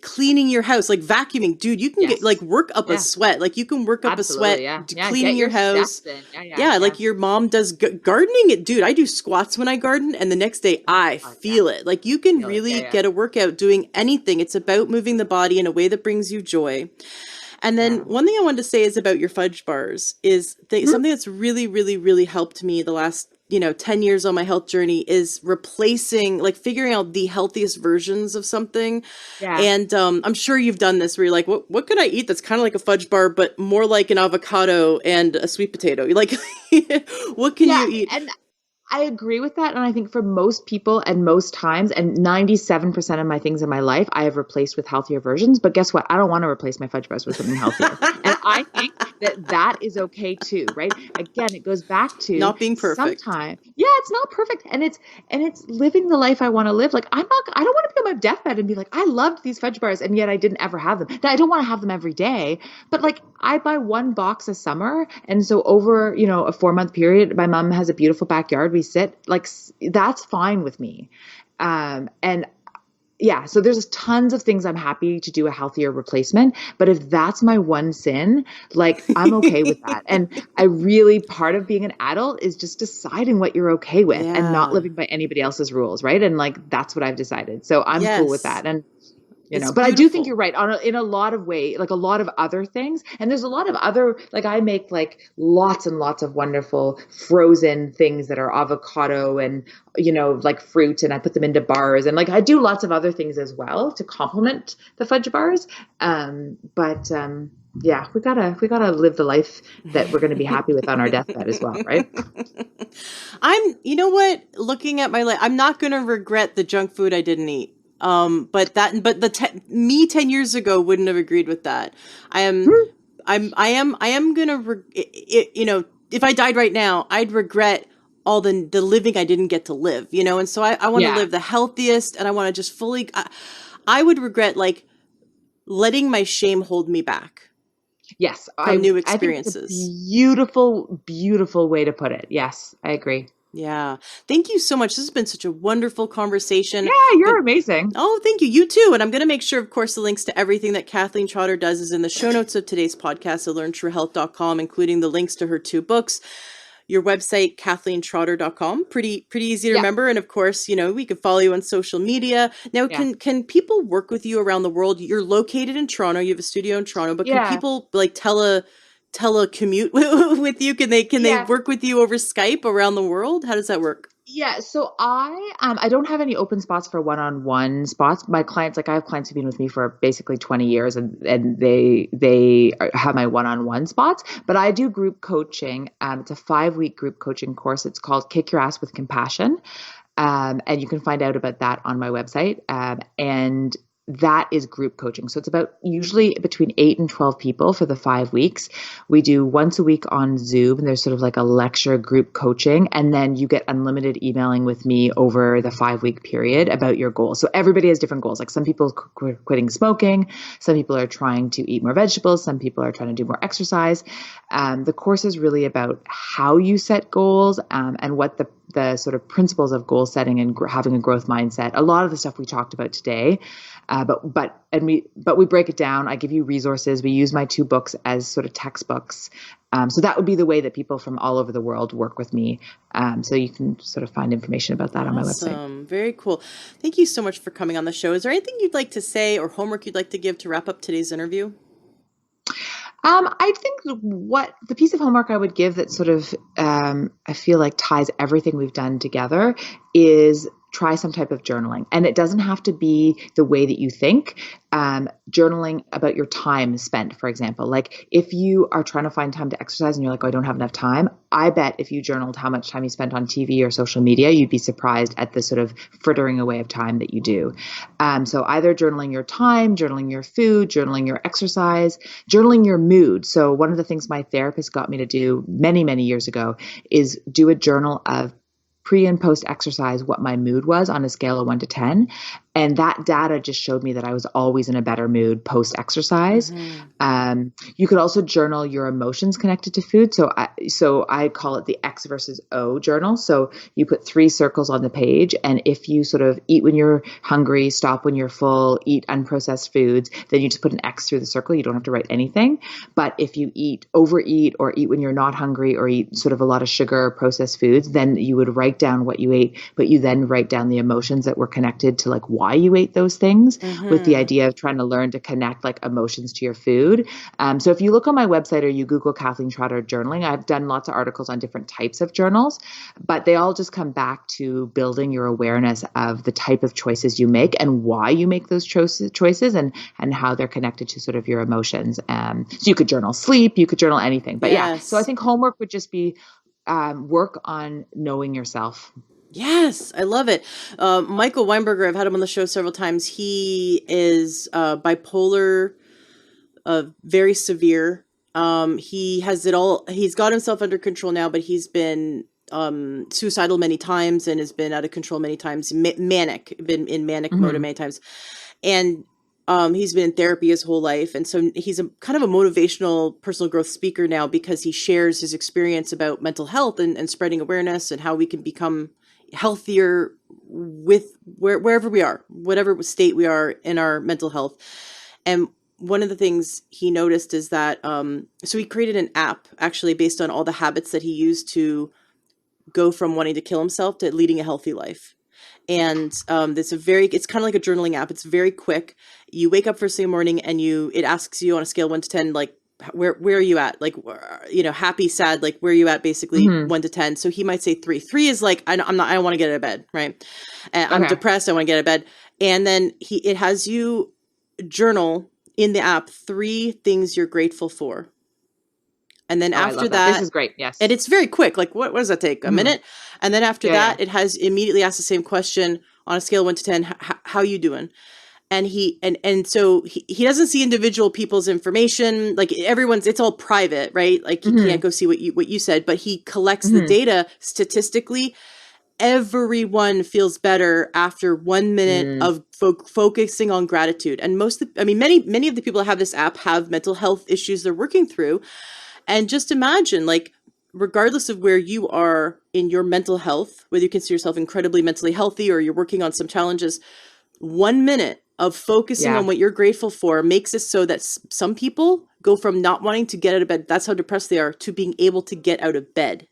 cleaning your house, like vacuuming. Dude, you can get work up a sweat. Like you can work up a sweat cleaning your house. Like your mom does gardening. Dude, I do squats when I garden and the next day I feel it. Like you can really get a workout doing anything. It's about moving the body in a way that brings you joy. And then one thing I wanted to say is about your fudge bars is something that's really, really, really helped me the last, 10 years on my health journey is replacing, like figuring out the healthiest versions of something. Yeah. And I'm sure you've done this where you're like, what could I eat that's kind of like a fudge bar, but more like an avocado and a sweet potato? You're like, what can you eat? And I agree with that. And I think for most people and most times, and 97% of my things in my life, I have replaced with healthier versions. But guess what? I don't want to replace my fudge bars with something healthier. And I think that that is okay too, right? Again, it goes back to Not being perfect. sometimes, yeah, it's not perfect. And it's living the life I want to live. Like I don't want to be on my deathbed and be like, I loved these fudge bars and yet I didn't ever have them. Now, I don't want to have them every day, but like I buy one box a summer. And so over, a 4-month period, my mom has a beautiful backyard. We sit like, that's fine with me. And yeah, so there's tons of things I'm happy to do a healthier replacement. But if that's my one sin, like I'm okay with that. And I really, part of being an adult is just deciding what you're okay with and not Yeah. living by anybody else's rules, right? And like that's what I've decided. So I'm cool with Yes. that. And It's but I do think beautiful. you're right in a lot of way, like a lot of other things. And there's a lot of other, like I make like lots and lots of wonderful frozen things that are avocado and, like fruit, and I put them into bars, and like I do lots of other things as well to complement the fudge bars. But yeah, we gotta live the life that we're going to be happy with on our deathbed as well, right? You know what? Looking at my life, I'm not going to regret the junk food I didn't eat. Me 10 years ago wouldn't have agreed with that. I am, I am going to, if I died right now, I'd regret all the living I didn't get to live, and so I want to Yeah. live the healthiest, and I want to just fully, I would regret like letting my shame hold me back Yes. from I new I think it's a experiences. beautiful, beautiful way to put it. Yes, I agree. Yeah. Thank you so much. This has been such a wonderful conversation. Yeah, you're amazing. Oh, thank you. You too. And I'm going to make sure, of course, the links to everything that Kathleen Trotter does is in the show notes of today's podcast at learntruehealth.com, including the links to her 2 books, your website, kathleentrotter.com. Pretty easy to Yeah. remember. And of course, we can follow you on social media. Now, Yeah. can people work with you around the world? You're located in Toronto. You have a studio in Toronto, but can Yeah. people like telecommute with you? Can they Yeah. work with you over Skype around the world? How does that work? Yeah, so I don't have any open spots for one-on-one spots. My clients, like I have clients who've been with me for basically 20 years, and have my one-on-one spots, but I do group coaching. It's a 5-week group coaching course. It's called Kick Your Ass with Compassion. And you can find out about that on my website. And that is group coaching. So it's about usually between 8 and 12 people for the 5 weeks. We do once a week on Zoom, and there's sort of like a lecture group coaching. And then you get unlimited emailing with me over the 5-week period about your goals. So everybody has different goals. Like some people are quitting smoking. Some people are trying to eat more vegetables. Some people are trying to do more exercise. The course is really about how you set goals, and what the sort of principles of goal setting and having a growth mindset. A lot of the stuff we talked about today, but we break it down. I give you resources. We use my 2 books as sort of textbooks. So that would be the way that people from all over the world work with me. So you can sort of find information about that on my website. Awesome. Very cool. Thank you so much for coming on the show. Is there anything you'd like to say or homework you'd like to give to wrap up today's interview? I think what the piece of homework I would give that sort of I feel like ties everything we've done together is try some type of journaling. And it doesn't have to be the way that you think. Journaling about your time spent, for example. Like if you are trying to find time to exercise and you're like, oh, I don't have enough time. I bet if you journaled how much time you spent on TV or social media, you'd be surprised at the sort of frittering away of time that you do. So either journaling your time, journaling your food, journaling your exercise, journaling your mood. So one of the things my therapist got me to do many, many years ago is do a journal of pre and post exercise, what my mood was on a scale of 1 to 10. And that data just showed me that I was always in a better mood post exercise. You could also journal your emotions connected to food. So I call it the X versus O journal. So you put 3 circles on the page. And if you sort of eat when you're hungry, stop when you're full, eat unprocessed foods, then you just put an X through the circle. You don't have to write anything. But if you overeat or eat when you're not hungry or eat sort of a lot of sugar or processed foods, then you would write down what you ate, but you then write down the emotions that were connected to like why you ate those things, with the idea of trying to learn to connect like emotions to your food. So if you look on my website or you Google Kathleen Trotter journaling, I've done lots of articles on different types of journals, but they all just come back to building your awareness of the type of choices you make and why you make those choices and how they're connected to sort of your emotions. So you could journal sleep, you could journal anything, but yeah. So I Yes. think homework would just be work on knowing yourself. Yes, I love it. Michael Weinberger, I've had him on the show several times. He is bipolar, very severe. He has it all. He's got himself under control now, but he's been suicidal many times and has been out of control many times. Manic, been in manic mode many times, and he's been in therapy his whole life. And so he's a kind of a motivational personal growth speaker now because he shares his experience about mental health and spreading awareness and how we can become healthier with wherever we are, whatever state we are in our mental health. And one of the things he noticed is that, so he created an app actually based on all the habits that he used to go from wanting to kill himself to leading a healthy life. And it's kind of like a journaling app. It's very quick. You wake up first thing in the morning and it asks you on a scale of 1 to 10, like, where are you at? Like, happy, sad, like, where are you at? Basically 1 to 10. So he might say 3. 3 is like, I don't want to get out of bed. Right. And I'm depressed. I want to get out of bed. And then it has you journal in the app 3 things you're grateful for. And then after that, this is great. Yes. And it's very quick. Like, what does that take? A minute? And then after that, it has immediately asked the same question on a scale of 1 to 10, how you doing? And so he doesn't see individual people's information. Like it's all private, right? Like he can't go see what you said, but he collects the data statistically. Everyone feels better after 1 minute of focusing on gratitude. And many of the people that have this app have mental health issues they're working through. And just imagine, like, regardless of where you are in your mental health, whether you consider yourself incredibly mentally healthy or you're working on some challenges, 1 minute of focusing on what you're grateful for makes it so that some people go from not wanting to get out of bed, that's how depressed they are, to being able to get out of bed.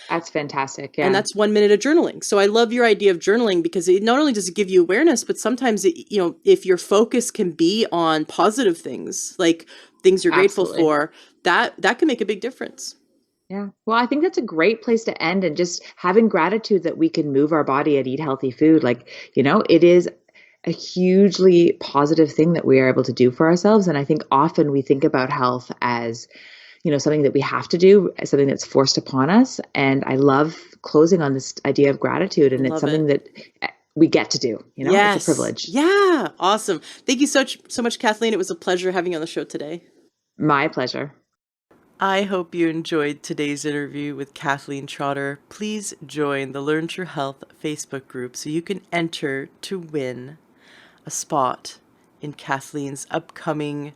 That's fantastic. Yeah. And that's 1 minute of journaling. So I love your idea of journaling because it not only does it give you awareness, but sometimes if your focus can be on positive things, like things you're grateful for, that can make a big difference. Yeah. Well, I think that's a great place to end, and just having gratitude that we can move our body and eat healthy food. Like, it is a hugely positive thing that we are able to do for ourselves. And I think often we think about health as, something that we have to do, something that's forced upon us. And I love closing on this idea of gratitude. And it's something that we get to do, Yes. It's a privilege. Yeah. Awesome. Thank you so much, Kathleen. It was a pleasure having you on the show today. My pleasure. I hope you enjoyed today's interview with Kathleen Trotter. Please join the Learn True Health Facebook group so you can enter to win a spot in Kathleen's upcoming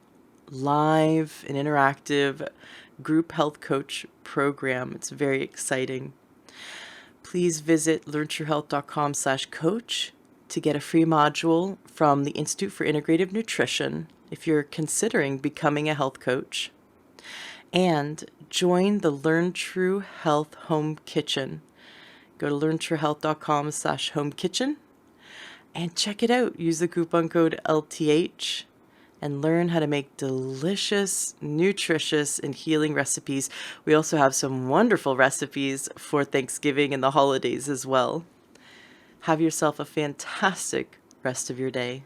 live and interactive group health coach program. It's very exciting. Please visit learntruehealth.com/coach to get a free module from the Institute for Integrative Nutrition if you're considering becoming a health coach. And join the Learn True Health Home Kitchen. Go to learntruehealth.com/home kitchen and check it out. Use the coupon code LTH and learn how to make delicious, nutritious, and healing recipes. We also have some wonderful recipes for Thanksgiving and the holidays as well. Have yourself a fantastic rest of your day.